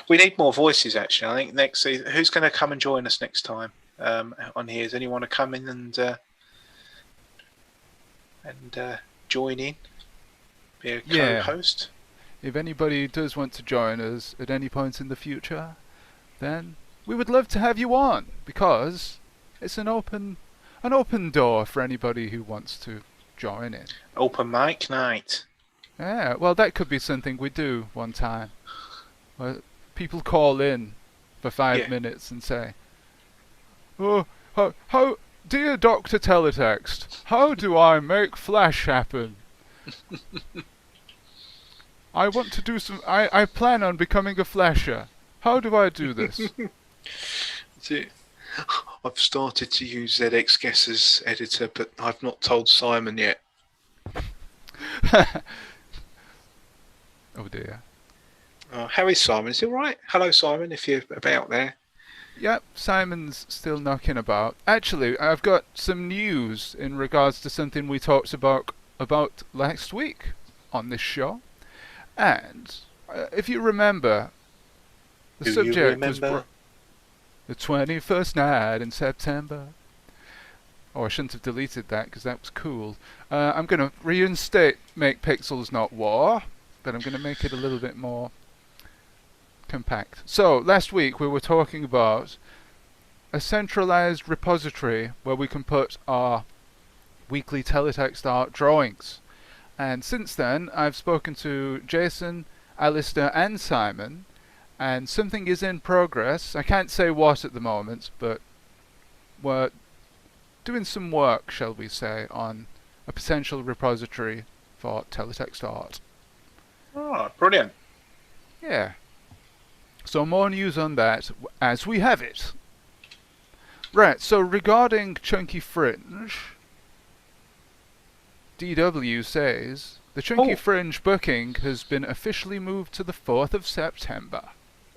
We need more voices, actually. I think next season, who's going to come and join us next time on here? Does anyone want to come in and join in? Be a co-host? If anybody does want to join us at any point in the future, then we would love to have you on, because it's an open door for anybody who wants to join in. Open mic night. Yeah, well, that could be something we do one time. Where people call in for 5 minutes and say, "Oh, Dear Dr. Teletext, how do I make Flash happen? I want to do some... I plan on becoming a Flasher. How do I do this? I've started to use ZX Guesser's editor, but I've not told Simon yet. Oh dear. How is Simon? Is he all right? Hello, Simon, if you're about there. Yep, Simon's still knocking about. Actually, I've got some news in regards to something we talked about last week on this show. And if you remember, the subject was the 21st night in September. Oh, I shouldn't have deleted that because that was cool. I'm going to reinstate Make Pixels Not War, but I'm going to make it a little bit more compact. So, last week we were talking about a centralized repository where we can put our weekly teletext art drawings. And since then, I've spoken to Jason, Alistair, and Simon, and something is in progress. I can't say what at the moment, but we're doing some work, shall we say, on a potential repository for teletext art. Oh, brilliant. Yeah. So more news on that as we have it. Right, so regarding Chunky Fringe, DW says, the Chunky Fringe booking has been officially moved to the 4th of September.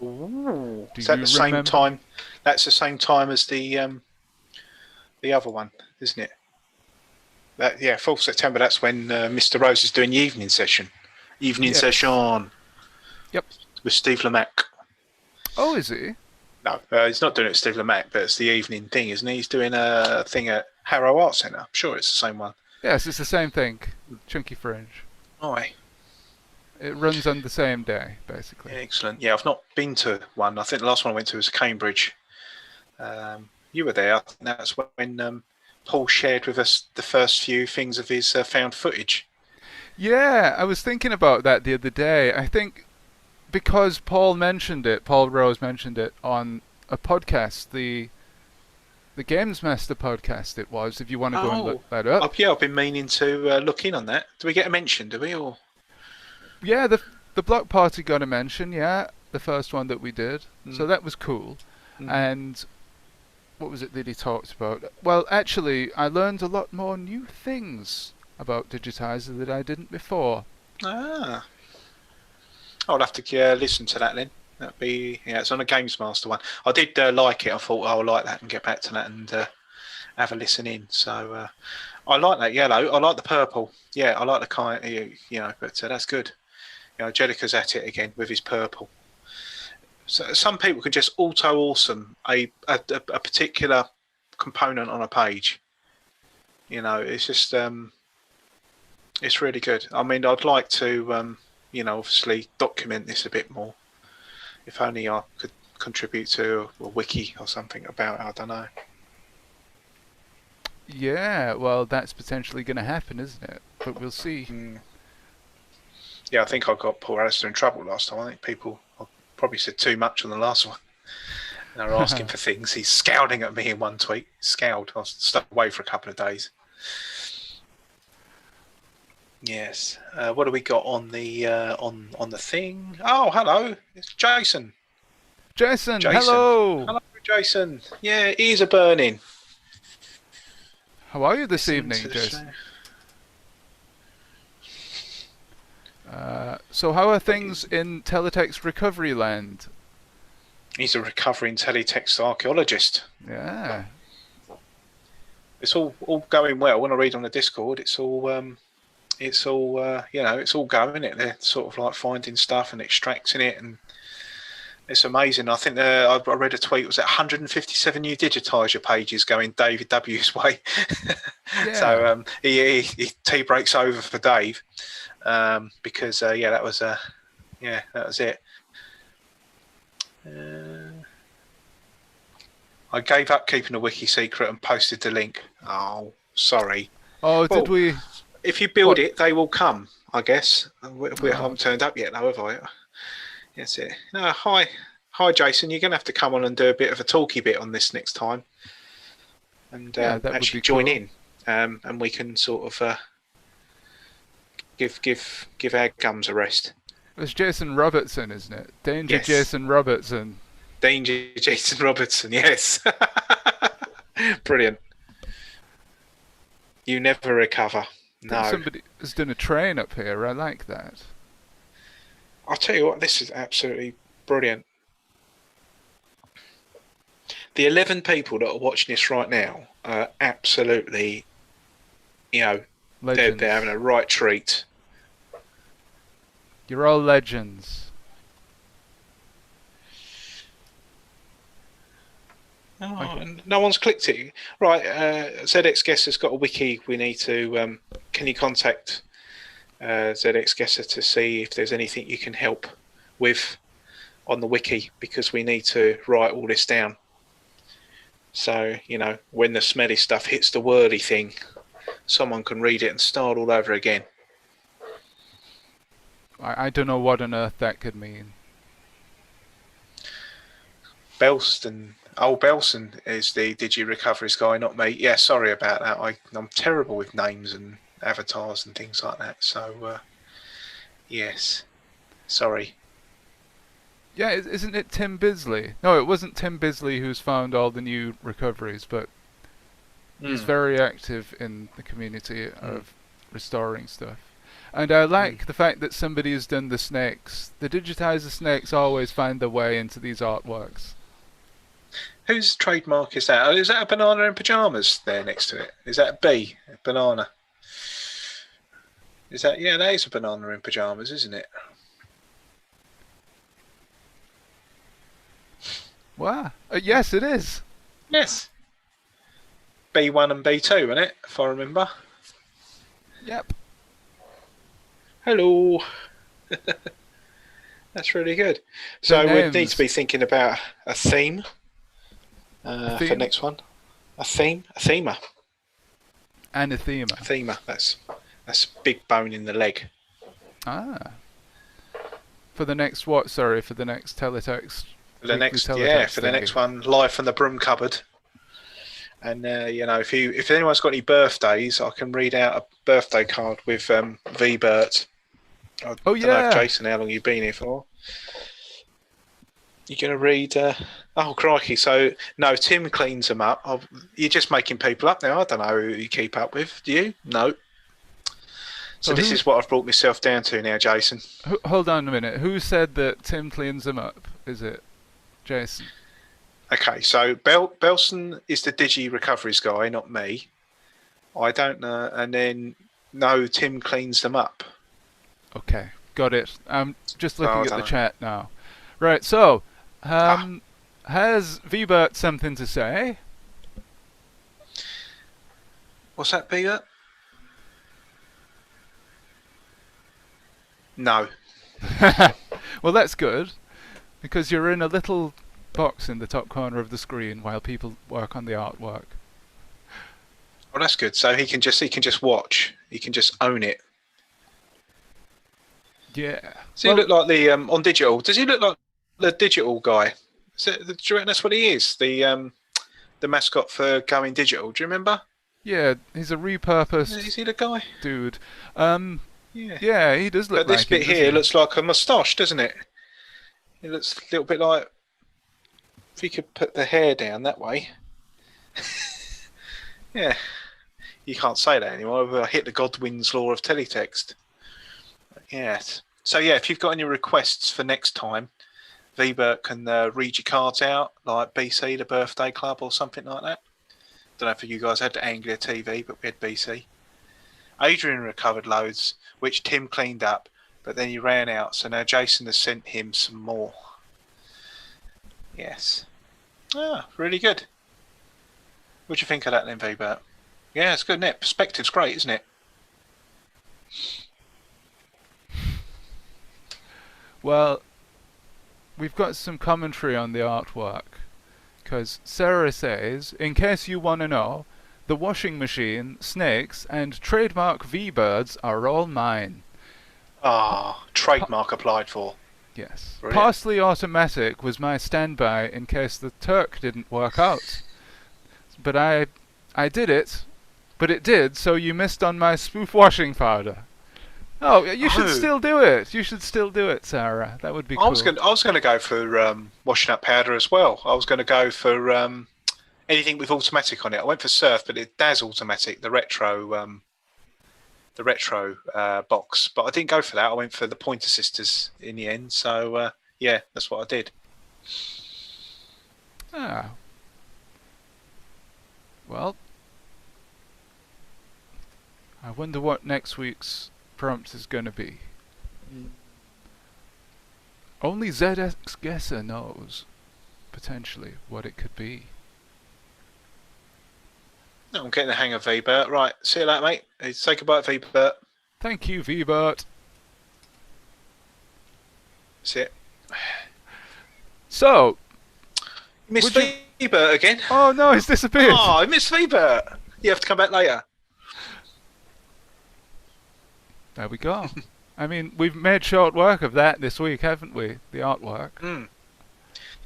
Ooh. Is that the same time? That's the same time as the other one, isn't it? That, yeah, 4th September, that's when Mr. Rose is doing the evening session. Session. Yep. With Steve Lamacq. Oh, is he? No, he's not doing it with Steve Lamacq, but it's the evening thing, isn't he? He's doing a thing at Harrow Art Centre. I'm sure it's the same one. Yes, it's the same thing. Chunky Fringe. Aye. It runs on the same day, basically. Yeah, excellent. Yeah, I've not been to one. I think the last one I went to was Cambridge. You were there. I think that's when Paul shared with us the first few things of his found footage. Yeah, I was thinking about that the other day. I think because Paul Rose mentioned it on a podcast, the Games Master podcast it was, if you want to go and look that up. Yeah, I've been meaning to look in on that. Do we get a mention, do we? Or yeah, the Block Party got a mention, yeah, the first one that we did. So that was cool. And what was it that he talked about? Well, actually, I learned a lot more new things about Digitizer that I didn't before. Ah. I'll have to listen to that then. That'd be, yeah, it's on a Games Master one. I did like it. I thought I'll like that and get back to that and have a listen in. So I like that yellow. I like the purple. Yeah, I like the kind, but that's good. Jellica's at it again with his purple. So some people can just auto-awesome a particular component on a page. It's just, it's really good. I mean, I'd like to, obviously document this a bit more. If only I could contribute to a wiki or something about it, I don't know. Yeah, well, that's potentially going to happen, isn't it? But we'll see. Yeah, I think I got poor Alistair in trouble last time. I think people probably said too much on the last one. And they were asking for things. He's scowling at me in one tweet. Scowled. I was stuck away for a couple of days. Yes. What do we got on the on the thing? Oh, hello. It's Jason. Jason. Hello. Hello, Jason. Yeah, ears are burning. How are you this evening, Jason? So how are things in Teletext Recovery Land? He's a recovering teletext archaeologist. Yeah. It's all going well. When I read on the Discord, it's all going. It's all going. They're sort of like finding stuff and extracting it, and it's amazing. I think I read a tweet. It was at 157 new digitizer pages going David W's way. Yeah. So he tea breaks over for Dave because that was it. I gave up keeping a wiki secret and posted the link. Oh, sorry. Oh, did we? If you build it, they will come, I guess. We haven't turned up yet, though, have I? That's it. No, hi, Jason. You're going to have to come on and do a bit of a talky bit on this next time. and Yeah, that would actually be join cool. in, and we can sort of give our gums a rest. It's Jason Robertson, isn't it? Danger Yes. Jason Robertson. Danger Jason Robertson, yes. Brilliant. You never recover. I think No. somebody has done a train up here. I like that. I'll tell you what, this is absolutely brilliant. The 11 people that are watching this right now are absolutely, they're having a right treat. You're all legends. Oh, no one's clicked it. Right, ZX Guesser has got a wiki. We need to. Can you contact ZX Guesser to see if there's anything you can help with on the wiki, because we need to write all this down. So, when the smelly stuff hits the wordy thing, someone can read it and start all over again. I don't know what on earth that could mean. Belston is the Digi Recoveries guy, not me. Yeah, sorry about that. I'm terrible with names and avatars and things like that. So, yes, sorry. Yeah, isn't it Tim Bisley? No, it wasn't Tim Bisley who's found all the new recoveries, but he's very active in the community of restoring stuff. And I like the fact that somebody has done the snakes. The digitizer snakes always find their way into these artworks. Whose trademark is that? Oh, is that a banana in pyjamas there next to it? Is that a bee? A banana? Is that? Yeah, that is a banana in pyjamas, isn't it? Wow. Yes, it is. Yes. B1 and B2, isn't it? If I remember. Yep. Hello. That's really good. So we need to be thinking about a theme, for next one. A thema. Anathema. A thema. That's big bone in the leg. Ah. For the next what? Sorry, for the next teletext. For the next one, live from the broom cupboard. And if anyone's got any birthdays, I can read out a birthday card with VBert. I don't know, Jason, how long you've been here for? You're going to read... oh, crikey. So, no, Tim cleans them up. You're just making people up now. I don't know who you keep up with. Do you? No. So this is what I've brought myself down to now, Jason. Hold on a minute. Who said that Tim cleans them up? Is it Jason? Okay, so Belson is the Digi Recoveries guy, not me. I don't know. And then, no, Tim cleans them up. Okay, got it. I'm just looking at the chat now. Right, so, has VBert something to say? What's that, VBert? No. Well, that's good, because you're in a little box in the top corner of the screen while people work on the artwork. Well, that's good. So he can just watch. He can just own it. Yeah. Does he look like the on digital? Does he look like the digital guy? Do you reckon that's what he is? The mascot for Going Digital. Do you remember? Yeah, he's a repurposed. Is he the guy? Dude. Yeah, he does look like. But this bit here looks like a moustache, doesn't it? It looks a little bit like. If you could put the hair down that way. Yeah. You can't say that anymore. I hit the Godwin's law of teletext. Yes. So yeah, if you've got any requests for next time, VBert can read your cards out, like BC, the birthday club, or something like that. Don't know if you guys had the Anglia TV, but we had BC. Adrian recovered loads, which Tim cleaned up, but then he ran out. So now Jason has sent him some more. Yes. Ah, really good. What do you think of that then, VBert? Yeah, it's good, isn't it? Perspective's great, isn't it? Well, we've got some commentary on the artwork, because Sarah says, in case you want to know, the washing machine, snakes, and trademark V-birds are all mine. Ah, trademark applied for. Yes. Brilliant. Parsley Automatic was my standby in case the Turk didn't work out. But I I did it, but it did, so you missed on my spoof washing powder. Oh, you should still do it. You should still do it, Sarah. That would be cool. I was going to go for washing up powder as well. I was going to go for anything with automatic on it. I went for surf, but it does automatic, the retro box. But I didn't go for that. I went for the Pointer Sisters in the end. So yeah, that's what I did. Ah. Well, I wonder what next week's prompt is going to be. Only ZX Guesser knows, potentially, what it could be. I'm getting the hang of VBert. Right, see you later, mate. Say goodbye to VBert. Thank you, VBert. That's it. So, Miss VBert again? Oh no, he's disappeared. Oh, I missed VBert. You have to come back later. There we go. I mean, we've made short work of that this week, haven't we? The artwork. Mm.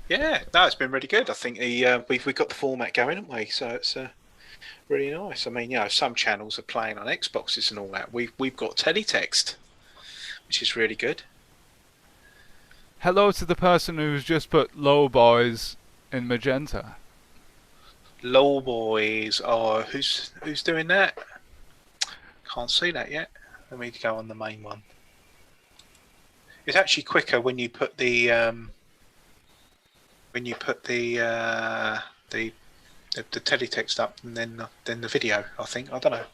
Yeah, no, it's been really good. I think we've got the format going, haven't we? So it's really nice. I mean, you know, some channels are playing on Xboxes and all that. We've got Teletext, which is really good. Hello to the person who's just put low boys in magenta. Low boys. Oh, who's doing that? Can't see that yet. Let me go on the main one. It's actually quicker when you put the teletext up and then the video. I think, I don't know.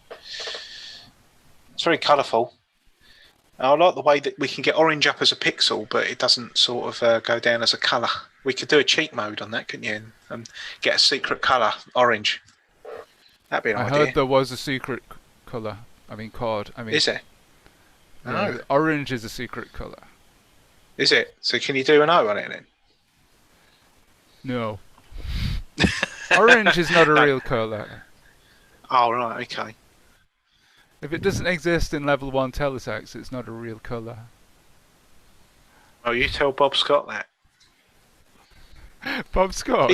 It's very colourful. I like the way that we can get orange up as a pixel, but it doesn't sort of go down as a colour. We could do a cheat mode on that, couldn't you? And get a secret colour, orange. That'd be an idea. I heard there was a secret colour. I mean, code. I mean, is it? No, orange is a secret colour. Is it? So can you do an O on it then? No. Orange is not a real colour. Oh, right, okay. If it doesn't exist in level 1 teletext, it's not a real colour. Oh, you tell Bob Scott that. Bob Scott?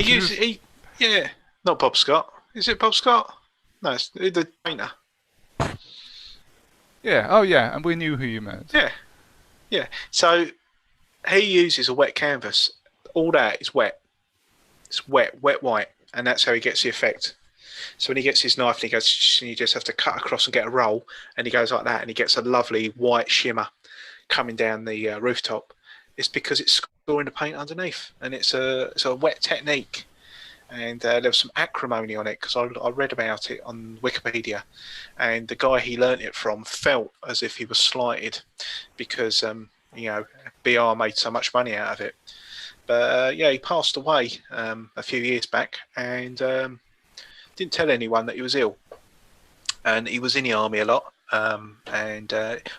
Yeah, not Bob Scott. Is it Bob Scott? No, it's the painter. Yeah, oh yeah, and we knew who you meant. Yeah. So he uses a wet canvas. All that is wet. It's wet white, and that's how he gets the effect. So when he gets his knife and he goes, you just have to cut across and get a roll, and he goes like that, and he gets a lovely white shimmer coming down the rooftop. It's because it's scoring the paint underneath, and it's a wet technique. And there was some acrimony on it because I read about it on Wikipedia, and the guy he learnt it from felt as if he was slighted because you know, BR made so much money out of it. But yeah, he passed away a few years back, and didn't tell anyone that he was ill. And he was in the army a lot, and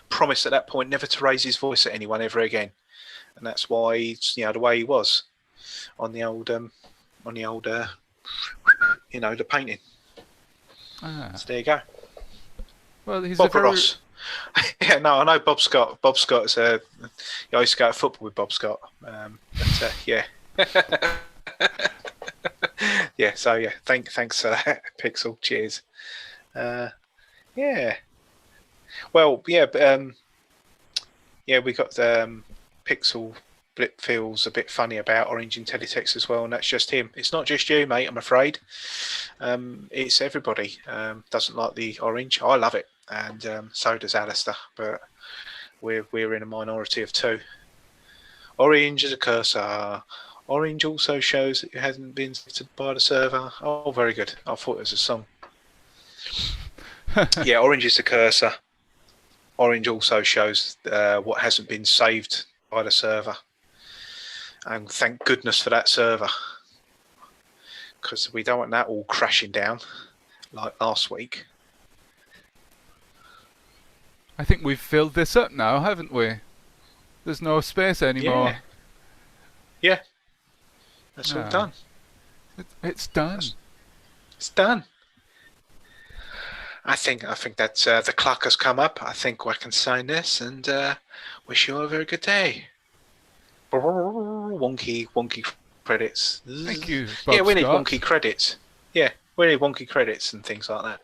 promised at that point never to raise his voice at anyone ever again. And that's why he's, you know, the way he was on the old you know, the painting. So there you go. Well, he's Bob a very... Ross. Yeah, no, I know Bob Scott. Bob Scott's I used to go to football with Bob Scott. But yeah. Yeah, so yeah, thanks for that, Pixel. Cheers. Yeah. Well, yeah, but yeah, we got the Pixel Blip feels a bit funny about Orange in Teletext as well, and that's just him. It's not just you, mate, I'm afraid. It's everybody doesn't like the orange. I love it, and so does Alistair, but we're in a minority of two. Orange is a cursor. Orange also shows that it hasn't been selected by the server. Oh, very good. I thought it was a song. Yeah, orange is the cursor. Orange also shows what hasn't been saved by the server. And thank goodness for that server, because we don't want that all crashing down like last week. I think we've filled this up now, haven't we? There's no space anymore. Yeah. That's all done. It's done. It's done. I think that the clock has come up. I think I can sign this and wish you all a very good day. Wonky credits. Thank you, Bob Yeah, we need Scott. wonky credits. Yeah. Willy Wonky credits and things like that.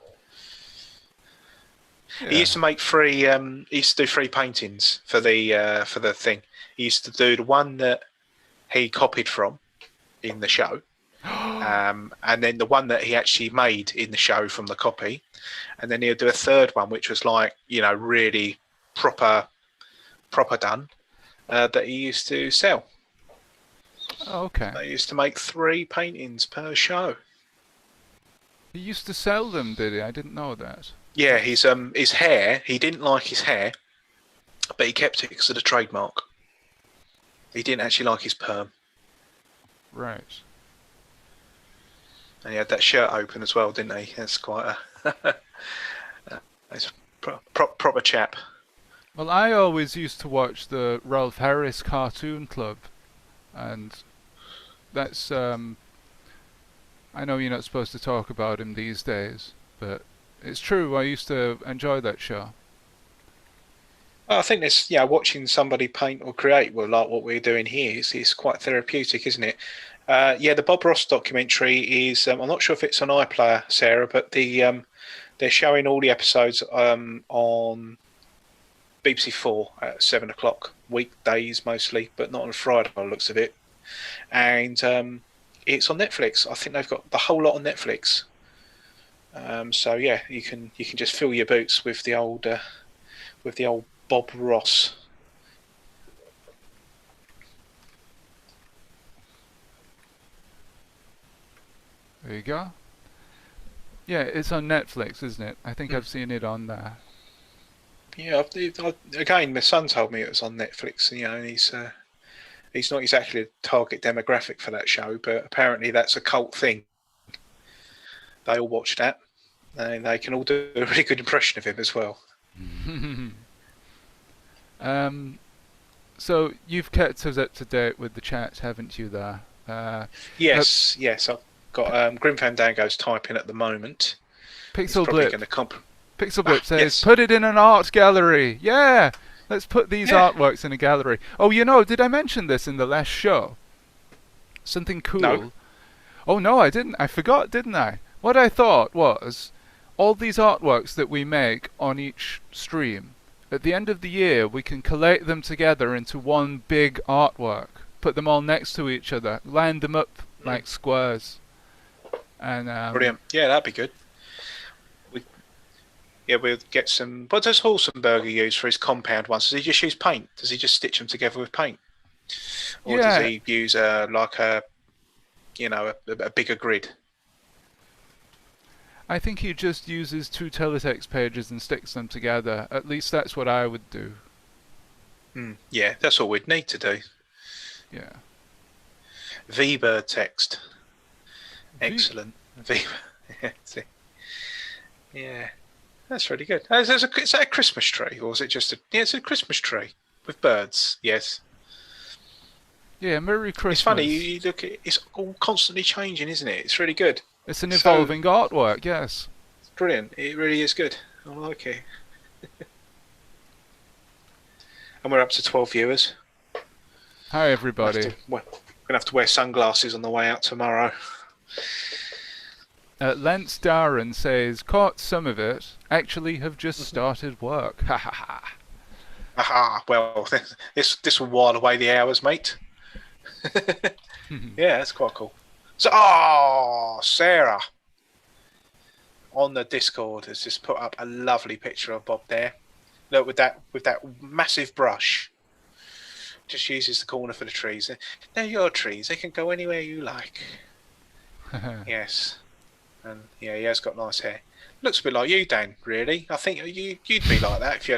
Yeah. He used to make he used to do 3 paintings for the thing. He used to do the one that he copied from in the show, and then the one that he actually made in the show from the copy, and then he'll do a third one which was like, you know, really proper done, that he used to sell. Oh, okay. He used to make 3 paintings per show. He used to sell them, did he? I didn't know that. Yeah, his hair. He didn't like his hair, but he kept it because of the trademark. He didn't actually like his perm. Right. And he had that shirt open as well, didn't he? That's quite a that's proper chap. Well, I always used to watch the Ralph Harris Cartoon Club, and that's I know you're not supposed to talk about him these days, but it's true. I used to enjoy that show. Well, I think this, yeah, watching somebody paint or create, well, like what we're doing here, is quite therapeutic, isn't it? Yeah, the Bob Ross documentary is. I'm not sure if it's on iPlayer, Sarah, but they're showing all the episodes on BBC 4 at 7 o'clock, weekdays mostly, but not on a Friday by the looks of it. And it's on Netflix. I think they've got the whole lot on Netflix. So yeah, you can just fill your boots with the old Bob Ross. There you go. Yeah, it's on Netflix, isn't it? I think I've seen it on there. Yeah, again, my son told me it was on Netflix. You know, and he's not exactly a target demographic for that show, but apparently that's a cult thing. They all watch that, and they can all do a really good impression of him as well. So you've kept us up to date with the chat, haven't you? There. Yes. I've got Grim Fandango's typing at the moment. Pixel Blip. Pixel Blip says, yes. Put it in an art gallery. Yeah, let's put these artworks in a gallery. Oh, you know, did I mention this in the last show? Something cool. No. Oh no, I didn't. I forgot, didn't I? What I thought was, all these artworks that we make on each stream, at the end of the year, we can collate them together into one big artwork. Put them all next to each other, line them up like squares. And brilliant. Yeah, that'd be good. We'll get some. What does Horsenberger use for his compound ones? Does he just use paint? Does he just stitch them together with paint, or does he use a bigger grid? I think he just uses 2 teletext pages and sticks them together. At least that's what I would do. Yeah, that's all we'd need to do. Yeah. VBert text. Excellent. Yeah, that's really good. Is that a Christmas tree, or is it just it's a Christmas tree with birds? Yes. Yeah, Merry Christmas. It's funny, you look at it's all constantly changing, isn't it? It's really good. It's an evolving artwork, yes. It's brilliant. It really is good. I like it. And we're up to 12 viewers. Hi, everybody. We're going to have to wear sunglasses on the way out tomorrow. Lance Darren says, caught some of it, actually have just started work. Ha ha ha. Aha, well, this will while away the hours, mate. Yeah, that's quite cool. So, Sarah on the Discord has just put up a lovely picture of Bob there. Look, with that massive brush. Just uses the corner for the trees. They're your trees. They can go anywhere you like. Yes. And yeah, he has got nice hair. Looks a bit like you, Dan. Really, I think you'd be like that if you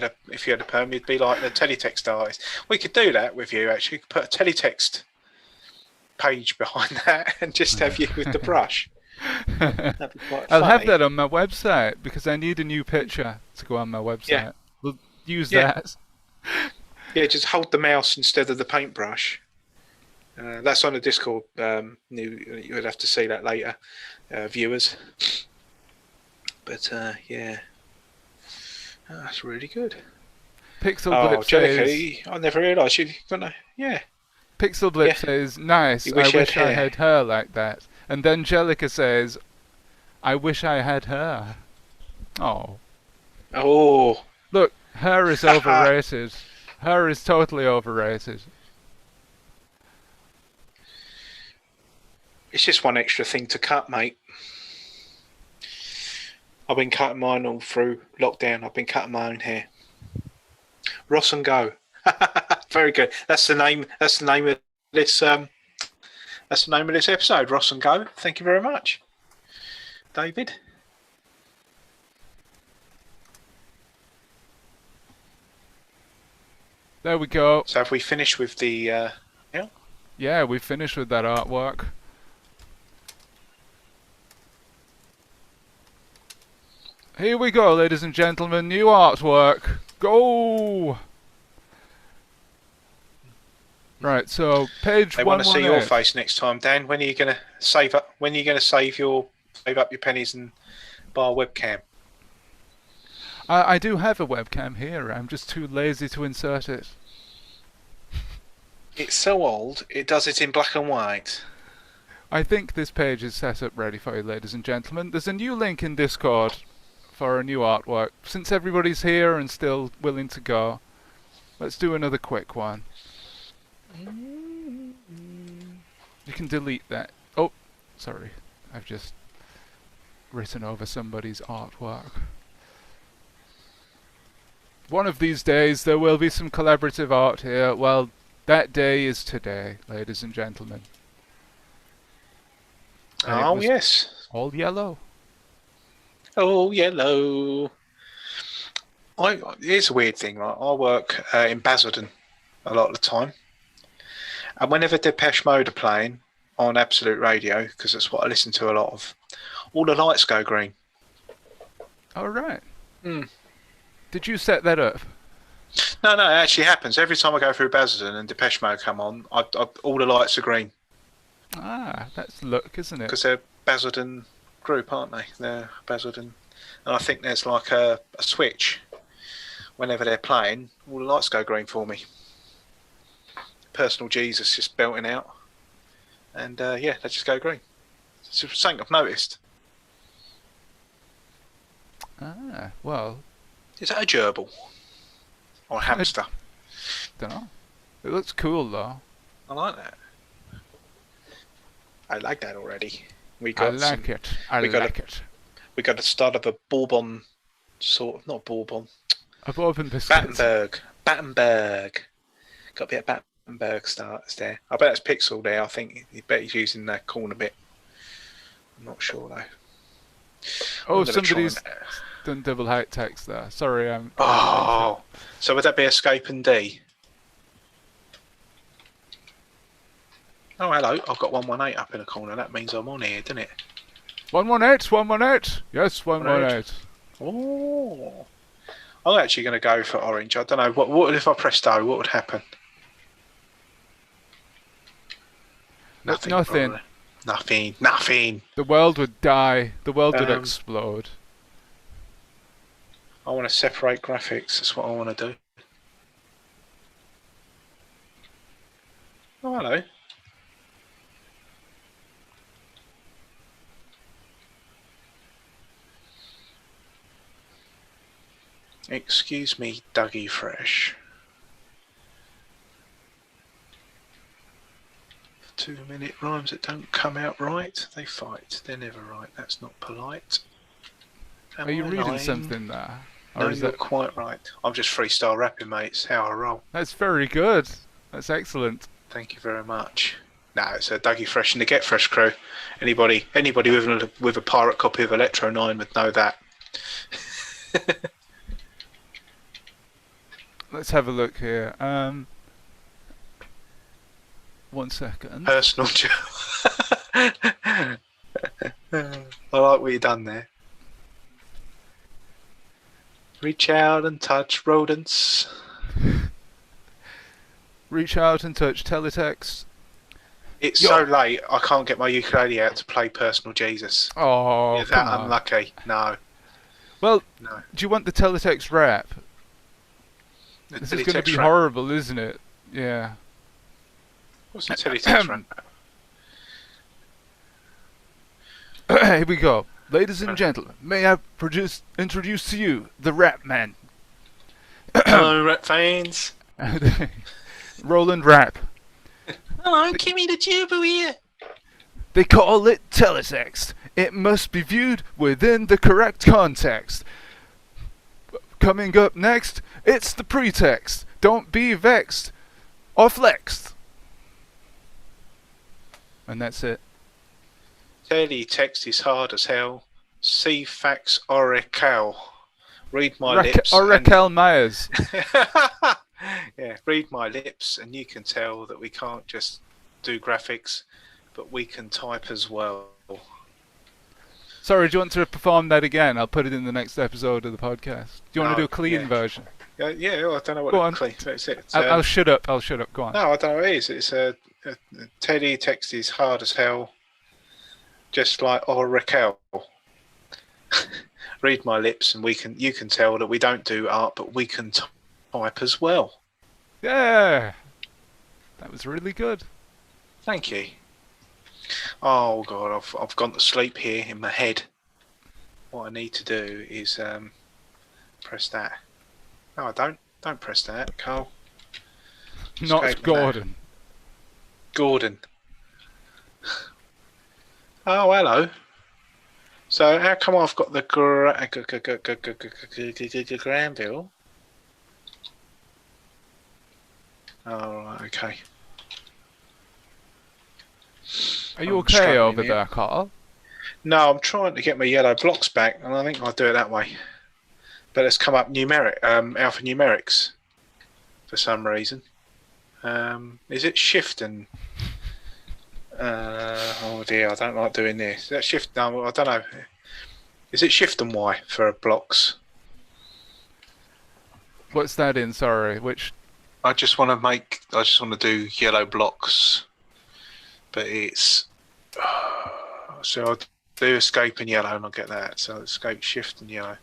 had a perm. You'd be like the Teletext artist. We could do that with you. Actually, we could put a Teletext page behind that and just have you with the brush. That'd be quite I'll funny. have that on my website because I need a new picture to go on my website. Yeah. We'll use that. Yeah, just hold the mouse instead of the paintbrush. That's on the Discord. You would have to see that later, viewers. But yeah, that's really good. Pixel Blip Jellica, says, I never realised you'd gonna. Yeah. Pixel Blip says, nice. I wish I had hair like that. And then Jellica says, I wish I had her. Oh. Oh. Look, her is overrated. Her is totally overrated. It's just one extra thing to cut, mate. I've been cutting mine all through lockdown. I've been cutting my own hair. Ross and Go. Very good. That's the name. That's the name of this. That's the name of this episode. Ross and Go. Thank you very much, David. There we go. So have we finished with the? Yeah. Yeah, we finished with that artwork. Here we go, ladies and gentlemen. New artwork. Go! Right, so page 118. They want to see your face next time, Dan. When are you going to save up? When are you going to save up your pennies and buy a webcam? I do have a webcam here. I'm just too lazy to insert it. It's so old. It does it in black and white. I think this page is set up ready for you, ladies and gentlemen. There's a new link in Discord for a new artwork. Since everybody's here and still willing to go, let's do another quick one. You can delete that. Oh, sorry. I've just written over somebody's artwork. One of these days there will be some collaborative art here. Well, that day is today, ladies and gentlemen. And oh, yes. All yellow. Oh, yellow. Here's a weird thing, right? I work in Basildon a lot of the time. And whenever Depeche Mode are playing on Absolute Radio, because that's what I listen to a lot of, all the lights go green. All right. Mm. Did you set that up? No, it actually happens. Every time I go through Basildon and Depeche Mode come on, all the lights are green. Ah, that's luck, isn't it? Because they're Basildon group, aren't they? They're Basildon. And I think there's like a switch. Whenever they're playing, all the lights go green for me. Personal Jesus just belting out. And yeah, they just go green. It's something I've noticed. Ah, well. Is that a gerbil? Or a hamster? Dunno. It looks cool though. I like that. I like that already. I like it. We got the start of a Bourbon sort of, not Bourbon. A Bourbon biscuit. Battenberg. Got a bit of Battenberg starters there. I bet that's Pixel there. I think he's using that corner bit. I'm not sure though. Oh, somebody's done double height text there. Sorry, I'm. Oh, so would that be Escape and D? Oh, hello. I've got 118 up in the corner. That means I'm on here, doesn't it? 118, 118. Yes, 118. Oh. I'm actually going to go for orange. I don't know. What if I pressed O? What would happen? Nothing. Nothing. The world would die. The world would explode. I want to separate graphics. That's what I want to do. Oh, hello. Excuse me, Dougie Fresh. 2-minute rhymes that don't come out right, they fight. They're never right. That's not polite. Are you reading something there? No, you're quite right. I'm just freestyle rapping, mate. It's how I roll. That's very good. That's excellent. Thank you very much. No, it's a Dougie Fresh and the Get Fresh crew. Anybody with a pirate copy of Electro 9 would know that. Let's have a look here. 1 second. Personal joke. I like what you've done there. Reach out and touch rodents. Reach out and touch Teletext. It's so late, I can't get my ukulele out to play Personal Jesus. Oh, Is that unlucky? No. Well, no. Do you want the Teletext rap? This is going to be horrible, isn't it? Yeah. What's the Teletext rap? Here we go. Ladies and gentlemen, may I introduce to you the Rap Man. Hello, rap fans. Roland Rap. Hello, Kimmy the Tuber here. They call it Teletext. It must be viewed within the correct context. Coming up next, it's the pretext. Don't be vexed or flexed. And that's it. Teletext is hard as hell. See facts oracle. Read my lips. Oracle Myers. Yeah, read my lips, and you can tell that we can't just do graphics, but we can type as well. Sorry, do you want to perform that again? I'll put it in the next episode of the podcast. Do you want to do a clean version? Yeah, I don't know what Go on. clean. That's it. I'll shut up. Go on. No, I don't know what it is. It's Teletext is hard as hell, just like oracle. Read my lips, and you can tell that we don't do art, but we can type as well. Yeah, that was really good. Thank you. Oh God, I've gone to sleep here in my head. What I need to do is press that. No, I don't. Don't press that, Carl. Not Gordon. Gordon. Oh, hello. So how come I've got the Granville? Oh, right, okay. Are you okay over there, Carl? No, I'm trying to get my yellow blocks back, and I think I'll do it that way. But it's come up alphanumerics for some reason. Is it shift and... oh dear, I don't like doing this. Is that shift? No, I don't know. Is it shift and Y for blocks? What's that in? Sorry, which? I just want to do yellow blocks, but it's so I'll do escape and yellow, and I'll get that. So escape, shift, and yellow.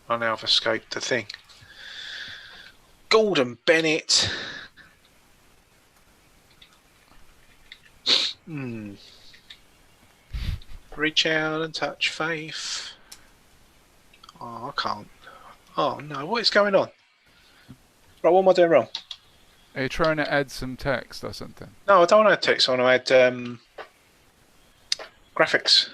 I now have escaped the thing. Gordon Bennett. Reach out and touch faith. Oh, I can't. Oh no, what is going on? Right, what am I doing wrong? Are you trying to add some text or something? No, I don't want to add text. I want to add graphics.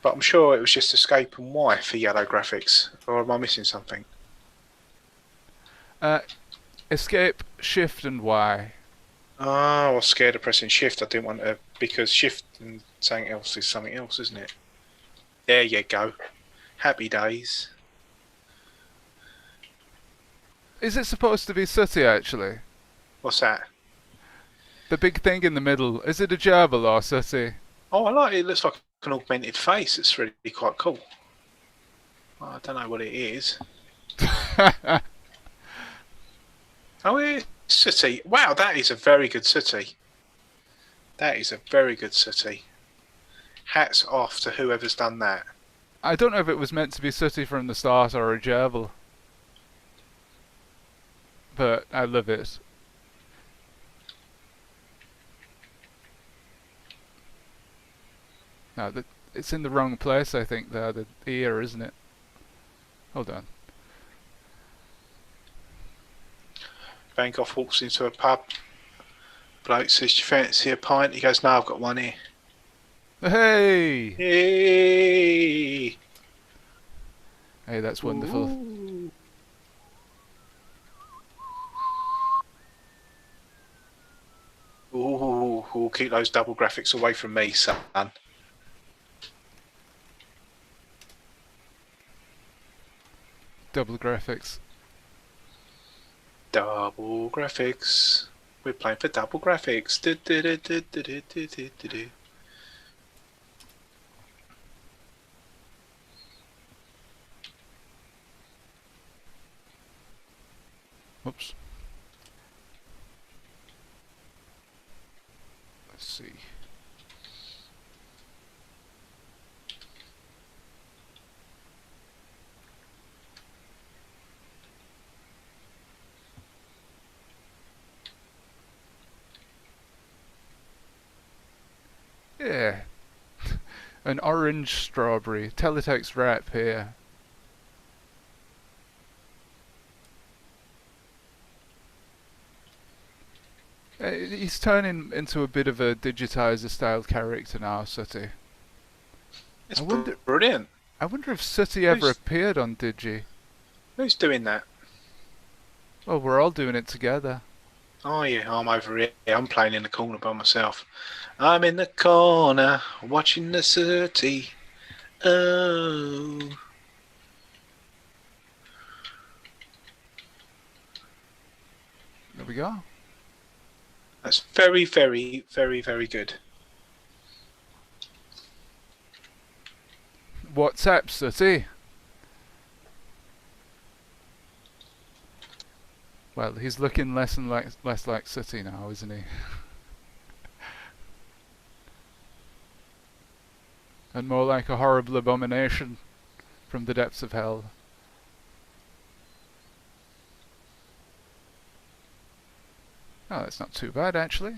But I'm sure it was just escape and Y for yellow graphics. Or am I missing something? Escape, shift, and Y. Oh, I was scared of pressing shift. I didn't want to, because shift and something else is something else, isn't it? There you go. Happy days. Is it supposed to be sooty, actually? What's that? The big thing in the middle. Is it a gerbil or sooty? Oh, I like it. It looks like an augmented face. It's really quite cool. I don't know what it is. Oh, it's sooty. Wow, that is a very good sooty. That is a very good sooty. Hats off to whoever's done that. I don't know if it was meant to be sooty from the start or a gerbil. But I love it. No, it's in the wrong place, I think, there, the ear, isn't it? Hold on. Van Gogh walks into a pub. Bloke says, "Do you fancy a pint?" He goes, "No, I've got one here." Hey! Hey! Hey, that's wonderful. Ooh, keep those double graphics away from me, son. Double graphics. Double graphics. We're playing for double graphics. Oops. Let's see. Yeah. An orange strawberry. Teletext wrap here. He's turning into a bit of a digitizer style character now, Sooty. It's I wonder brilliant. I wonder if Sooty ever appeared on Digi. Who's doing that? Well, we're all doing it together. Oh yeah, I'm over here. I'm playing in the corner by myself. I'm in the corner watching the city. Oh. There we go. That's very, very, very, very good. What's up, Sooty? Well, he's looking less like Sooty now, isn't he? And more like a horrible abomination from the depths of hell. Oh, that's not too bad, actually.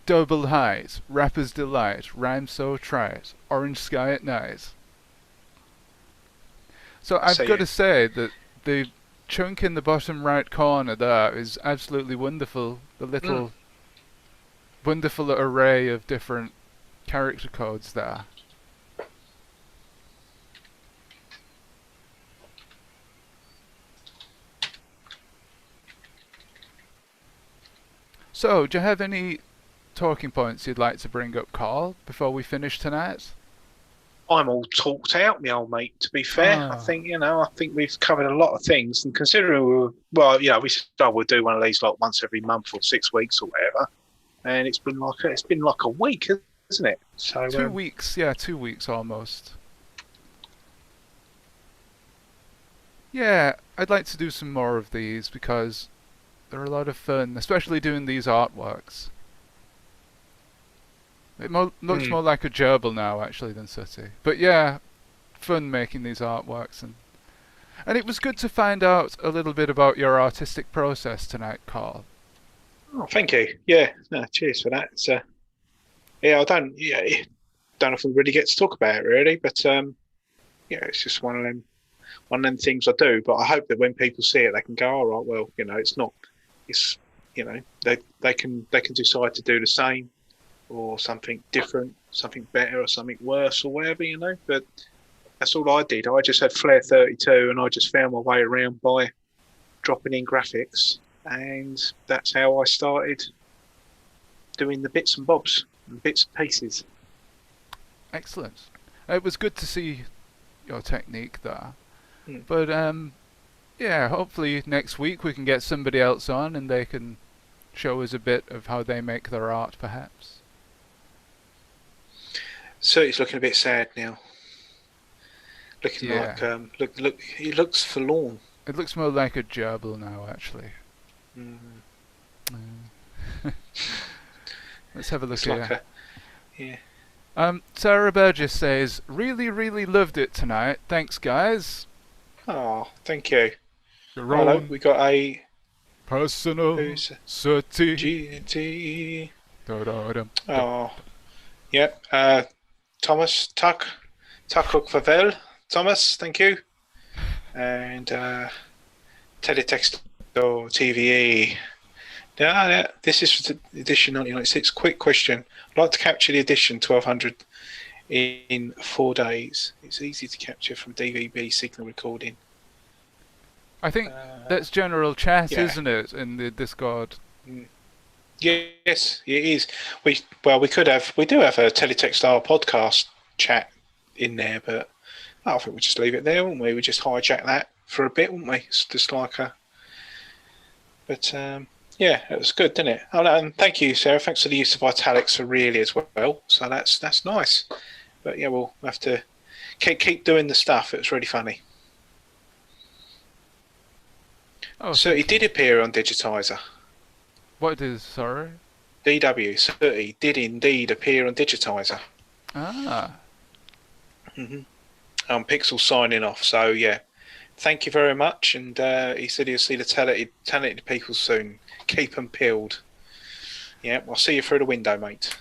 Double height, rapper's delight, rhyme so trite, orange sky at night. So I've got to say that the chunk in the bottom right corner there is absolutely wonderful. The little wonderful array of different character codes there. So, do you have any talking points you'd like to bring up, Carl, before we finish tonight? I'm all talked out, my old mate, to be fair. I think, I think we've covered a lot of things. And considering we said we'll do one of these like once every month or 6 weeks or whatever. And it's been like a week, isn't it? So 2 weeks, yeah, 2 weeks almost. Yeah, I'd like to do some more of these because they're a lot of fun, especially doing these artworks. It looks more like a gerbil now, actually, than Sooty. But yeah, fun making these artworks. And it was good to find out a little bit about your artistic process tonight, Carl. Oh, thank you. Yeah, no, cheers for that. It's, I don't often really get to talk about it, really. But, it's just one of them things I do. But I hope that when people see it, they can go, all right, well, they can decide to do the same, or something different, something better, or something worse, or whatever, But that's all I did. I just had Flair 32, and I just found my way around by dropping in graphics, and that's how I started doing the bits and bobs and bits and pieces. Excellent. It was good to see your technique there. But hopefully next week we can get somebody else on and they can show us a bit of how they make their art, perhaps. So he's looking a bit sad now. Looking like look. He looks forlorn. It looks more like a gerbil now, actually. Let's have a look here. Sarah Burgess says, really, really loved it tonight. Thanks, guys. Oh, thank you. Hello, we got a personal Sooty. GT. Oh, yep. Thomas Tuck Favel. Thomas, thank you. And Teletext TVE. Yeah, this is for the edition 1996. Quick question. I'd like to capture the edition 1200 in 4 days. It's easy to capture from DVB signal recording. I think that's general chat, isn't it, in the Discord? Yes, it is. We do have a TeletextArt podcast chat in there, but I think we'll just leave it there, won't we? We just hijack that for a bit, won't we? It's just like a. But it was good, didn't it? Oh, and thank you, Sarah. Thanks for the use of italics for really as well. So that's nice. But yeah, we'll have to keep doing the stuff. It was really funny. Oh, so he did appear on Digitizer. What is, sorry? DW, so he did indeed appear on Digitizer. Ah. Pixel signing off, so yeah. thank you very much. And he said he'll see the talented people soon. Keep them peeled. Yeah, I'll see you through the window, mate.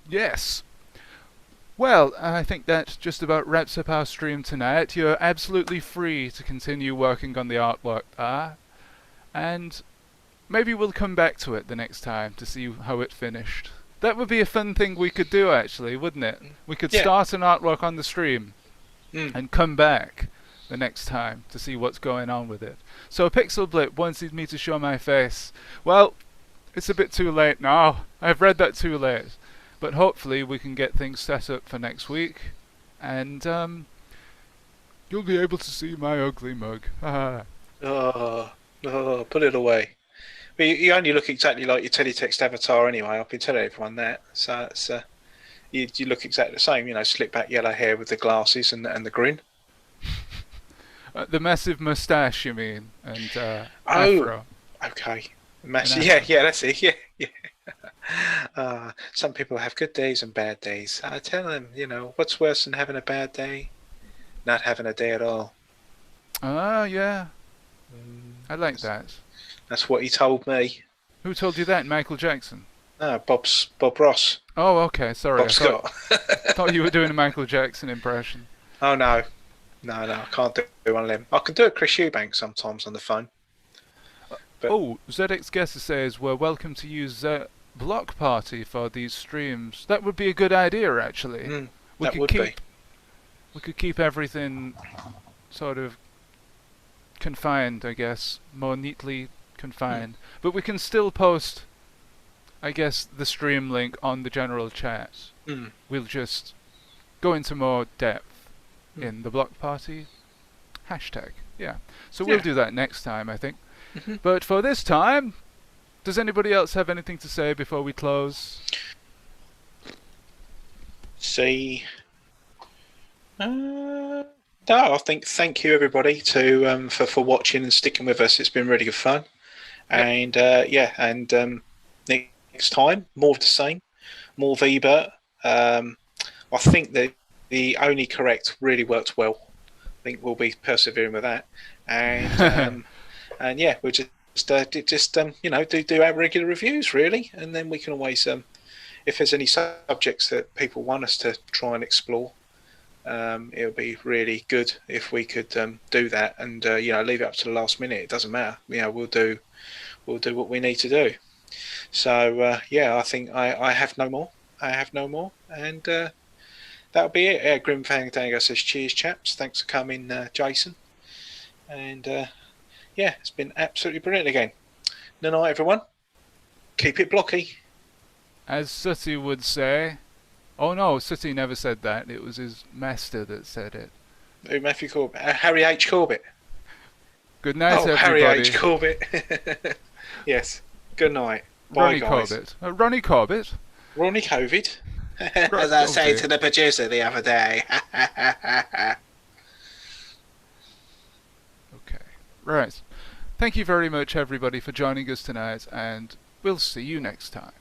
Yes. Well, I think that just about wraps up our stream tonight. You're absolutely free to continue working on the artwork there. And maybe we'll come back to it the next time to see how it finished. That would be a fun thing we could do, actually, wouldn't it? We could start an artwork on the stream and come back the next time to see what's going on with it. So Pixel Blip wanted me to show my face. Well, it's a bit too late now. I've read that too late. But hopefully we can get things set up for next week. And you'll be able to see my ugly mug. Oh, put it away. But you only look exactly like your Teletext avatar anyway. I've been telling everyone that. So it's, you look exactly the same. You know, slick back yellow hair with the glasses and the grin. The massive moustache, you mean? And afro. Okay. Yeah, that's it. Yeah. Some people have good days and bad days. I tell them, you know, what's worse than having a bad day? Not having a day at all. Yeah. I like that. That's what he told me. Who told you that? Michael Jackson? No, Bob Ross. Oh, okay. Sorry. Bob Scott. I thought you were doing a Michael Jackson impression. Oh, no. No, I can't do one of them. I can do a Chris Eubank sometimes on the phone. But ZX Guesser says we're welcome to use Block Party for these streams. That would be a good idea, actually. We could keep everything sort of confined, I guess, more neatly confined. But we can still post, I guess, the stream link on the general chat. We'll just go into more depth in the Block Party hashtag. Yeah. So we'll do that next time, I think. But for this time, does anybody else have anything to say before we close? No, I think thank you everybody for watching and sticking with us. It's been really good fun. Yep. And next time more of the same, more VBert. I think that the only correct really worked well. I think we'll be persevering with that, and and yeah, we'll just do our regular reviews really, and then we can always if there's any subjects that people want us to try and explore. It would be really good if we could do that and leave it up to the last minute. It doesn't matter. We'll do what we need to do. So I think I have no more. And that'll be it. Grim Fandango says cheers, chaps. Thanks for coming, Jason. And it's been absolutely brilliant again. Good night, everyone. Keep it blocky. As Sooty would say. Oh no, Sooty never said that. It was his master that said it. Who, Matthew Corbett? Harry H. Corbett. Good night, everybody. Harry H. Corbett. Yes. Good night. Ronnie Bye, guys. Corbett. Ronnie Corbett. Ronnie COVID. As I said to the producer the other day. Okay. Right. Thank you very much, everybody, for joining us tonight, and we'll see you next time.